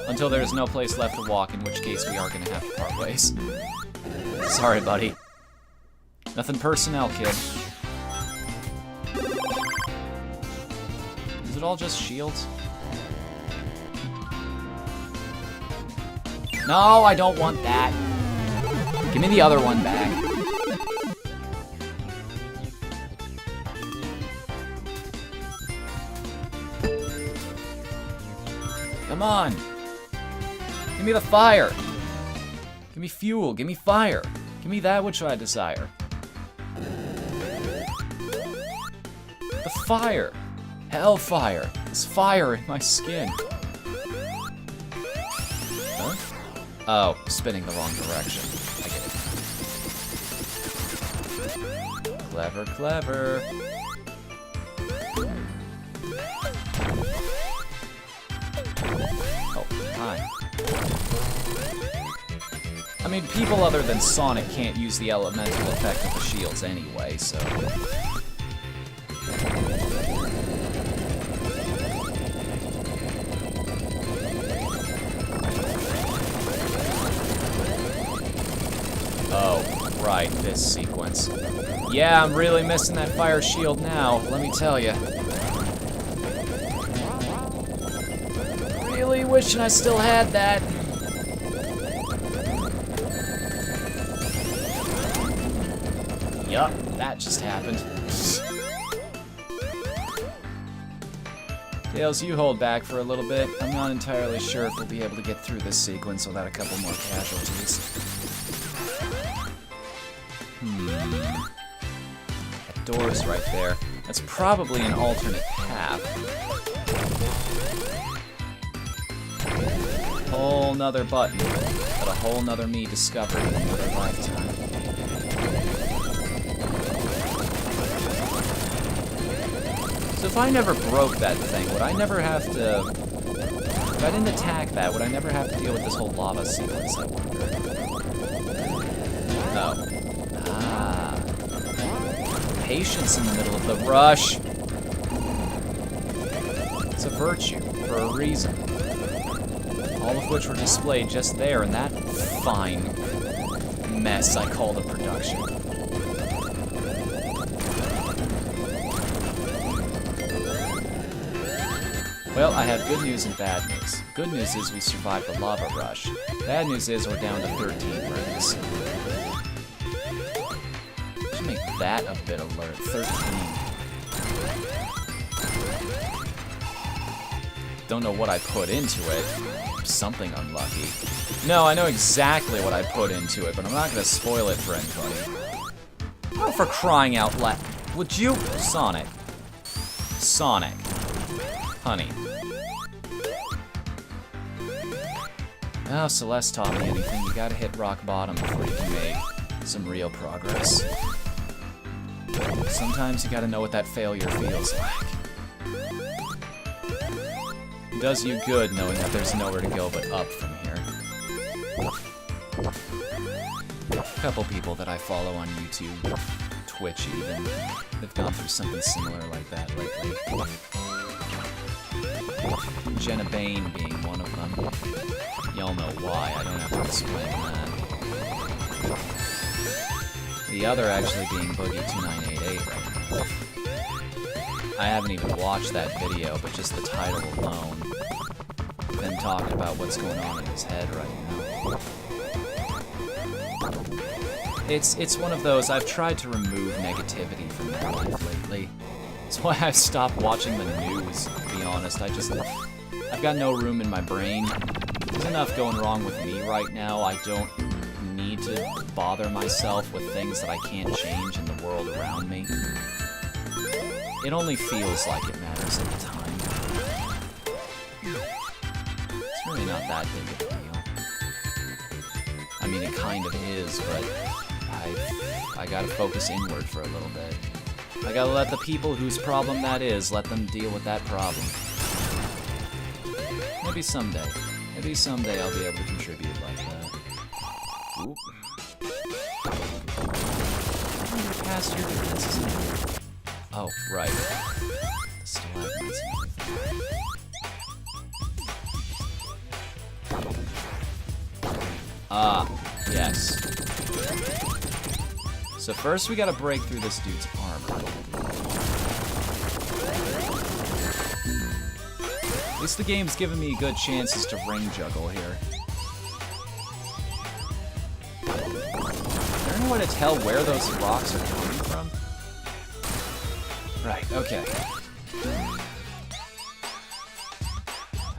Until there's no place left to walk, in which case we are gonna have to part ways. Sorry, buddy. Nothing personnel, kid. Is it all just shields? No, I don't want that. Give me the other one back. Come on. Give me the fire. Give me fuel. Give me fire. Give me that which I desire. The fire. Hellfire. There's fire in my skin. Huh? Oh, spinning the wrong direction. I get it. Clever, clever. Oh, hi. I mean, people other than Sonic can't use the elemental effect of the shields anyway, so... Oh, right, this sequence. Yeah, I'm really missing that fire shield now, let me tell you. Really wishing I still had that. Yup, that just happened. Tails, you hold back for a little bit. I'm not entirely sure if we'll be able to get through this sequence without a couple more casualties. That door's right there. That's probably an alternate path. Whole nother button that a whole nother me discovered in another lifetime. So if I never broke that thing, would I never have to... If I didn't attack that, would I never have to deal with this whole lava sequence, I wonder? Oh. Ah. Patience in the middle of the rush. It's a virtue, for a reason. All of which were displayed just there in that fine mess I call the production. Well, I have good news and bad news. Good news is we survived the lava rush. Bad news is we're down to 13 rings. Should make that a bit alert. 13. Don't know what I put into it. Something unlucky. No, I know exactly what I put into it, but I'm not gonna spoil it for anybody. Oh, for crying out loud. Would you? Sonic. Sonic. Honey. Oh, Celeste taught me anything. You gotta hit rock bottom before you can make some real progress. Sometimes you gotta know what that failure feels like. It does you good knowing that there's nowhere to go but up from here. A couple people that I follow on YouTube, Twitch even, have gone through something similar like that lately. Jenna Bain being one of them. Y'all know why, I don't have to explain that. The other actually being Boogie2988 right now. I haven't even watched that video, but just the title alone, them talking about what's going on in his head right now. It's one of those, I've tried to remove negativity from my life lately. That's why I've stopped watching the news, to be honest. I've got no room in my brain. There's enough going wrong with me right now. I don't need to bother myself with things that I can't change in the world around me. It only feels like it matters at the time. It's really not that big of a deal. I mean, it kind of is, but I gotta focus inward for a little bit. I gotta let the people whose problem that is, let them deal with that problem. Maybe someday. Maybe someday I'll be able to contribute like that. Oop. You're past your defenses. Oh, right. The stalagmites and everything. Ah, yes. So first we gotta break through this dude's armor. At least the game's giving me good chances to ring juggle here. Is there any way to tell where those rocks are coming from? Right, okay.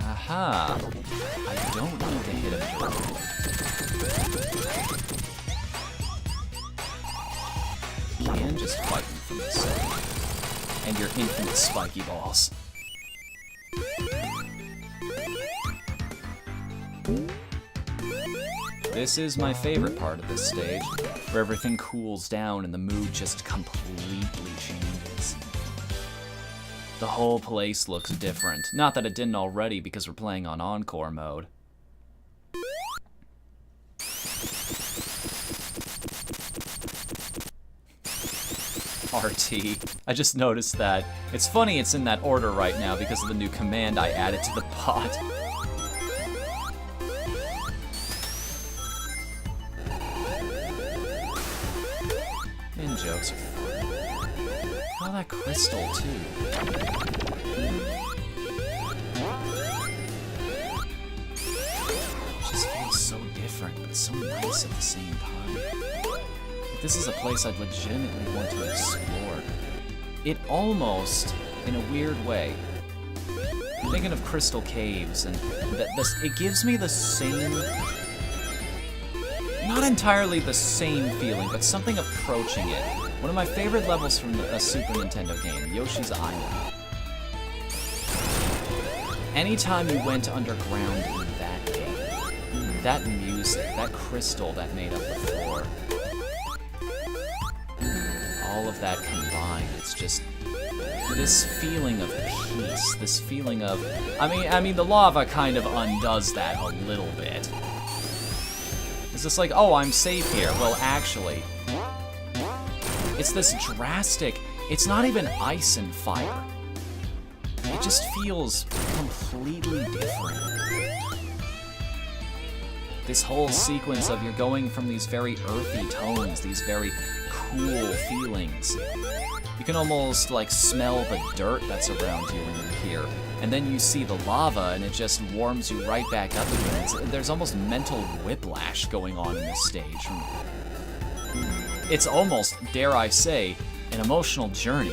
Aha! I don't need to hit him directly. You can just fight him from the side. And your infinite spiky balls. This is my favorite part of this stage, where everything cools down and the mood just completely changes. The whole place looks different. Not that it didn't already, because we're playing on Encore mode. RT. I just noticed that. It's funny it's in that order right now because of the new command I added to the pot. In jokes are fun. Oh, that crystal, too. It just feels so different, but so nice at the same time. This is a place I'd legitimately want to explore. It almost, in a weird way, I'm thinking of Crystal Caves, and it gives me the same, not entirely the same feeling, but something approaching it. One of my favorite levels from a Super Nintendo game, Yoshi's Island. Anytime you went underground in that game, that music, that crystal that made up the floor, all of that combined, it's just this feeling of peace, this feeling of, I mean the lava kind of undoes that a little bit. It's just like, oh, I'm safe here. Well, actually, it's this drastic, it's not even ice and fire. It just feels completely different. This whole sequence of you're going from these very earthy tones, these very cool feelings. You can almost like smell the dirt that's around you when you're here. And then you see the lava and it just warms you right back up again. There's almost mental whiplash going on in this stage. It's almost, dare I say, an emotional journey.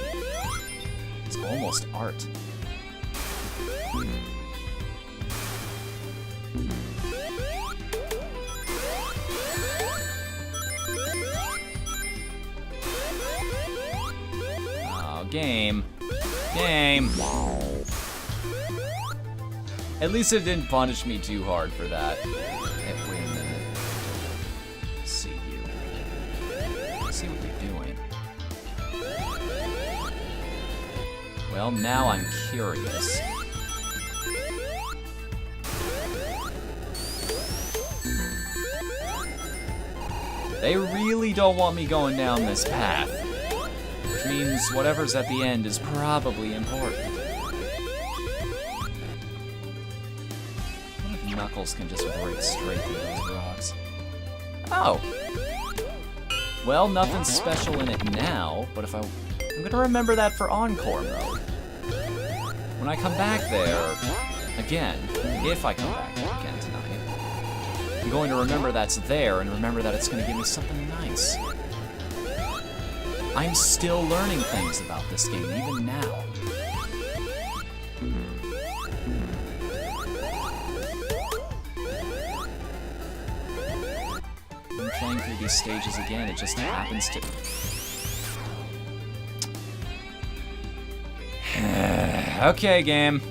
It's almost art. Game. At least it didn't punish me too hard for that. Hey, wait a minute. Let's see you. Let's see what you're doing. Well, now I'm curious. They really don't want me going down this path. Which means whatever's at the end is probably important. What if Knuckles can just break straight through those rocks? Oh! Well, nothing special in it now, but if I'm gonna remember that for Encore mode. When I come back there, again, if I come back there again tonight, I'm going to remember that's there and remember that it's gonna give me something nice. I'm still learning things about this game, even now. I'm playing through these stages again, it just happens to... Okay, game.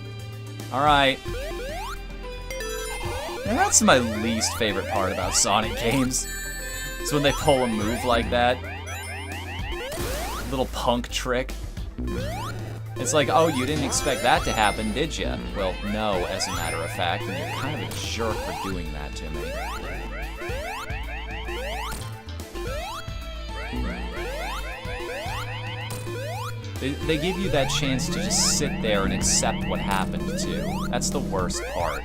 Alright. And that's my least favorite part about Sonic games. It's when they pull a move like that. Little punk trick. It's like, oh, you didn't expect that to happen, did you? Well, no, as a matter of fact, and you're kind of a jerk for doing that to me. They give you that chance to just sit there and accept what happened too. That's the worst part.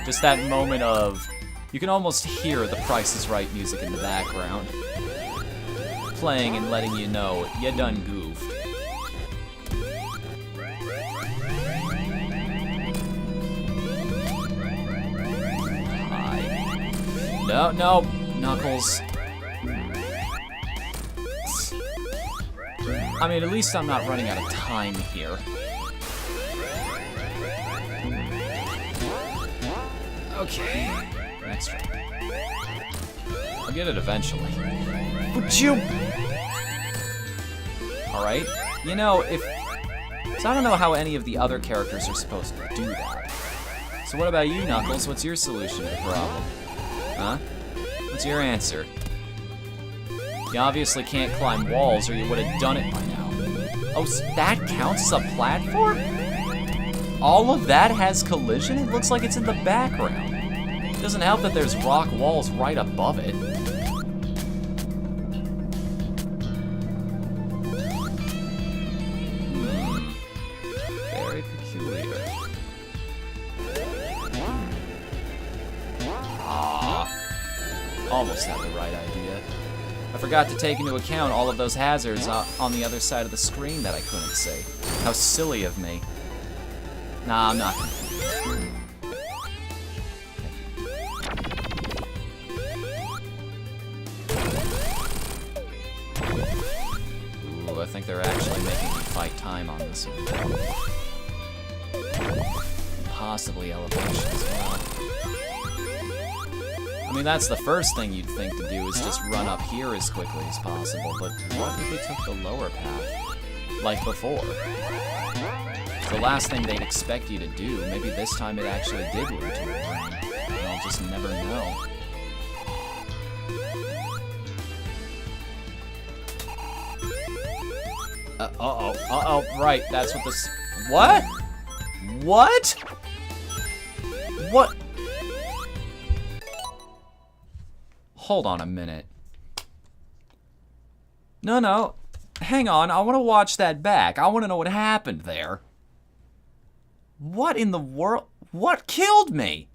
Just that moment of, you can almost hear the Price is Right music in the background. Playing and letting you know, you done goofed. Hi. No, no, Knuckles. I mean, at least I'm not running out of time here. Okay, next try. I'll get it eventually. Would you? Alright, you know, so I don't know how any of the other characters are supposed to do that. So what about you, Knuckles? What's your solution to the problem? Huh? What's your answer? You obviously can't climb walls or you would have done it by now. Oh, so that counts as a platform? All of that has collision? It looks like it's in the background. It doesn't help that there's rock walls right above it. Very peculiar. Almost had the right idea. I forgot to take into account all of those hazards on the other side of the screen that I couldn't see. How silly of me. Nah, I'm not gonna. Ooh, I think they're actually making me fight time on this one. Possibly elevation as well. I mean, that's the first thing you'd think to do, is just run up here as quickly as possible, but what if they took the lower path? Like before? The last thing they'd expect you to do, maybe this time it actually did lead to a ring, and I'll just never know. Right, that's what this... What? What? What? Hold on a minute. No. Hang on, I want to watch that back. I want to know what happened there. What in the world? What killed me?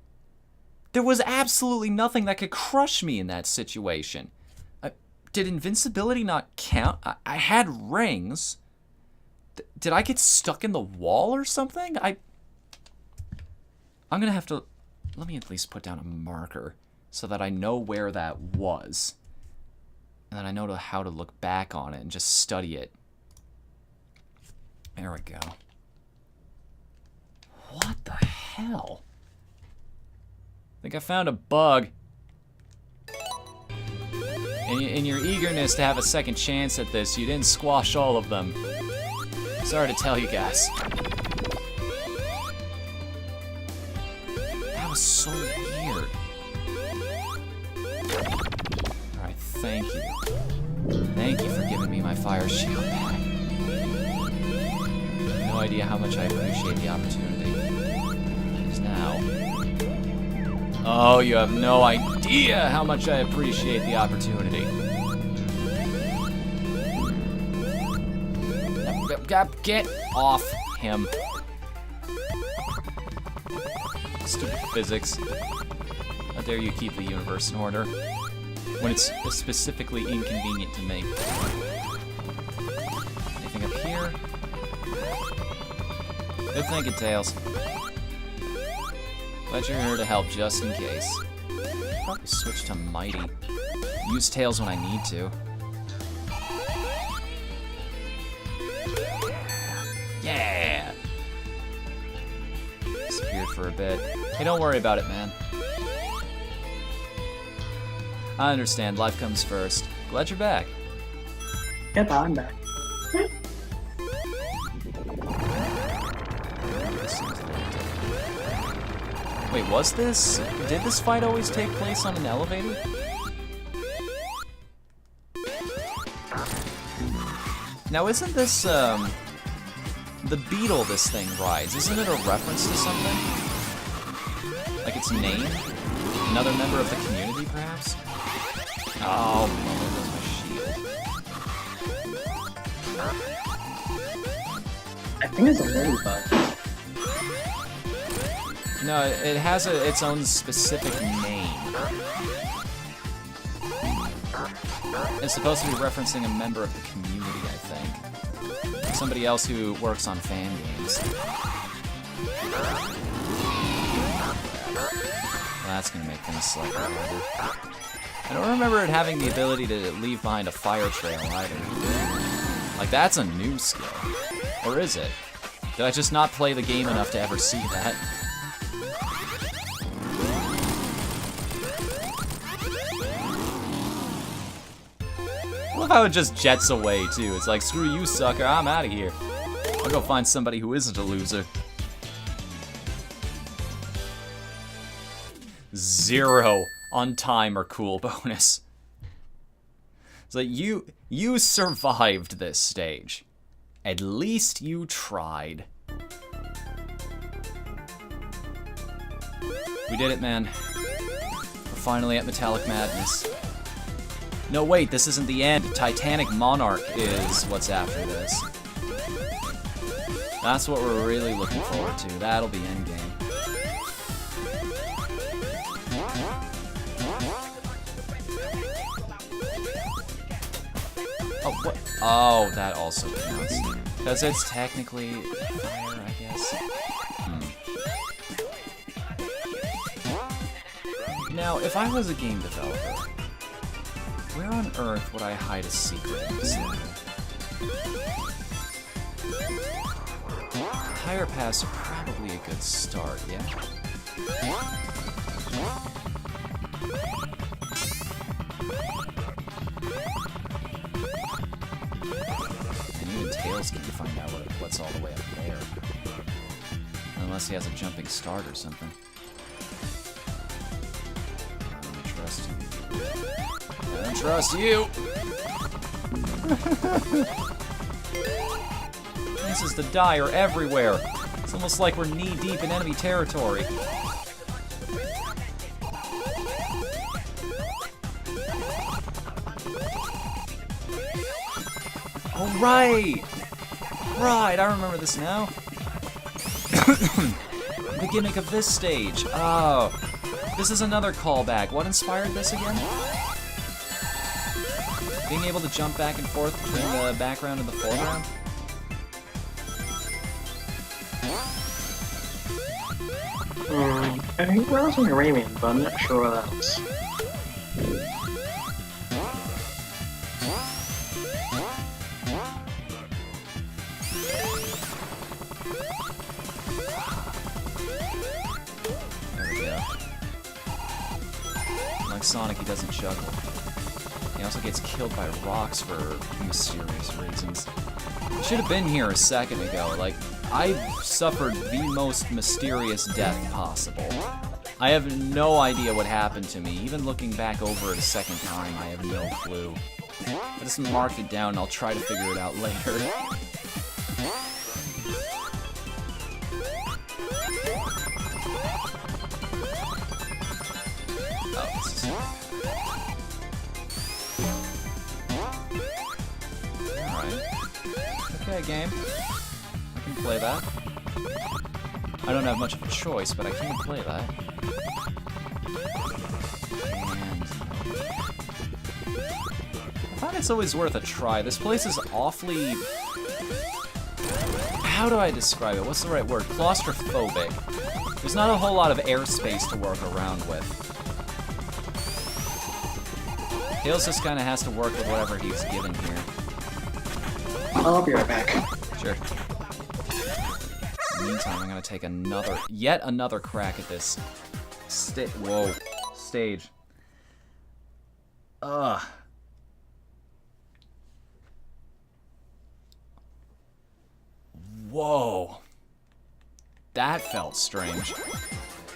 There was absolutely nothing that could crush me in that situation. Did invincibility not count? I had rings. Did I get stuck in the wall or something? I'm gonna have to... Let me at least put down a marker so that I know where that was. And then I know how to look back on it and just study it. There we go. What the hell? I think I found a bug. In your eagerness to have a second chance at this, you didn't squash all of them. Sorry to tell you guys. That was so weird. Alright, thank you. Thank you for giving me my fire shield back. No idea how much I appreciate the opportunity. Because now... Oh, you have no idea how much I appreciate the opportunity. Get off him. Stupid physics. How dare you keep the universe in order when it's specifically inconvenient to me. Anything up here? Good thinking, Tails. Glad you're here to help just in case. Probably switch to Mighty. Use Tails when I need to. Yeah! Disappeared for a bit. Hey, don't worry about it, man. I understand, life comes first. Glad you're back. Yep, I'm back. Wait, was this? Did this fight always take place on an elevator? Now, isn't this, the beetle this thing rides? Isn't it a reference to something? Like its name? Another member of the community, perhaps? Oh, there goes my shield. I think it's a ladybug. No, it has its own specific name. It's supposed to be referencing a member of the community, I think. Somebody else who works on fan games. That's gonna make things slightly harder. I don't remember it having the ability to leave behind a fire trail either. Like, that's a new skill. Or is it? Did I just not play the game enough to ever see that? I love how it just jets away, too. It's like, screw you, sucker, I'm out of here. I'll go find somebody who isn't a loser. 0 on time or cool bonus. It's like, you survived this stage. At least you tried. We did it, man. We're finally at Metallic Madness. No, wait, this isn't the end. Titanic Monarch is what's after this. That's what we're really looking forward to. That'll be endgame. Oh, what? Oh, that also counts. Because it's technically fire, I guess. Now, if I was a game developer, where on earth would I hide a secret in this level? Higher paths are probably a good start, yeah? And even Tails can't find out what's all the way up there. Unless he has a jumping start or something. I don't trust him. I don't trust you! Chances to die are everywhere. It's almost like we're knee-deep in enemy territory. Oh, right! Right, I remember this now. The gimmick of this stage. Oh. This is another callback. What inspired this again? Being able to jump back and forth between the background and the foreground? I think we're also in Arabian, but I'm not sure what else. There we go. Like Sonic, he doesn't juggle. He also gets killed by rocks for mysterious reasons. I should have been here a second ago. Like, I suffered the most mysterious death possible. I have no idea what happened to me. Even looking back over it a second time, I have no clue. I just marked it down and I'll try to figure it out later. Oh, this is... Alright. Okay, game. I can play that. I don't have much of a choice, but I can play that. And... I find it's always worth a try. This place is awfully... How do I describe it? What's the right word? Claustrophobic. There's not a whole lot of airspace to work around with. Tails just kind of has to work with whatever he's given here. I'll be right back. Sure. In the meantime, I'm gonna take yet another crack at this stage. Ugh. Whoa. That felt strange.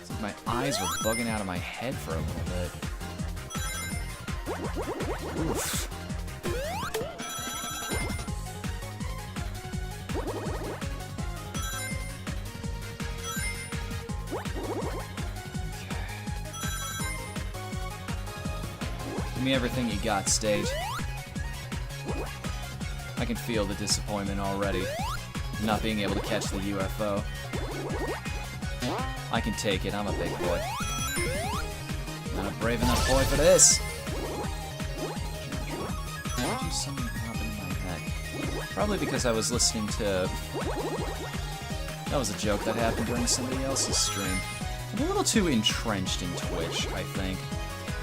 It's like my eyes were bugging out of my head for a little bit. Oof. Give me everything you got, stage. I can feel the disappointment already. Not being able to catch the UFO. I can take it, I'm a big boy. Not a brave enough boy for this. Why did something pop in my head? Probably because I was listening to... That was a joke that happened during somebody else's stream. I'm a little too entrenched in Twitch, I think.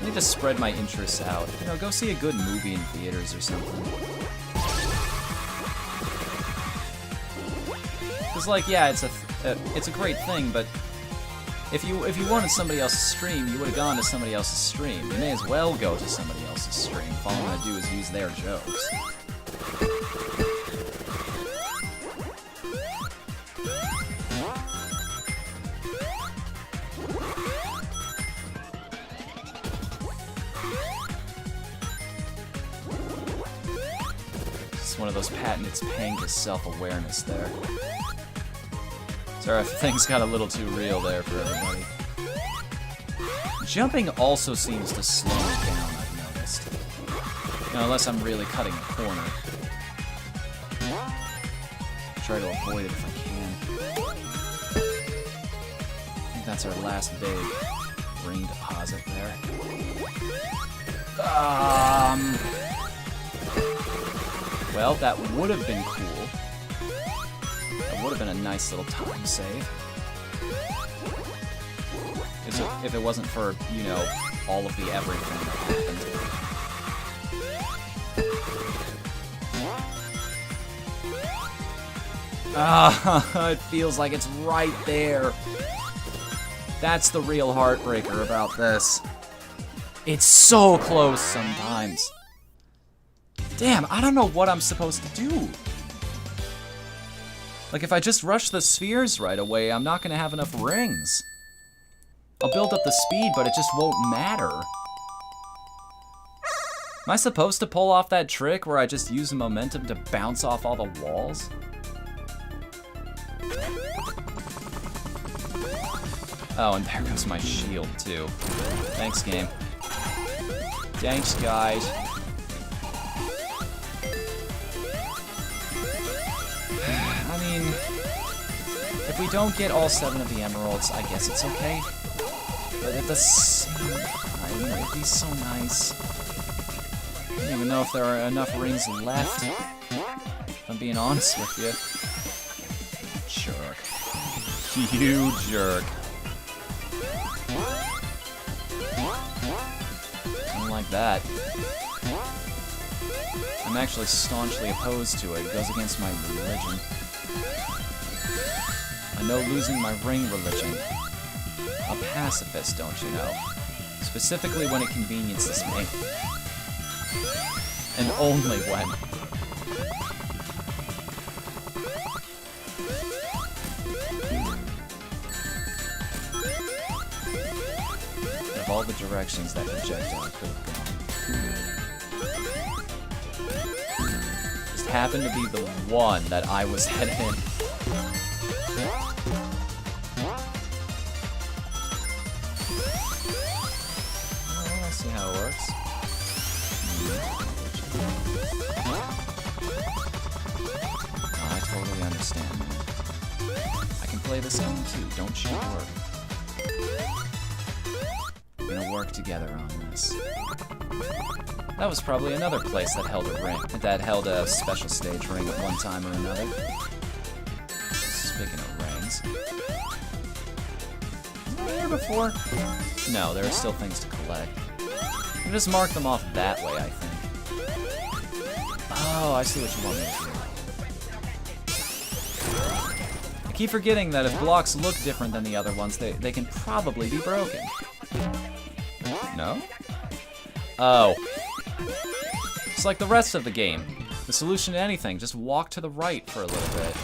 I need to spread my interests out. You know, go see a good movie in theaters or something. Cause like, yeah, it's a great thing, but if you wanted somebody else's stream, you would have gone to somebody else's stream. You may as well go to somebody else's stream. If all I'm gonna do is use their jokes. It's one of those patented paying to self-awareness there. Sorry if things got a little too real there for everybody. Jumping also seems to slow me down, I've noticed. You know, unless I'm really cutting a corner. Try to avoid it if I can. I think that's our last big ring deposit there. Well, that would have been cool. That would have been a nice little time save. If it wasn't for, you know, all of the everything that happened. It feels like it's right there. That's the real heartbreaker about this. It's so close sometimes. Damn, I don't know what I'm supposed to do. Like, if I just rush the spheres right away, I'm not gonna have enough rings. I'll build up the speed, but it just won't matter. Am I supposed to pull off that trick where I just use the momentum to bounce off all the walls? Oh, and there goes my shield, too. Thanks, game. Thanks, guys. I mean, if we don't get all 7 of the emeralds, I guess it's okay. But at the same time, it'd be so nice. I don't even know if there are enough rings left, if I'm being honest with you. Jerk. You jerk. I don't like that. I'm actually staunchly opposed to it. It goes against my religion. I know losing my ring religion. A pacifist, don't you know? Specifically when it conveniences me. And only when. all the directions that projectile could have gone. Just happened to be the one that I was headed in. Well, I see how it works. Oh, I totally understand, man. I can play this game too, don't you worry. We're gonna work together on this. That was probably another place that held a ring, that held a special stage ring at one time or another. Speaking of rings. Was I here before? No, there are still things to collect. You just mark them off that way, I think. Oh, I see what you want me to do. I keep forgetting that if blocks look different than the other ones, they can probably be broken. No? Oh. It's like the rest of the game. The solution to anything, just walk to the right for a little bit.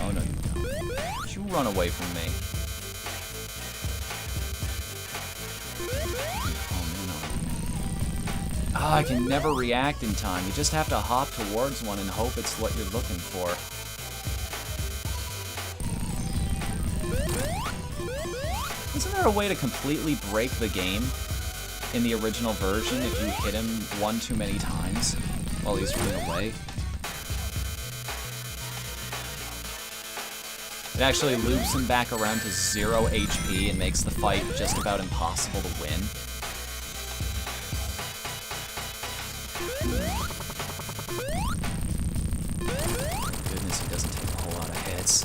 Oh no, you don't. Don't you run away from me. I can never react in time. You just have to hop towards one and hope it's what you're looking for. Isn't there a way to completely break the game in the original version if you hit him one too many times while he's running away? It actually loops him back around to 0 HP and makes the fight just about impossible to win. Goodness, he doesn't take a whole lot of hits.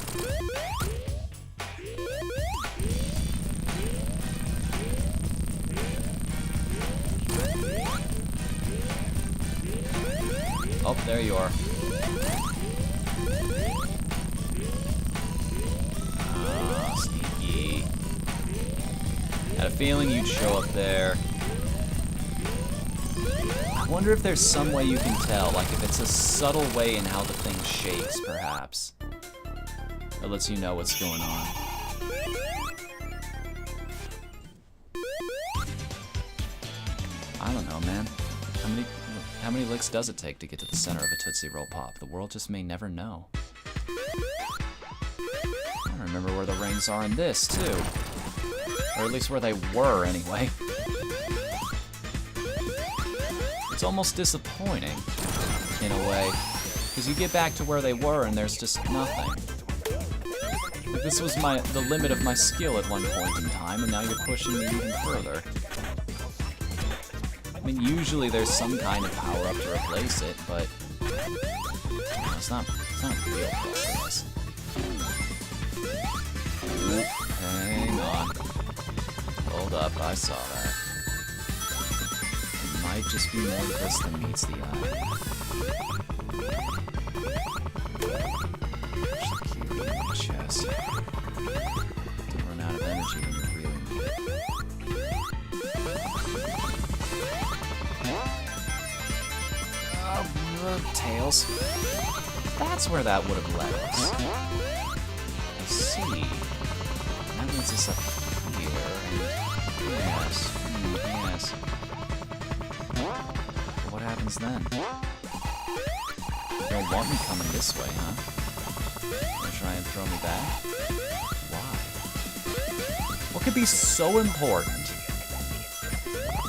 Oh, there you are. Ah, sneaky. Had a feeling you'd show up there. I wonder if there's some way you can tell, like if it's a subtle way in how the thing shakes, perhaps. That lets you know what's going on. I don't know, man. How many licks does it take to get to the center of a Tootsie Roll Pop? The world just may never know. I remember where the rings are in this, too. Or at least where they were, anyway. It's almost disappointing, in a way, because you get back to where they were and there's just nothing. Like this was the limit of my skill at one point in time, and now you're pushing me even further. I mean, usually there's some kind of power-up to replace it, but you know, it's not real progress. Hang on. Hold up, I saw that. It might just be more to this than meets the eye. Security in the chest. Don't run out of energy when you really need it. Tails. That's where that would have led us. I see. That leads us up here. Yes. Yes. What happens then? You don't want me coming this way, huh? Gonna try and throw me back? Why? What could be so important?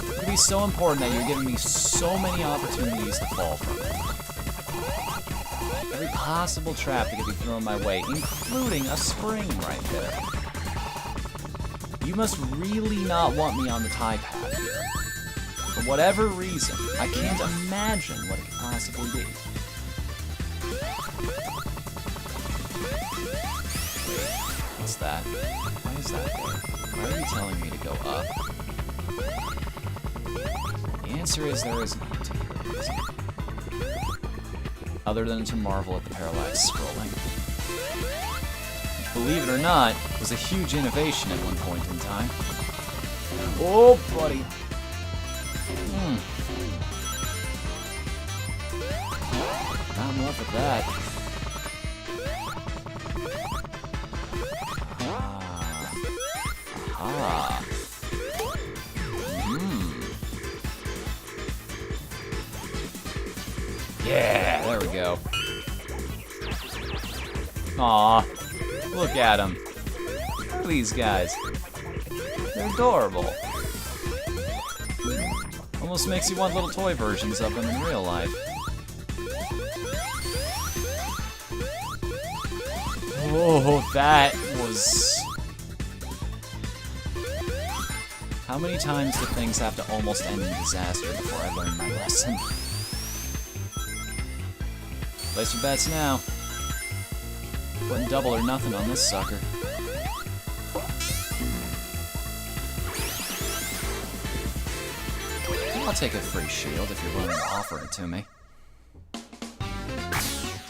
What could be so important that you're giving me so many opportunities to fall from it? Every possible trap that could be thrown my way, including a spring right there. You must really not want me on the tie path here. For whatever reason, I can't imagine what it could possibly be. Wait, what's that? Why is that there? Why are you telling me to go up? The answer is there isn't a particular reason. Other than to marvel at the parallax scrolling. Which, believe it or not, was a huge innovation at one point in time. Oh, buddy. I'm in love with that. Ah. Yeah, there we go. Aw, look at them. Look at these guys. They're adorable. Almost makes you want little toy versions of them in real life. Oh, that was... How many times do things have to almost end in disaster before I learn my lesson? Place your bets now. Putting double or nothing on this sucker. I'll take a free shield if you're willing to offer it to me.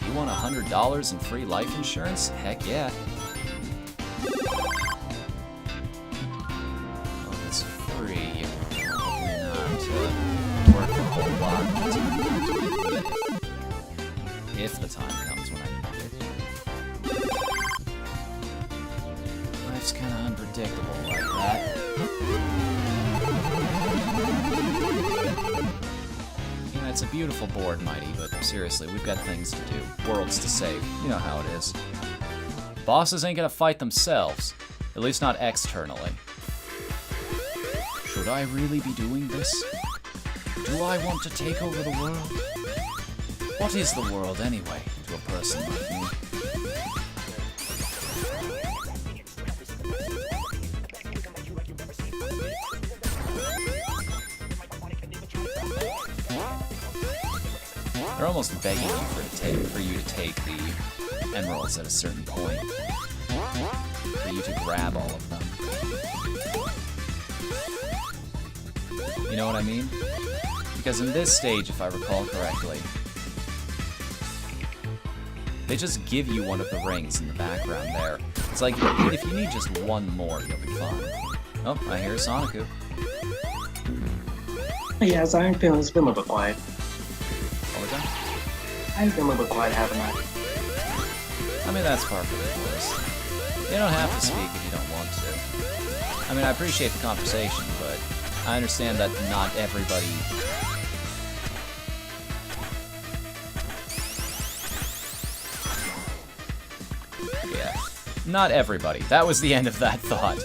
You want $100 in free life insurance? Heck yeah. Oh, that's free. Hopefully not worth a whole lot. If the time comes when I need it. Life's kind of unpredictable like that. You know, it's a beautiful board, Mighty, but seriously, we've got things to do. Worlds to save. You know how it is. Bosses ain't gonna fight themselves. At least not externally. Should I really be doing this? Do I want to take over the world? What is the world, anyway, to a person like me? They're almost begging you for you to take the emeralds at a certain point. For you to grab all of them. You know what I mean? Because in this stage, if I recall correctly, they just give you one of the rings in the background there. It's like, if you need just one more, you'll be fine. Oh, I hear Soniku. Yes, it's been a little bit quiet. One more time? I've been a little bit quiet, haven't I? I mean, that's part of the course. You don't have to speak if you don't want to. I mean, I appreciate the conversation, but I understand that not everybody... Yeah. Not everybody. That was the end of that thought.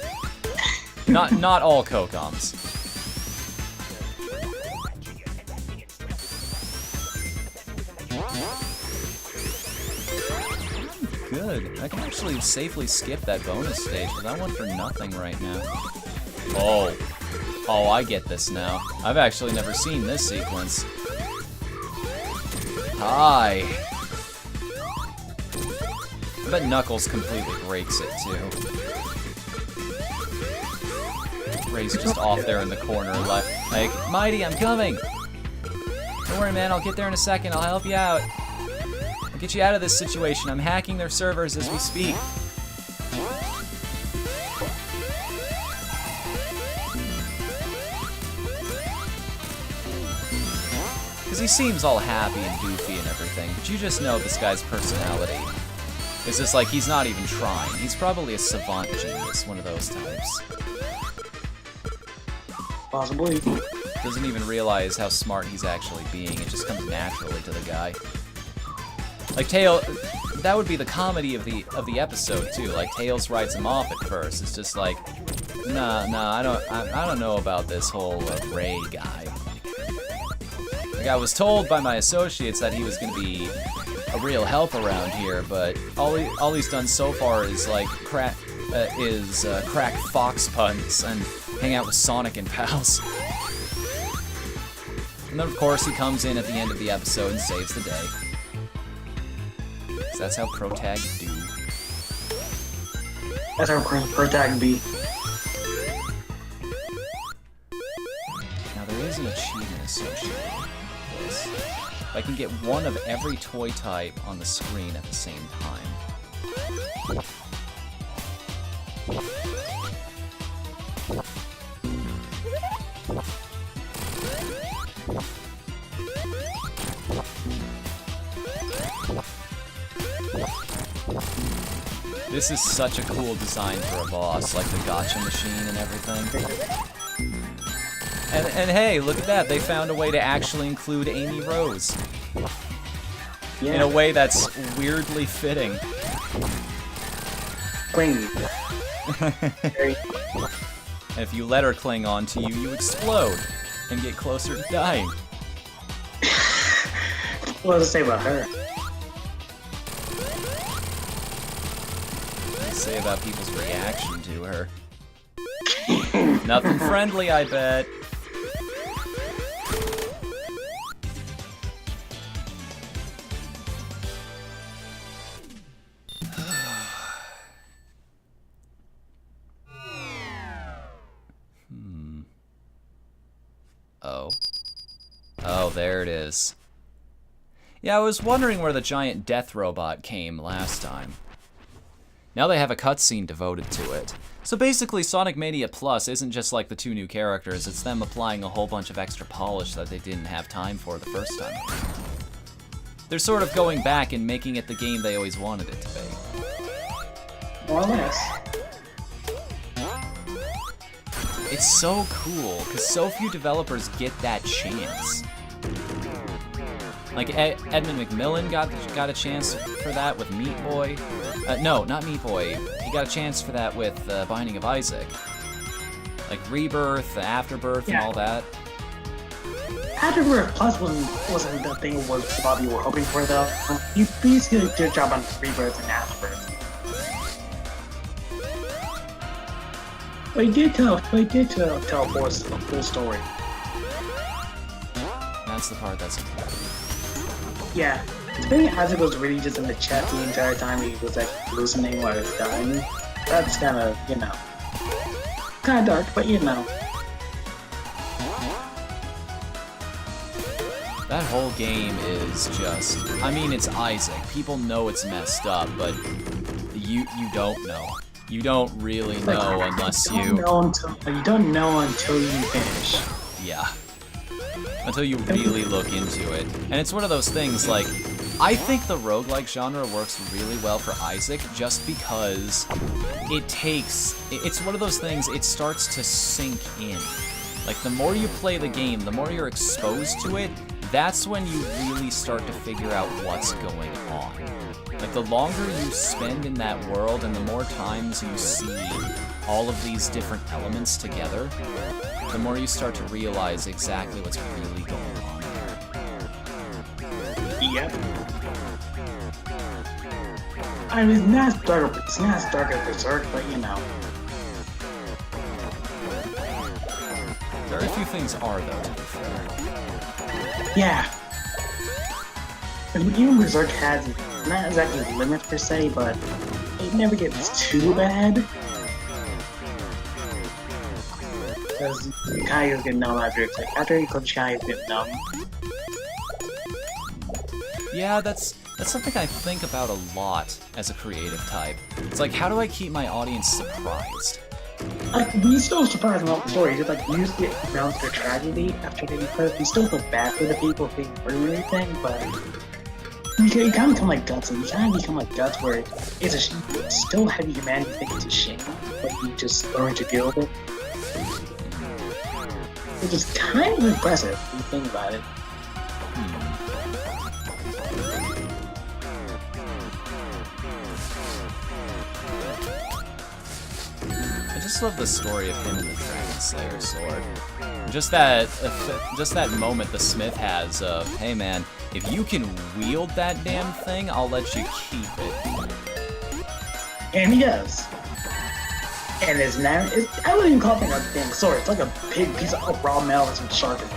Not all Kokoms. Good. I can actually safely skip that bonus stage, because I went for nothing right now. Oh. Oh, I get this now. I've actually never seen this sequence. Hi. I bet Knuckles completely breaks it, too. Ray's just off there in the corner, like, Mighty, I'm coming! Don't worry, man, I'll get there in a second, I'll help you out. I'll get you out of this situation, I'm hacking their servers as we speak. Because he seems all happy and goofy and everything, but you just know this guy's personality. It's just like, he's not even trying. He's probably a savant genius, one of those types. Possibly. Doesn't even realize how smart he's actually being. It just comes naturally to the guy. Like that would be the comedy of the episode too. Like Tails writes him off at first. It's just like, nah, I don't know about this whole Ray guy. Like I was told by my associates that he was gonna be a real help around here, but all he's done so far is like crack fox puns and hang out with Sonic and pals. And then of course he comes in at the end of the episode and saves the day. 'Cause that's how protag do. That's how protag be. Now there is an achievement associated with this. If I can get one of every toy type on the screen at the same time. This is such a cool design for a boss, like the gotcha machine and everything. And hey, look at that, they found a way to actually include Amy Rose. Yeah. In a way that's weirdly fitting. Clingy. And if you let her cling on to you, you explode and get closer to dying. What does it say about her? What does it say about people's reaction to her? Nothing friendly, I bet. Oh. Oh, there it is. Yeah, I was wondering where the giant death robot came last time. Now they have a cutscene devoted to it. So basically, Sonic Mania Plus isn't just like the 2 new characters, it's them applying a whole bunch of extra polish that they didn't have time for the first time. They're sort of going back and making it the game they always wanted it to be. More or less. It's so cool, because so few developers get that chance. Like, Edmund McMillan got a chance for that with Meat Boy. No, not Meat Boy. He got a chance for that with Binding of Isaac. Like Rebirth, Afterbirth, and all that. Afterbirth Plus wasn't the thing a lot of you were hoping for, though. You please did a good job on Rebirth and Afterbirth. But he did tell a full story. That's the part that's important. Yeah. Today Isaac was really just in the chat the entire time he was like hallucinating while he was dying. That's kind of, you know, kind of dark, but you know. That whole game is just, I mean, it's Isaac. People know it's messed up, but you don't know. You don't really know unless you... You don't know until you finish. Yeah. Until you really look into it. And it's one of those things, like, I think the roguelike genre works really well for Isaac just because it's one of those things, it starts to sink in. Like, the more you play the game, the more you're exposed to it, that's when you really start to figure out what's going on. Like, the longer you spend in that world and the more times you see all of these different elements together, the more you start to realize exactly what's really going on. Yep. I mean, it's not as dark as Berserk, but you know. Very few things are, though, to be fair. Yeah. And even Berserk has not exactly limits per se, but it never gets too bad. Because you kind of get numb after you click Shy, you get numb. Yeah, that's something I think about a lot as a creative type. It's like, how do I keep my audience surprised? Like, we still surprise them about the story, just like, you just get announced their tragedy after they put. You still feel bad for the people being hurt or anything, but you kind of become like Guts, and you kind of become like Guts where it's still heavy humanity think it's a shame, but you just learn to deal with it. Which is kind of impressive if you think about it. I just love the story of him and the Dragon Slayer sword. Just that moment the Smith has of, hey man, if you can wield that damn thing, I'll let you keep it. And he does. And I wouldn't even call it a damn sword. It's like a big piece of raw metal that's been sharpened.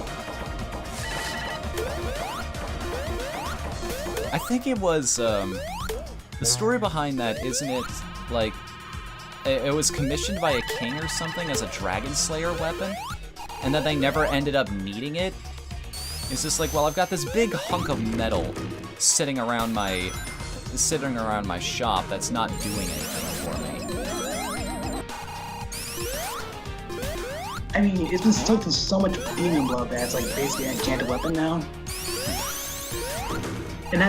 I think it was, the story behind that, isn't it, like, it was commissioned by a king or something as a Dragon Slayer weapon, and then they never ended up needing it? It's just like, well, I've got this big hunk of metal sitting around my shop that's not doing anything for me. I mean, it's been soaked in so much demon blood that it's like basically an enchanted weapon now. And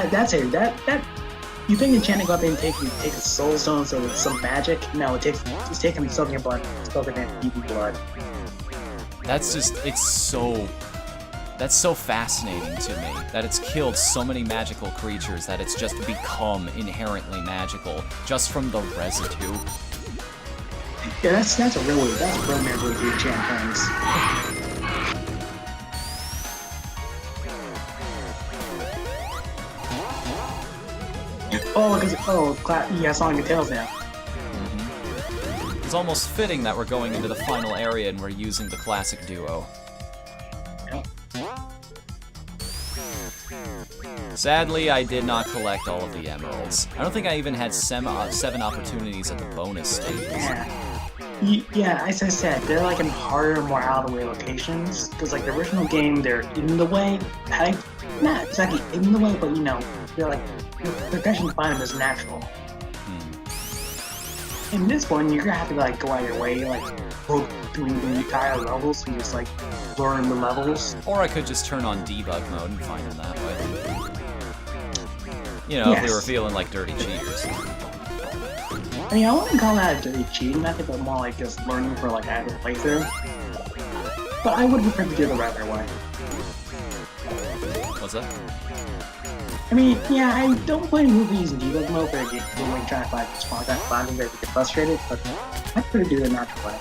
You think enchanting weapon take a soul stone, so it's some magic? No, it's taking soaking your blood, soaking in evil blood. That's just, that's so fascinating to me, that it's killed so many magical creatures that it's just become inherently magical, just from the residue. Yeah, that's a real man with the enchant things. Yeah, Sonic and Tails now. It's almost fitting that we're going into the final area and we're using the classic duo. Yep. Sadly, I did not collect all of the emeralds. I don't think I even had 7 opportunities at the bonus stages. Yeah, as I said, they're like in harder, more out-of-the-way locations. Because like the original game, they're in the way. Not exactly in the way, but you know, they're like the progression to find them is natural. In this one, you're gonna have to like go out of your way, like go through the entire levels and just like learn the levels. Or I could just turn on debug mode and find them that way. You know, if we were feeling like dirty cheaters. I mean, I wouldn't call that a dirty cheating method, but more like just learning for like either playthrough. But I would prefer to do it the regular way. What's that? I mean, yeah, I don't play movies in debug mode where you're like trying to find a small guy finding where you get frustrated, but I prefer to do it the natural way.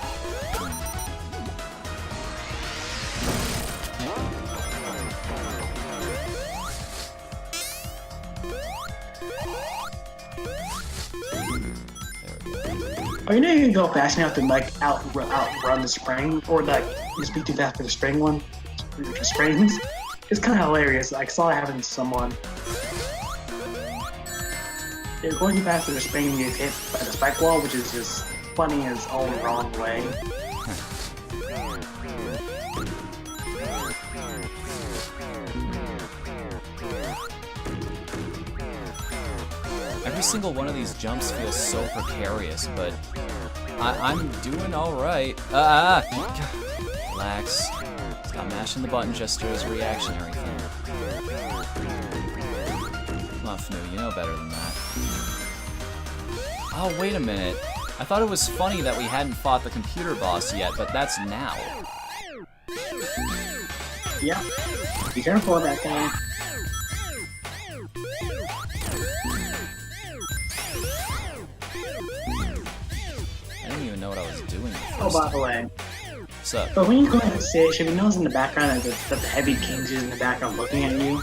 Oh, you know you can go fast enough to like outrun the spring, or like just be too fast for the spring one. The springs. It's kind of hilarious. I saw it happen to someone. They're going too fast for the spring and you get hit by the spike wall, which is just funny in its own wrong way. Every single one of these jumps feels so precarious, but I'm doing alright. Relax. Stop mashing the button just as a reactionary thing. Whatthefnu, you know better than that. Oh, wait a minute. I thought it was funny that we hadn't fought the computer boss yet, but that's now. Yeah. Be careful of that guy. I didn't even know what I was doing. Oh, by the way. What's up? But when you go on the stage, have you noticed in the background that the heavy kings is in the background looking at you?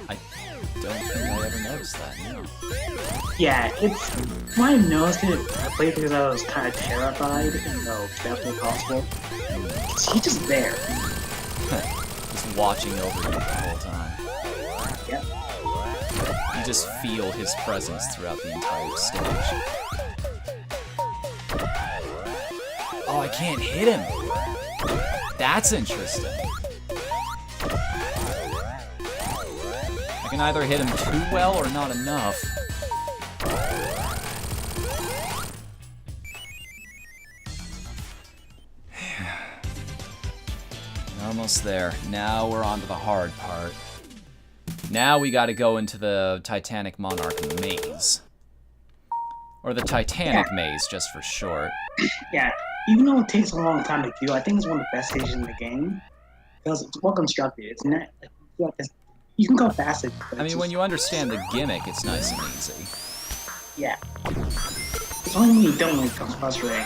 I don't think I ever noticed that, no. Yeah, it's... When I noticed it, I played because I was kind of terrified, even though it's definitely possible. He's just there. Just watching over you the whole time. Yep. You just feel his presence throughout the entire stage. Oh, I can't hit him! That's interesting. I can either hit him too well or not enough. Almost there. Now we're on to the hard part. Now we gotta go into the Titanic Monarch maze. Or the Titanic maze, just for short. Yeah, even though it takes a long time to do, I think it's one of the best stages in the game. Because it's well constructed. It's not... You can go fast. I mean, when you understand the gimmick, it's nice and easy. Yeah. It's only when you don't when it becomes frustrating.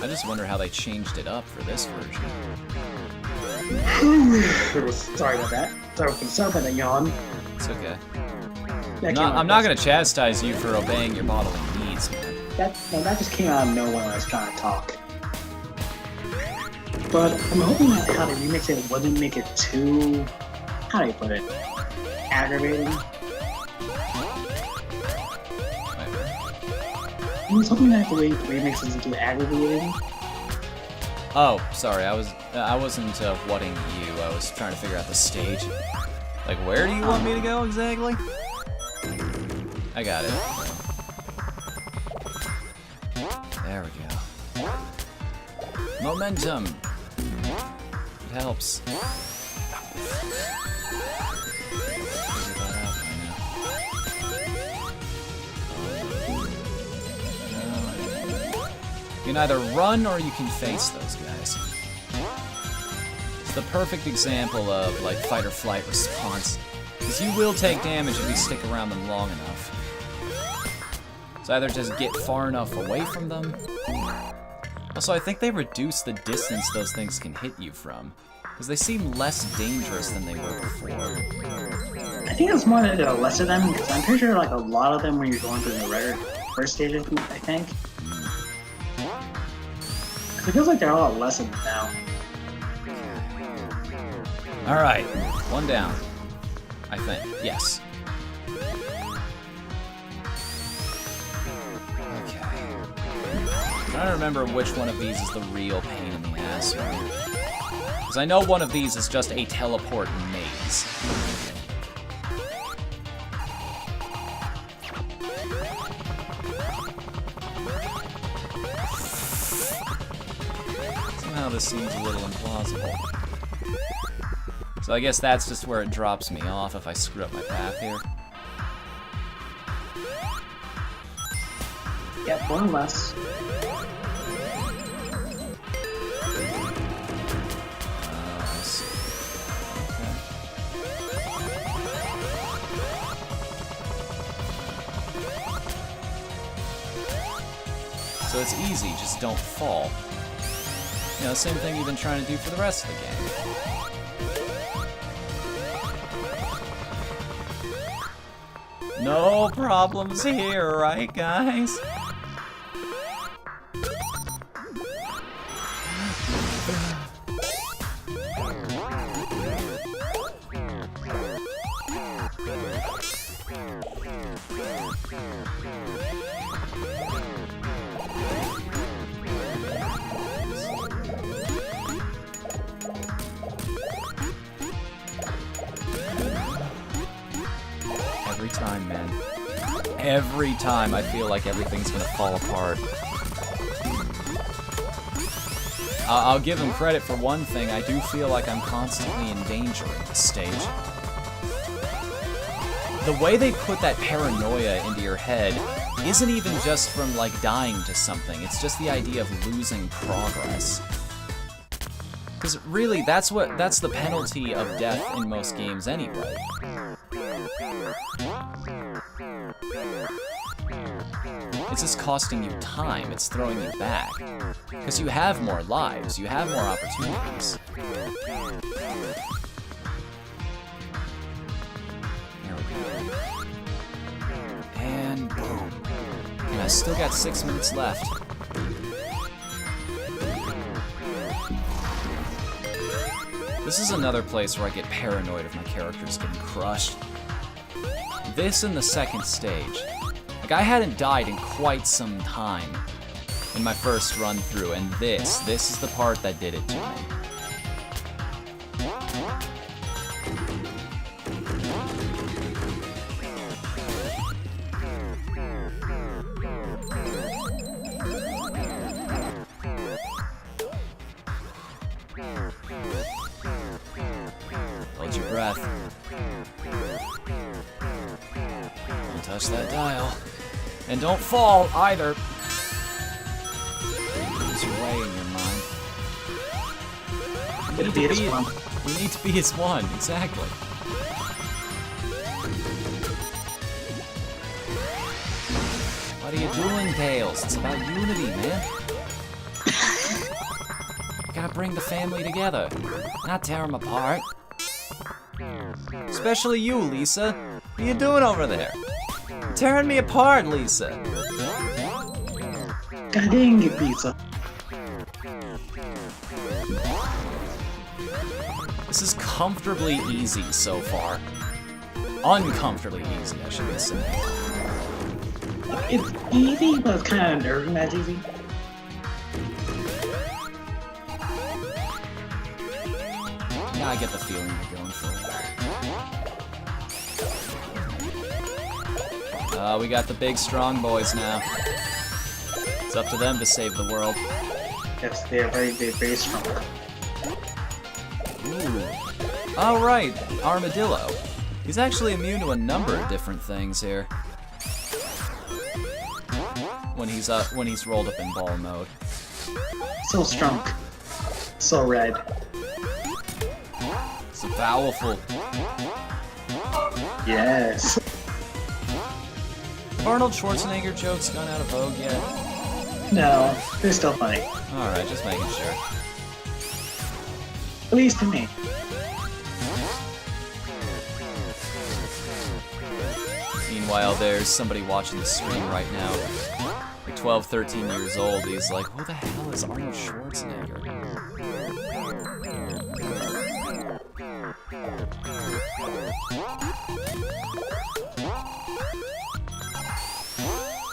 I just wonder how they changed it up for this version. Sorry about that. Sorry about that yawn. It's okay. I'm not gonna chastise you for obeying your bodily needs, man. That just came out of nowhere when I was trying to talk. But I'm hoping that how they remix it wouldn't make it too... How do you put it? Aggravating? I was hoping that the way the remix isn't too aggravating. Oh, sorry, I wasn't whatting you. I was trying to figure out the stage. Like, where do you want me to go exactly? I got it. There we go. Momentum. It helps. Figure that out by now. You can either run or you can face those guys. It's the perfect example of like fight or flight response. Because you will take damage if you stick around them long enough. So either just get far enough away from them. Also, I think they reduce the distance those things can hit you from. Because they seem less dangerous than they were before. I think it's more the less of them, because I'm pretty sure like a lot of them when you're going through the rare first stage, I think. It feels like there are a lot less of them now. Alright, one down. I think. Yes. Okay. I'm trying to remember which one of these is the real pain in the ass here. Because I know one of these is just a teleport maze. Somehow this seems a little implausible. So I guess that's just where it drops me off if I screw up my path here. Yep, more or less. I see. Okay. So it's easy, just don't fall. You know, same thing you've been trying to do for the rest of the game. No problems here, right, guys? Every time, man. Every time I feel like everything's gonna fall apart. I'll give him credit for one thing. I do feel like I'm constantly in danger at this stage. The way they put that paranoia into your head isn't even just from, like, dying to something. It's just the idea of losing progress. Because really, that's the penalty of death in most games anyway. It's just costing you time, it's throwing you back. Because you have more lives, you have more opportunities. There we go. And boom. And I still got 6 minutes left. This is another place where I get paranoid if my character's getting crushed. This and the second stage. Like, I hadn't died in quite some time in my first run through, and this is the part that did it to me. Hold your breath. Don't touch that dial. And don't fall, either. Lose your way in your mind. We need to be as one, exactly. What are you doing, Tails? It's about unity, man. You gotta bring the family together, not tear them apart. Especially you, Lisa. What are you doing over there? You're tearing me apart, Lisa. God dang it, pizza. This is comfortably easy so far. Uncomfortably easy, I should say. It's easy, but it's kind of unnerving that's easy. Yeah, I get the feeling you're going for. We got the big strong boys now. It's up to them to save the world. Yes, they're very strong. Ooh. Oh, right, Armadillo. He's actually immune to a number of different things here. When he's rolled up in ball mode. So strong. So red. It's powerful. Yes. Have Arnold Schwarzenegger jokes gone out of vogue yet? No, they're still funny. Alright, just making sure. At least to me. Meanwhile, there's somebody watching the stream right now. Like 12, 13 years old. He's like, who the hell is Arnold Schwarzenegger?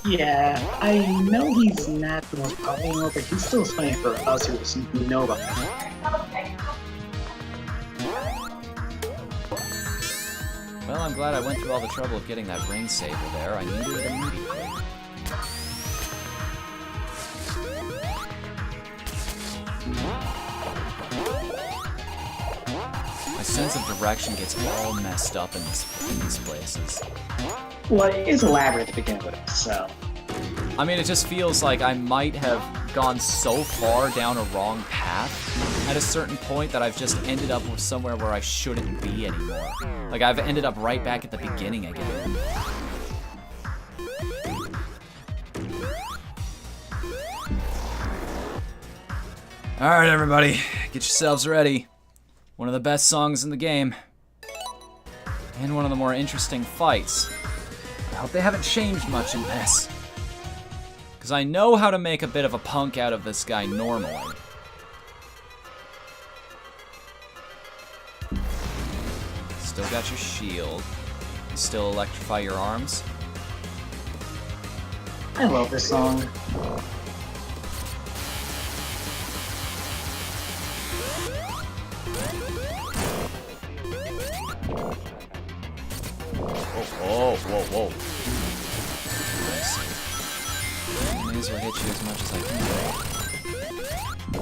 Yeah, I know he's not the most popular, but he's still funny for us who know about him. Well, I'm glad I went through all the trouble of getting that ring saber there. I needed it immediately. My sense of direction gets all messed up in these places. Well, it is elaborate to begin with, so... I mean, it just feels like I might have gone so far down a wrong path at a certain point that I've just ended up with somewhere where I shouldn't be anymore. Like, I've ended up right back at the beginning again. Alright, everybody, get yourselves ready. One of the best songs in the game. And one of the more interesting fights. I hope they haven't changed much in this. Because I know how to make a bit of a punk out of this guy normally. Still got your shield. You still electrify your arms. I love this song. Oh, whoa, whoa. Nice. I may as well hit you as much as I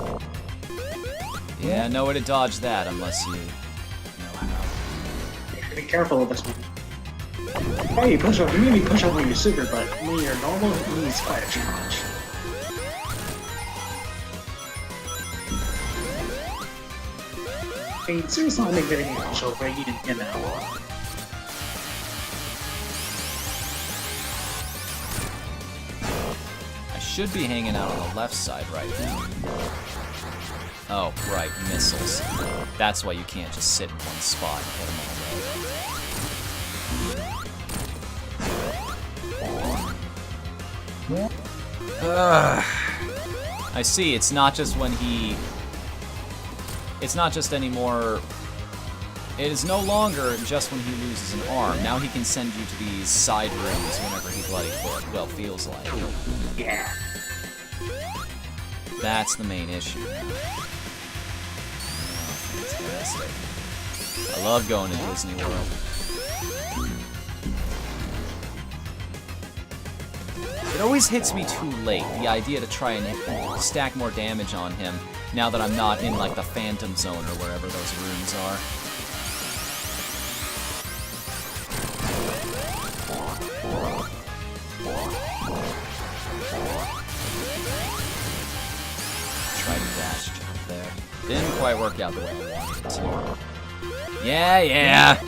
can. Yeah, no way to dodge that unless you know how. Be careful with this one. Hey, you push up. You maybe push up when you're super, but when you're normal, it needs quite a challenge. I mean, seriously, I'll make video push over you know. I should be hanging out on the left side right now. Oh, right, missiles. That's why you can't just sit in one spot and hit them all. I see, it's not just when he... It's not just anymore... It is no longer just when he loses an arm. Now he can send you to these side rooms whenever he bloody well feels like. Yeah. That's the main issue. Oh, fantastic. I love going to Disney World. It always hits me too late, the idea to try and stack more damage on him now that I'm not in, like, the Phantom Zone or wherever those rooms are. Tried to dash jump there. Didn't quite work out the way I wanted it to. Yeah!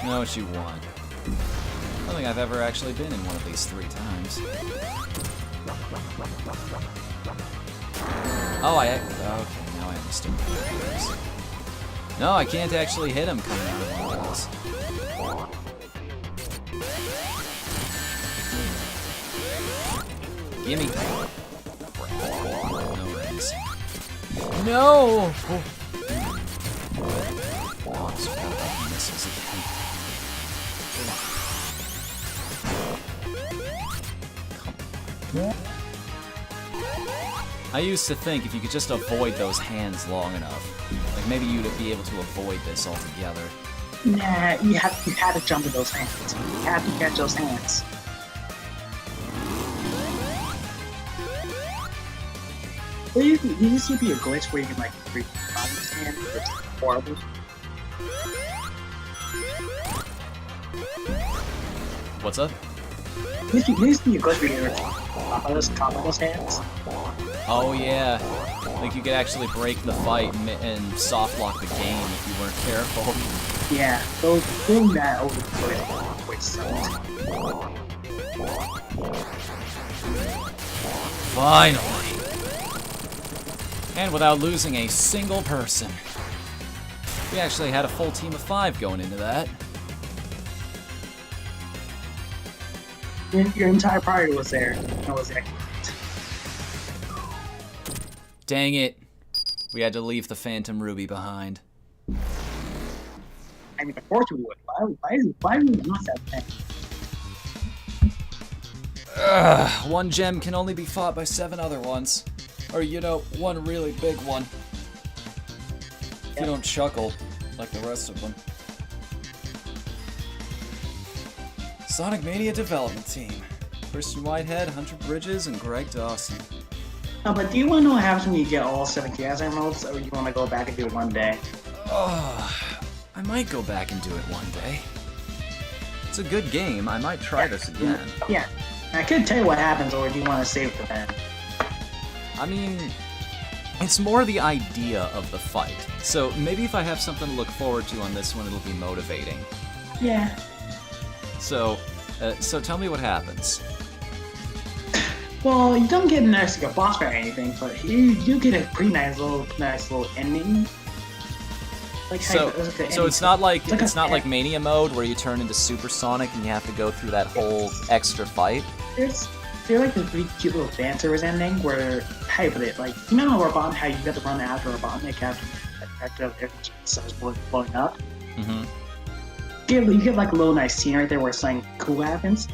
Know what you want. I don't think I've ever actually been in one of these 3 times. Oh, okay, now I understand what it is. No, I can't actually hit him coming out of one of those. Gimme. No rings. No! Oh, I just forgot about the missiles again. I used to think if you could just avoid those hands long enough, like maybe you'd be able to avoid this altogether. Nah, you had to jump at those hands. You had to catch those hands. Well, you used to be a glitch where you can like break the stand. It's horrible. What's up? There used to be a glitch where you can combo stands. Oh yeah, like you could actually break the fight and soft lock the game if you weren't careful. Yeah, doing that over the place sucked. Finally! And without losing a single person. We actually had a full team of 5 going into that. Your entire party was there. That was excellent. Dang it. We had to leave the Phantom Ruby behind. I mean, of course we would. Why would we not that thing? Ugh, one gem can only be fought by 7 other ones. Or, you know, one really big one. If you don't chuckle like the rest of them. Sonic Mania Development Team. Christian Whitehead, Hunter Bridges, and Greg Dawson. No, but do you want to know what happens when you get all 7 Chaos Emeralds, or you want to go back and do it one day? Oh, I might go back and do it one day. It's a good game. I might try this again. Yeah. I could tell you what happens, or do you want to save it for then? I mean, it's more the idea of the fight. So maybe if I have something to look forward to on this one, it'll be motivating. Yeah. So tell me what happens. Well, you don't get an extra boss fight or anything, but you get a pretty nice little ending. Like So it's not like it's not like Mania. Mania mode where you turn into Super Sonic and you have to go through that whole extra fight. There's like this really cute little fan service ending where, how you put it, like, you know how you got to run after Robotnik after everything starts blowing up? Mm-hmm. You get like a little nice scene right there where something cool happens.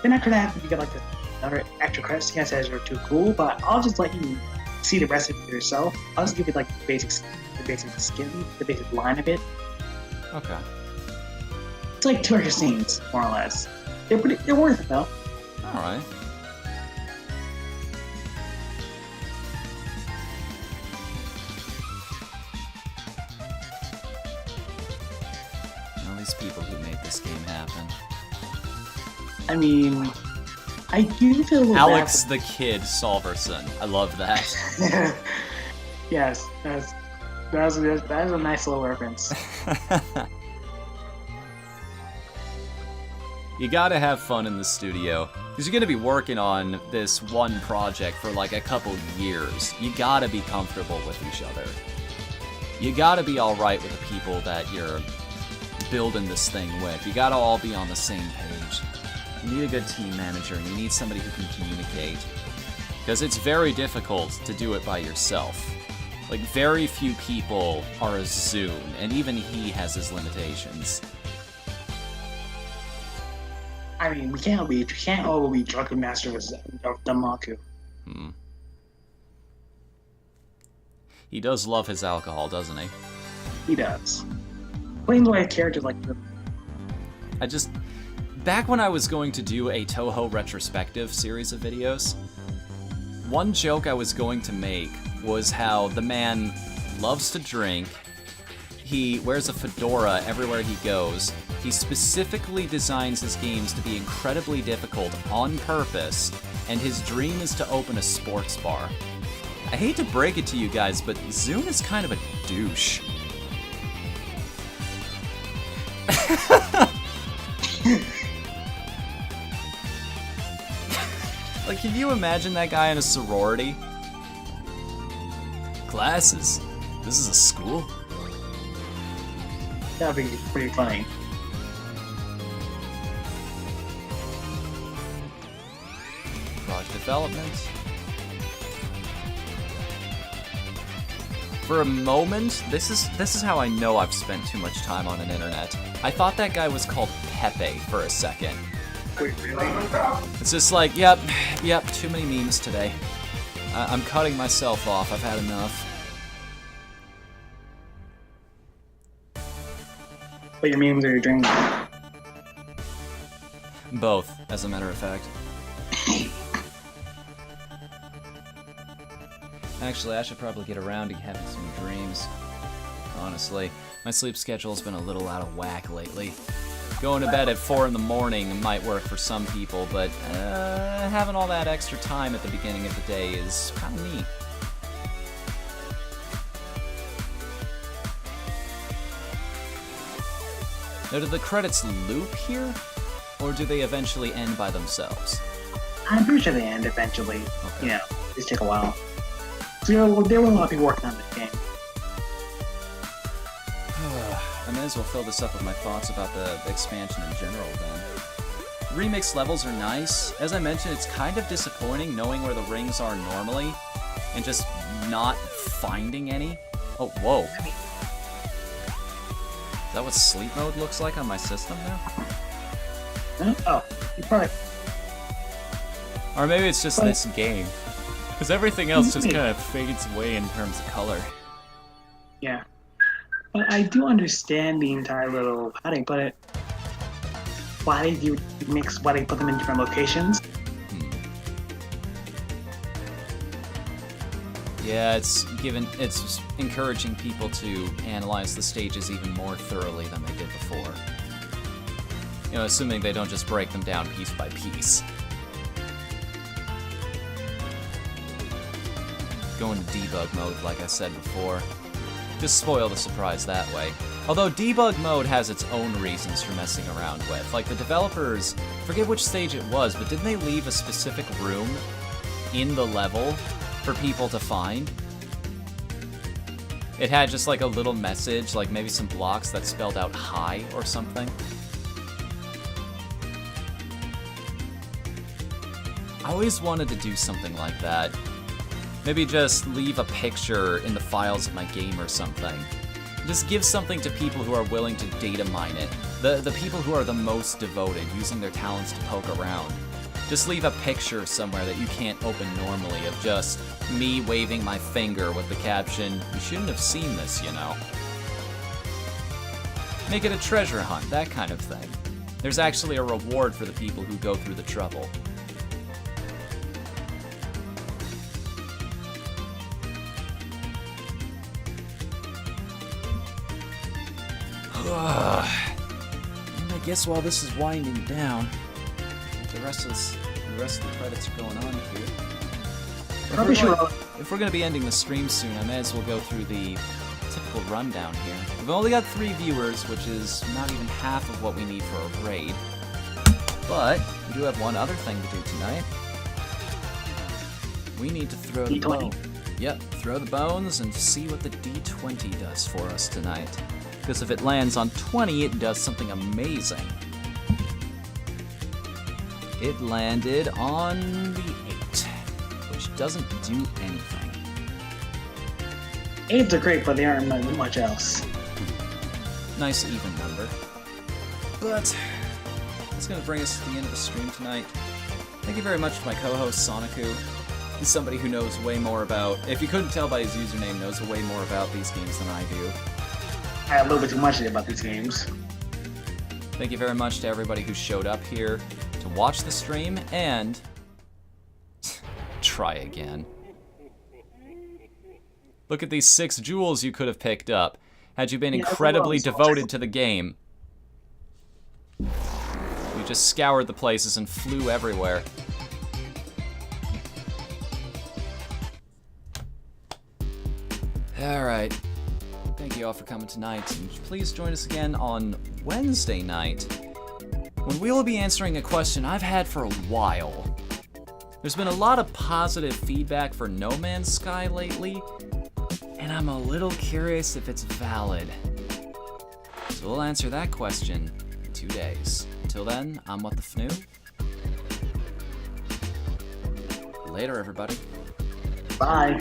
Then after that, you get like another extra credit scene that says you're too cool, but I'll just let you see the rest of it yourself. I'll just give you like the basic line of it. Okay. It's like 2 extra scenes, more or less. They're worth it though. All right. All these people who made this game happen. I mean, I do feel a little Alex the Kid Solverson. I love that. bad. Yes, that is a nice little reference. You gotta have fun in the studio, because you're gonna be working on this one project for like a couple years. You gotta be comfortable with each other. You gotta be alright with the people that you're building this thing with. You gotta all be on the same page. You need a good team manager, and you need somebody who can communicate. Because it's very difficult to do it by yourself. Like, very few people are a Zune, and even he has his limitations. I mean, we can't all be Drunken Master of Damaku. He does love his alcohol, doesn't he? He does. Playing the way characters like the Back when I was going to do a Toho retrospective series of videos, one joke I was going to make was how the man loves to drink, he wears a fedora everywhere he goes, he specifically designs his games to be incredibly difficult on purpose, and his dream is to open a sports bar. I hate to break it to you guys, but Zune is kind of a douche. Like, can you imagine that guy in a sorority? Classes? This is a school? That'd be pretty funny. Product development. For a moment, this is how I know I've spent too much time on an internet. I thought that guy was called Pepe for a second. Wait, really? It's just like, yep, too many memes today. I'm cutting myself off, I've had enough. But your memes or your drinks? Both, as a matter of fact. Actually, I should probably get around to having some dreams. Honestly, my sleep schedule's been a little out of whack lately. Going to bed at 4 in the morning might work for some people, but having all that extra time at the beginning of the day is kind of neat. Now, do the credits loop here, or do they eventually end by themselves? I'm pretty sure they end eventually. Okay. You know, these take a while. So there were a lot of people working on this game. I may as well fill this up with my thoughts about the expansion in general then. Remixed levels are nice. As I mentioned, it's kind of disappointing knowing where the rings are normally and just not finding any. Oh, whoa. Is that what sleep mode looks like on my system now? Huh? Oh, you probably... Or maybe it's just this game. Because everything else just kind of fades away in terms of color. Yeah. But I do understand the entire little... How do you put it? Why did you mix... Why did you put them in different locations? Yeah, it's encouraging people to analyze the stages even more thoroughly than they did before. You know, assuming they don't just break them down piece by piece. Go into debug mode, like I said before. Just spoil the surprise that way. Although debug mode has its own reasons for messing around with. Like the developers, forget which stage it was, but didn't they leave a specific room in the level for people to find? It had just like a little message, like maybe some blocks that spelled out hi or something. I always wanted to do something like that. Maybe just leave a picture in the files of my game or something. Just give something to people who are willing to data mine it. The people who are the most devoted, using their talents to poke around. Just leave a picture somewhere that you can't open normally of just me waving my finger with the caption, "You shouldn't have seen this, you know." Make it a treasure hunt, that kind of thing. There's actually a reward for the people who go through the trouble. And I guess while this is winding down, the rest of the credits are going on here. If we're going to be ending the stream soon, I may as well go through the typical rundown here. We've only got 3 viewers, which is not even half of what we need for a raid. But we do have one other thing to do tonight. We need to throw the bone. Yep, throw the bones and see what the D20 does for us tonight. Because if it lands on 20, it does something amazing. It landed on the 8, which doesn't do anything. 8s are great, but they aren't much else. Nice even number. But that's going to bring us to the end of the stream tonight. Thank you very much to my co-host, Soniku. He's somebody who knows way more about, if you couldn't tell by his username, knows way more about these games than I do. I have a little bit too much to say about these games. Thank you very much to everybody who showed up here to watch the stream and try again. Look at these 6 jewels you could have picked up had you been incredibly devoted to the game. We just scoured the places and flew everywhere. Alright. Thank you all for coming tonight, and please join us again on Wednesday night, when we will be answering a question I've had for a while. There's been a lot of positive feedback for No Man's Sky lately, and I'm a little curious if it's valid. So we'll answer that question in 2 days. Until then, I'm Whatthefnu. Later, everybody. Bye.